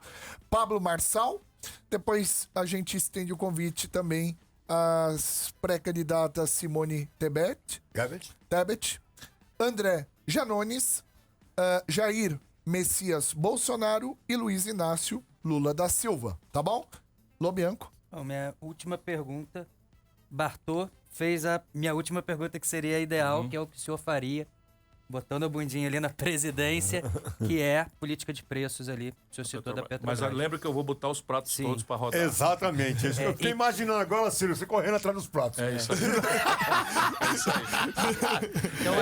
Pablo Marçal. Depois a gente estende o convite também às pré-candidatas Simone Tebet, André Janones, Jair Messias Bolsonaro e Luiz Inácio Lula da Silva. Tá bom? Lobianco. Bom, minha última pergunta, Bartô fez a minha última pergunta, que seria a ideal, que é o que o senhor faria, botando a bundinha ali na presidência, que é política de preços ali, o senhor citou da Petrobras. Mas lembra que eu vou botar os pratos todos para rodar. Exatamente. Eu fiquei imaginando agora, Ciro, você correndo atrás dos pratos. É isso aí. É isso aí. Então,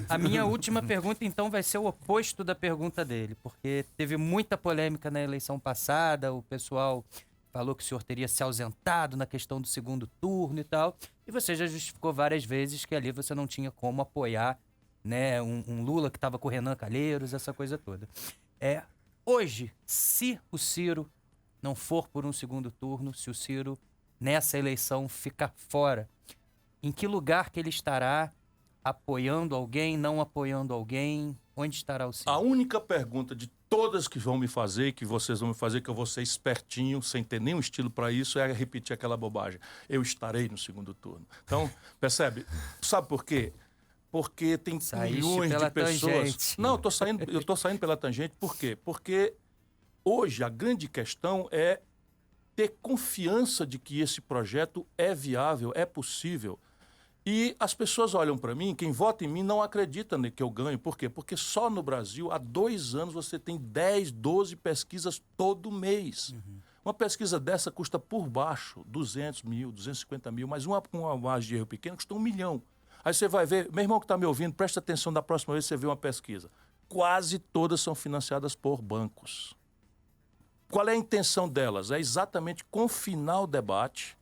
a minha última pergunta, então, vai ser o oposto da pergunta dele, porque teve muita polêmica na eleição passada, o pessoal falou que o senhor teria se ausentado na questão do segundo turno e tal, e você já justificou várias vezes que ali você não tinha como apoiar, né, um Lula que estava com o Renan Calheiros, essa coisa toda. Hoje, se o Ciro não for por um segundo turno, se o Ciro nessa eleição ficar fora, em que lugar que ele estará? Apoiando alguém, não apoiando alguém? Onde estará o Ciro? A única pergunta de todas que vão me fazer, que vocês vão me fazer, que eu vou ser espertinho, sem ter nenhum estilo para isso, é repetir aquela bobagem. Eu estarei no segundo turno. Então, percebe? Sabe por quê? Porque tem milhões de pessoas... Tangente. Não, eu tô saindo pela tangente. Por quê? Porque hoje a grande questão é ter confiança de que esse projeto é viável, é possível. E as pessoas olham para mim, quem vota em mim não acredita que eu ganho. Por quê? Porque só no Brasil, há 2 anos, você tem 10, 12 pesquisas todo mês. Uma pesquisa dessa custa por baixo 200 mil, 250 mil, mas uma margem de erro pequena custa 1 milhão. Aí você vai ver, meu irmão que está me ouvindo, presta atenção da próxima vez que você vê uma pesquisa. Quase todas são financiadas por bancos. Qual é a intenção delas? É exatamente confinar o debate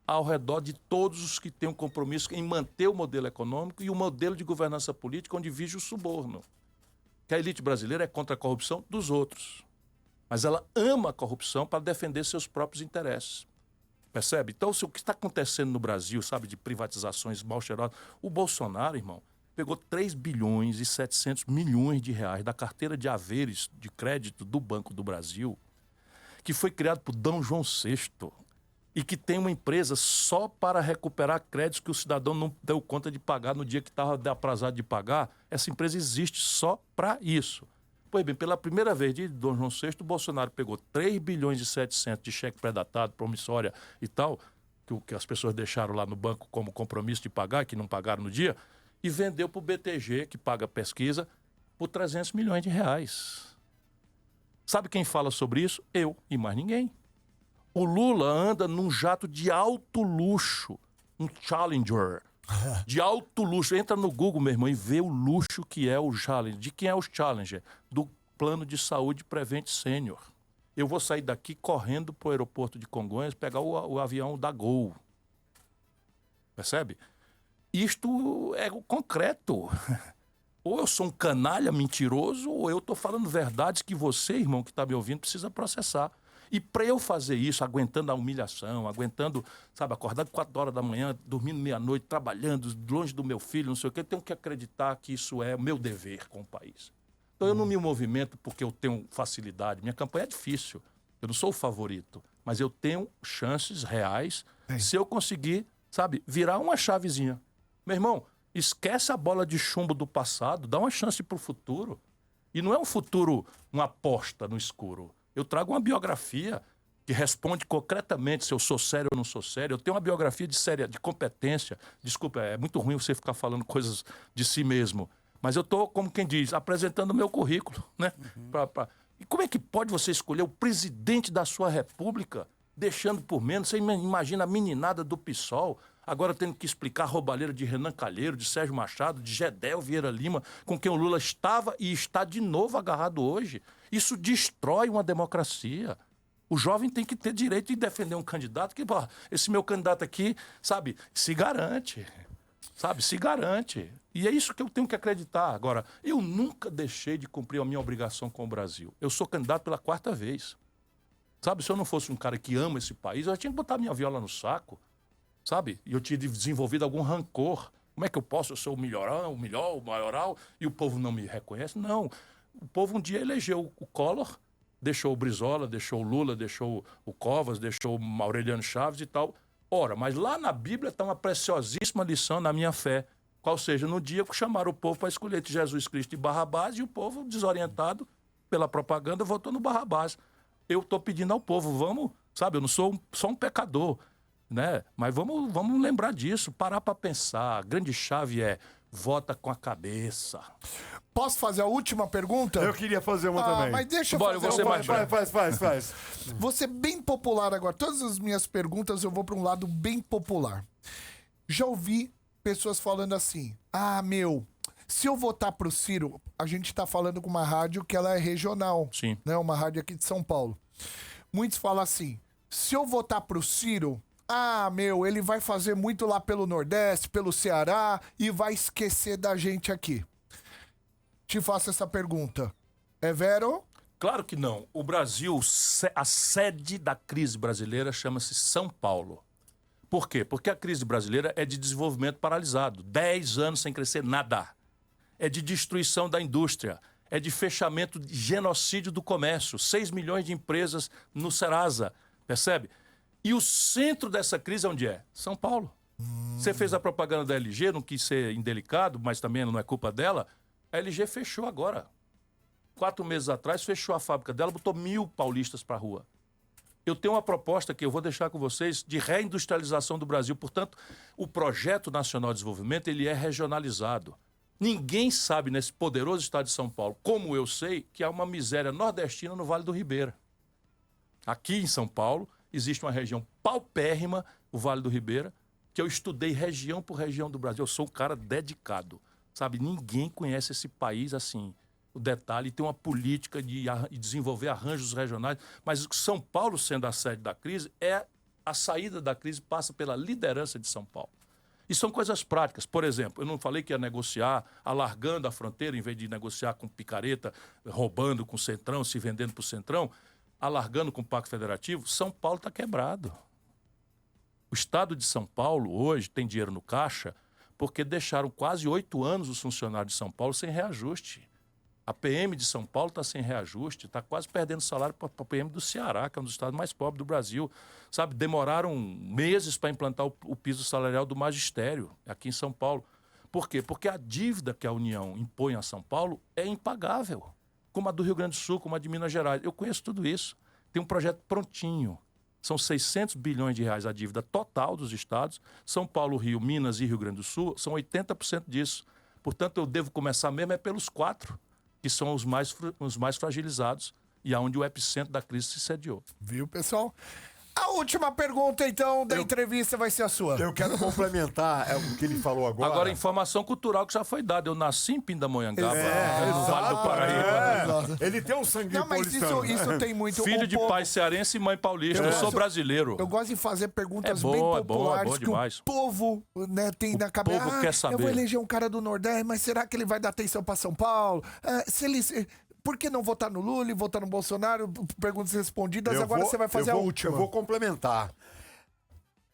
ao redor de todos os que têm um compromisso em manter o modelo econômico e o modelo de governança política onde vige o suborno. Que a elite brasileira é contra a corrupção dos outros. Mas ela ama a corrupção para defender seus próprios interesses. Percebe? Então, o que está acontecendo no Brasil, sabe, de privatizações mal cheirosas, o Bolsonaro, irmão, pegou 3 bilhões e 700 milhões de reais da carteira de haveres de crédito do Banco do Brasil, que foi criado por D. João VI, e que tem uma empresa só para recuperar créditos que o cidadão não deu conta de pagar no dia que estava atrasado de pagar. Essa empresa existe só para isso. Pois bem, pela primeira vez de D. João VI, o Bolsonaro pegou 3 bilhões e 700 de cheque pré-datado, promissória e tal, que as pessoas deixaram lá no banco como compromisso de pagar, que não pagaram no dia, e vendeu para o BTG, que paga pesquisa, por 300 milhões de reais. Sabe quem fala sobre isso? Eu e mais ninguém. O Lula anda num jato de alto luxo, um Challenger, de alto luxo. Entra no Google, meu irmão, e vê o luxo que é o Challenger. De quem é o Challenger? Do Plano de Saúde Prevent Senior. Eu vou sair daqui correndo para o aeroporto de Congonhas, pegar o avião da Gol. Percebe? Isto é o concreto. Ou eu sou um canalha mentiroso, ou eu estou falando verdades que você, irmão, que está me ouvindo, precisa processar. E para eu fazer isso, aguentando a humilhação, aguentando, sabe, acordando 4 horas da manhã, dormindo meia-noite, trabalhando, longe do meu filho, não sei o quê, eu tenho que acreditar que isso é meu dever com o país. Então eu não me movimento porque eu tenho facilidade. Minha campanha é difícil. Eu não sou o favorito, mas eu tenho chances reais se eu conseguir, sabe, virar uma chavezinha. Meu irmão, esquece a bola de chumbo do passado, dá uma chance para o futuro. E não é um futuro, uma aposta no escuro. Eu trago uma biografia que responde concretamente se eu sou sério ou não sou sério. Eu tenho uma biografia de competência. Desculpa, é muito ruim você ficar falando coisas de si mesmo. Mas eu estou, como quem diz, apresentando o meu currículo, né? E como é que pode você escolher o presidente da sua república deixando por menos? Você imagina a meninada do PSOL, Agora tendo que explicar a roubalheira de Renan Calheiro, de Sérgio Machado, de Gedel Vieira Lima, com quem o Lula estava e está de novo agarrado hoje. Isso destrói uma democracia. O jovem tem que ter direito de defender um candidato que, pô, esse meu candidato aqui, sabe, se garante. Sabe, se garante. E é isso que eu tenho que acreditar. Agora, eu nunca deixei de cumprir a minha obrigação com o Brasil. Eu sou candidato pela 4ª vez. Sabe, se eu não fosse um cara que ama esse país, eu já tinha que botar minha viola no saco. Sabe? E eu tinha desenvolvido algum rancor. Como é que eu posso? Eu sou o melhorão, o melhor, o maioral, e o povo não me reconhece? Não. O povo um dia elegeu o Collor, deixou o Brizola, deixou o Lula, deixou o Covas, deixou o Aureliano Chaves e tal. Ora, mas lá na Bíblia está uma preciosíssima lição na minha fé. Qual seja, no dia que chamaram o povo para escolher entre Jesus Cristo e Barrabás, e o povo, desorientado pela propaganda, votou no Barrabás. Eu estou pedindo ao povo, vamos, sabe, eu não sou só um pecador, né? Mas vamos lembrar disso, parar para pensar. A grande chave é, vota com a cabeça. Posso fazer a última pergunta? Eu queria fazer uma também. Mas deixa eu Bora, fazer eu vou ser mais breve. Faz. Vou ser bem popular agora. Todas as minhas perguntas eu vou para um lado bem popular. Já ouvi pessoas falando assim, se eu votar pro Ciro, a gente tá falando com uma rádio que ela é regional. Sim. Né? Uma rádio aqui de São Paulo. Muitos falam assim, se eu votar pro Ciro, ele vai fazer muito lá pelo Nordeste, pelo Ceará e vai esquecer da gente aqui. Te faço essa pergunta. É vero? Claro que não. O Brasil, a sede da crise brasileira chama-se São Paulo. Por quê? Porque a crise brasileira é de desenvolvimento paralisado. 10 anos sem crescer nada. É de destruição da indústria. É de fechamento, de genocídio do comércio. 6 milhões de empresas no Serasa. Percebe? E o centro dessa crise onde é? São Paulo. Você fez a propaganda da LG, não quis ser indelicado, mas também não é culpa dela. A LG fechou agora. 4 meses atrás, fechou a fábrica dela, botou 1.000 paulistas para a rua. Eu tenho uma proposta que eu vou deixar com vocês de reindustrialização do Brasil. Portanto, o Projeto Nacional de Desenvolvimento ele é regionalizado. Ninguém sabe nesse poderoso estado de São Paulo, como eu sei, que há uma miséria nordestina no Vale do Ribeira. Aqui em São Paulo existe uma região paupérrima, o Vale do Ribeira, que eu estudei região por região do Brasil. Eu sou um cara dedicado. Sabe, ninguém conhece esse país assim. O detalhe, tem uma política de desenvolver arranjos regionais, mas São Paulo, sendo a sede da crise, a saída da crise passa pela liderança de São Paulo. E são coisas práticas. Por exemplo, eu não falei que ia negociar, alargando a fronteira, em vez de negociar com picareta, roubando com o Centrão, se vendendo para o Centrão, alargando com o Pacto Federativo. São Paulo está quebrado. O estado de São Paulo, hoje, tem dinheiro no caixa, porque deixaram quase 8 anos os funcionários de São Paulo sem reajuste. A PM de São Paulo está sem reajuste, está quase perdendo salário para a PM do Ceará, que é um dos estados mais pobres do Brasil. Sabe, demoraram meses para implantar o piso salarial do magistério aqui em São Paulo. Por quê? Porque a dívida que a União impõe a São Paulo é impagável, como a do Rio Grande do Sul, como a de Minas Gerais. Eu conheço tudo isso. Tem um projeto prontinho. São 600 bilhões de reais a dívida total dos estados. São Paulo, Rio, Minas e Rio Grande do Sul são 80% disso. Portanto, eu devo começar mesmo pelos 4, que são os mais fragilizados e aonde o epicentro da crise se sediou. Viu, pessoal? A última pergunta, então, da entrevista vai ser a sua. Eu quero complementar o que ele falou agora. Agora, informação cultural que já foi dada. Eu nasci em Pindamonhangaba, no Vale do Paraíba. Ele tem um sangue Não, mas isso tem muito... Filho de pai cearense e mãe paulista. Eu sou brasileiro. Eu gosto de fazer perguntas bom, bem é populares bom que demais. o povo, né, tem na cabeça. O povo quer saber. Eu vou eleger um cara do Nordeste, mas será que ele vai dar atenção pra São Paulo? Por que não votar no Lula e votar no Bolsonaro? Perguntas respondidas. Agora você vai fazer a última. Eu vou complementar.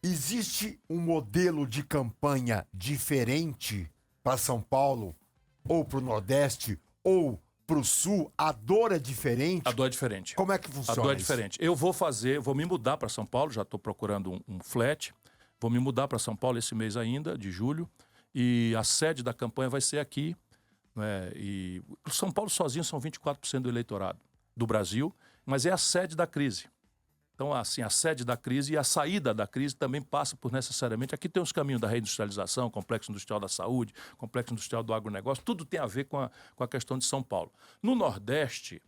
Existe um modelo de campanha diferente para São Paulo, ou para o Nordeste, ou para o Sul? A dor é diferente? A dor é diferente. Como é que funciona? A dor é diferente. Eu vou me mudar para São Paulo, já estou procurando um flat. Vou me mudar para São Paulo esse mês ainda, de julho. E a sede da campanha vai ser aqui. E São Paulo sozinho são 24% do eleitorado do Brasil, mas é a sede da crise. Então, assim, a sede da crise e a saída da crise também passa por necessariamente... Aqui tem os caminhos da reindustrialização, complexo industrial da saúde, complexo industrial do agronegócio, tudo tem a ver com a questão de São Paulo. No Nordeste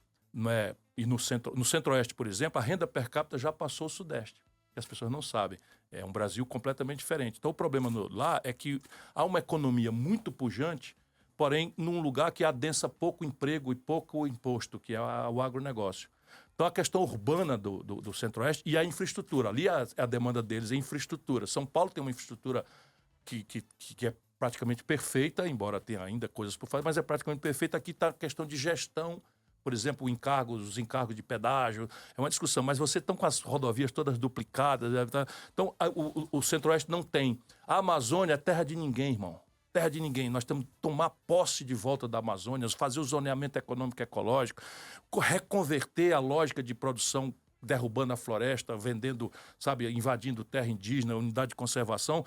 e no Centro-Oeste, por exemplo, a renda per capita já passou o Sudeste, que as pessoas não sabem. É um Brasil completamente diferente. Então, o problema lá é que há uma economia muito pujante, porém, num lugar que adensa pouco emprego e pouco imposto, que é o agronegócio. Então, a questão urbana do Centro-Oeste e a infraestrutura. Ali a demanda deles é infraestrutura. São Paulo tem uma infraestrutura que é praticamente perfeita, embora tenha ainda coisas por fazer, mas é praticamente perfeita. Aqui está a questão de gestão, por exemplo, os encargos de pedágio, é uma discussão, mas vocês estão com as rodovias todas duplicadas. Então, o Centro-Oeste não tem. A Amazônia é terra de ninguém, irmão. Terra de ninguém. Nós temos que tomar posse de volta da Amazônia, fazer o zoneamento econômico e ecológico, reconverter a lógica de produção derrubando a floresta, vendendo, sabe, invadindo terra indígena, unidade de conservação,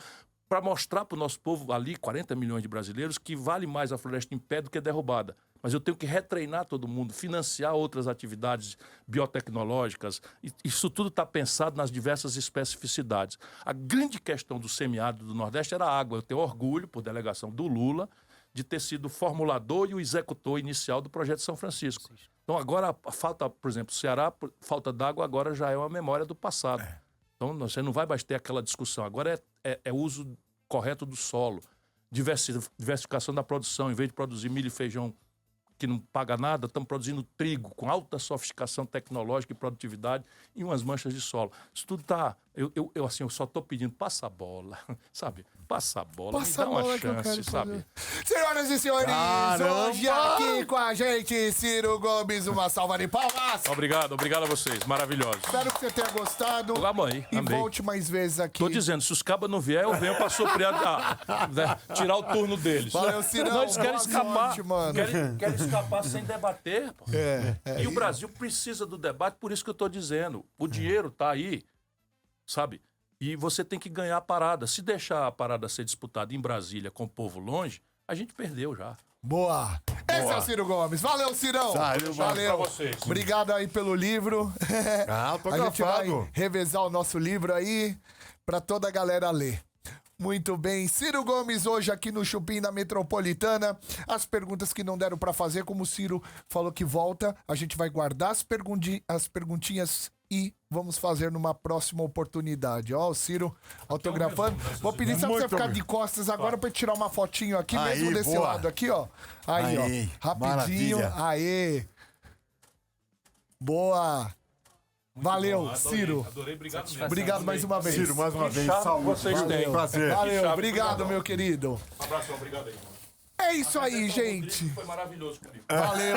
para mostrar para o nosso povo ali, 40 milhões de brasileiros, que vale mais a floresta em pé do que derrubada. Mas eu tenho que retreinar todo mundo, financiar outras atividades biotecnológicas. Isso tudo está pensado nas diversas especificidades. A grande questão do semiárido do Nordeste era a água. Eu tenho orgulho, por delegação do Lula, de ter sido o formulador e o executor inicial do projeto São Francisco. Então agora a falta, por exemplo, Ceará, falta d'água agora já é uma memória do passado. Então você não vai mais ter aquela discussão. Agora é uso correto do solo, diversificação da produção. Em vez de produzir milho e feijão que não paga nada, estamos produzindo trigo com alta sofisticação tecnológica e produtividade e umas manchas de solo. Isso tudo está... Eu só estou pedindo, passa a bola, sabe? Passa a bola, me dá uma chance, sabe? Senhoras e senhores, hoje aqui com a gente, Ciro Gomes, uma salva de palmas. Obrigado a vocês, maravilhosos. Espero que você tenha gostado. Amei. E volte mais vezes aqui. Tô dizendo, se os cabas não vier, eu venho pra sofrer, tirar o turno deles. Valeu, Cirão. Não, eles querem escapar, sorte, mano. Querem escapar sem debater. Pô. E o Brasil precisa do debate, por isso que eu tô dizendo. O dinheiro tá aí, sabe? E você tem que ganhar a parada. Se deixar a parada ser disputada em Brasília com o povo longe, a gente perdeu já. Boa. Esse é o Ciro Gomes. Valeu, Cirão. Valeu. Pra vocês. Obrigado aí pelo livro. A gente vai revezar o nosso livro aí pra toda a galera ler. Muito bem, Ciro Gomes hoje aqui no Chupim da Metropolitana. As perguntas que não deram pra fazer, como o Ciro falou que volta, a gente vai guardar as perguntinhas e vamos fazer numa próxima oportunidade. Ó, o Ciro autografando. Vou pedir só pra você ficar de costas agora pra tirar uma fotinho aqui, aí, mesmo desse boa. lado aqui, ó. Aí, ó. Rapidinho. Maravilha. Aê. Boa. Valeu, Adorei, Ciro. Adorei, obrigado mesmo. Obrigado mais uma vez. Ciro, mais uma vez. Sabe Saúde. vocês têm. Prazer. Valeu, obrigado, meu querido. Um abraço, obrigado aí. É isso aí, gente. Foi maravilhoso comigo. Valeu.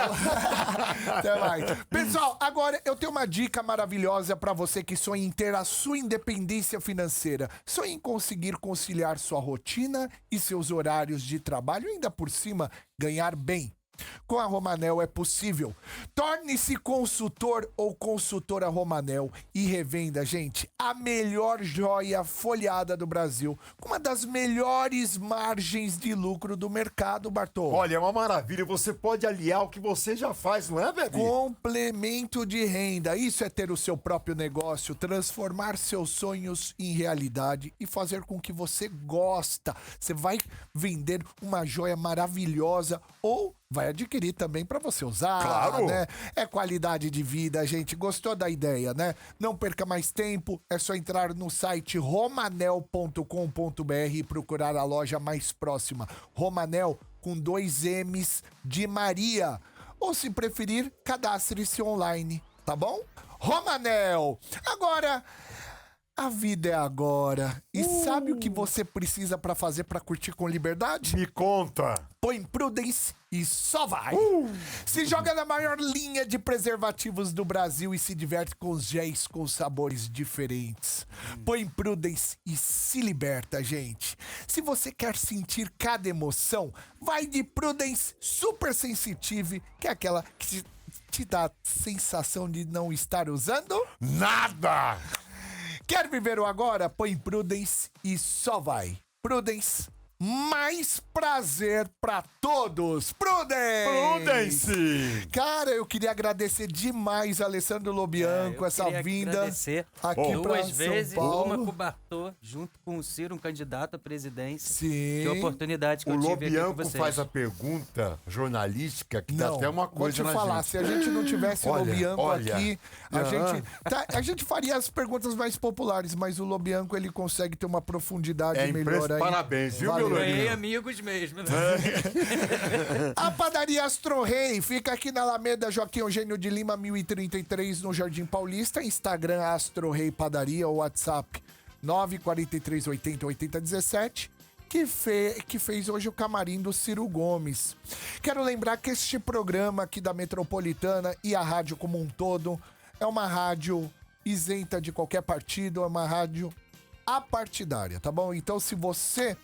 Até mais. Pessoal, agora eu tenho uma dica maravilhosa pra você que sonha em ter a sua independência financeira. Sonha em conseguir conciliar sua rotina e seus horários de trabalho e ainda por cima ganhar bem. Com a Romanel é possível. Torne-se consultor ou consultora Romanel e revenda, gente, a melhor joia folhada do Brasil, com uma das melhores margens de lucro do mercado, Bartô. Olha, é uma maravilha. Você pode aliar o que você já faz, não é, Bebi? Complemento de renda. Isso é ter o seu próprio negócio, transformar seus sonhos em realidade e fazer com que você gosta. Você vai vender uma joia maravilhosa ou vai adquirir também para você usar, claro, né? É qualidade de vida, gente. Gostou da ideia, né? Não perca mais tempo. É só entrar no site romanel.com.br e procurar a loja mais próxima. Romanel com 2 M's de Maria. Ou se preferir, cadastre-se online, tá bom? Romanel. Agora, a vida é agora. E sabe o que você precisa para fazer para curtir com liberdade? Me conta. Põe Prudence e só vai. Se joga na maior linha de preservativos do Brasil e se diverte com os géis com sabores diferentes. Põe Prudence e se liberta, gente. Se você quer sentir cada emoção, vai de Prudence Super Sensitive, que é aquela que te dá a sensação de não estar usando nada. Quer viver o agora? Põe Prudence e só vai. Prudence mais prazer pra todos. Prudence! Cara, eu queria agradecer demais a Alessandro Lobianco, essa vinda agradecer aqui pra duas vezes, São Paulo. uma com o Bartô, junto com o Ciro, um candidato à presidência. Sim. Que oportunidade que O eu tive aqui com Lobianco vocês. faz a pergunta jornalística que dá até uma coisa vou te na falar, gente. se a gente não tivesse o Lobianco olha. aqui, a gente faria as perguntas mais populares, mas o Lobianco, ele consegue ter uma profundidade melhor aí. Parabéns, viu, Valeu. meu Ganhei Lobianco? amigos mesmo, né? A padaria Astro Rei fica aqui na Alameda Joaquim Eugênio de Lima, 1033, no Jardim Paulista. Instagram Astro Rei Padaria ou WhatsApp 943 80 80 17, que fez hoje o camarim do Ciro Gomes. Quero lembrar que este programa aqui da Metropolitana e a rádio como um todo é uma rádio isenta de qualquer partido, é uma rádio apartidária, tá bom? Então, se você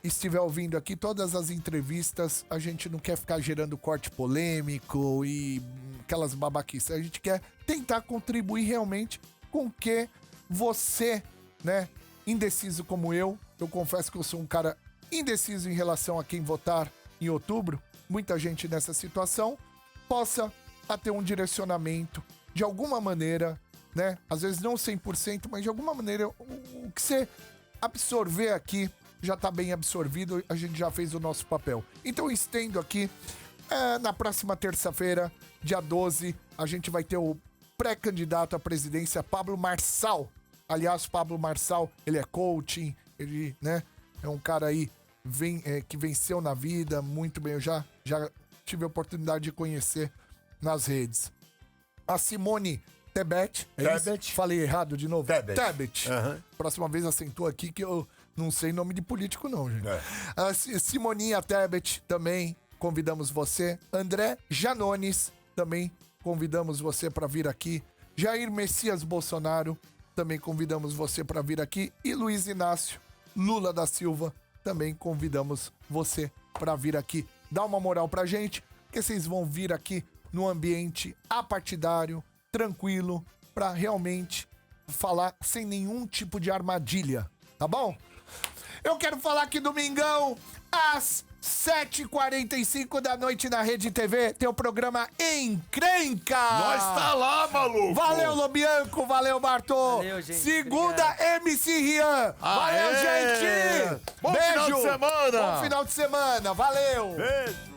estiver ouvindo aqui todas as entrevistas, a gente não quer ficar gerando corte polêmico e aquelas babaquices. A gente quer tentar contribuir realmente com que você, né, indeciso como eu confesso que eu sou um cara indeciso em relação a quem votar em outubro, muita gente nessa situação, possa ter um direcionamento de alguma maneira, né? Às vezes não 100%, mas de alguma maneira o que você absorver aqui já tá bem absorvido, a gente já fez o nosso papel. Então eu estendo aqui, na próxima terça-feira, dia 12, a gente vai ter o pré-candidato à presidência, Pablo Marçal. Aliás, Pablo Marçal, ele é coaching, ele, né, é um cara aí que venceu na vida muito bem. Eu já tive a oportunidade de conhecer nas redes. A Simone Tebet. Falei errado de novo? Tebet. Uhum. Próxima vez acentua aqui que eu não sei nome de político não, gente. A Simoninha Tebet também convidamos você. André Janones também convidamos você para vir aqui. Jair Messias Bolsonaro também convidamos você para vir aqui. E Luiz Inácio Lula da Silva também convidamos você para vir aqui. Dá uma moral pra gente, porque vocês vão vir aqui no ambiente apartidário, tranquilo, para realmente falar sem nenhum tipo de armadilha, tá bom? Eu quero falar que domingão, às 7h45 da noite na Rede TV, tem o programa Encrenca! Nós tá lá, maluco! Valeu, Lobianco! Valeu, Bartô! Valeu, gente. Segunda, Obrigado. MC Rian! Valeu, gente! Bom Beijo! final de semana! Bom final de semana! Valeu! Beijo!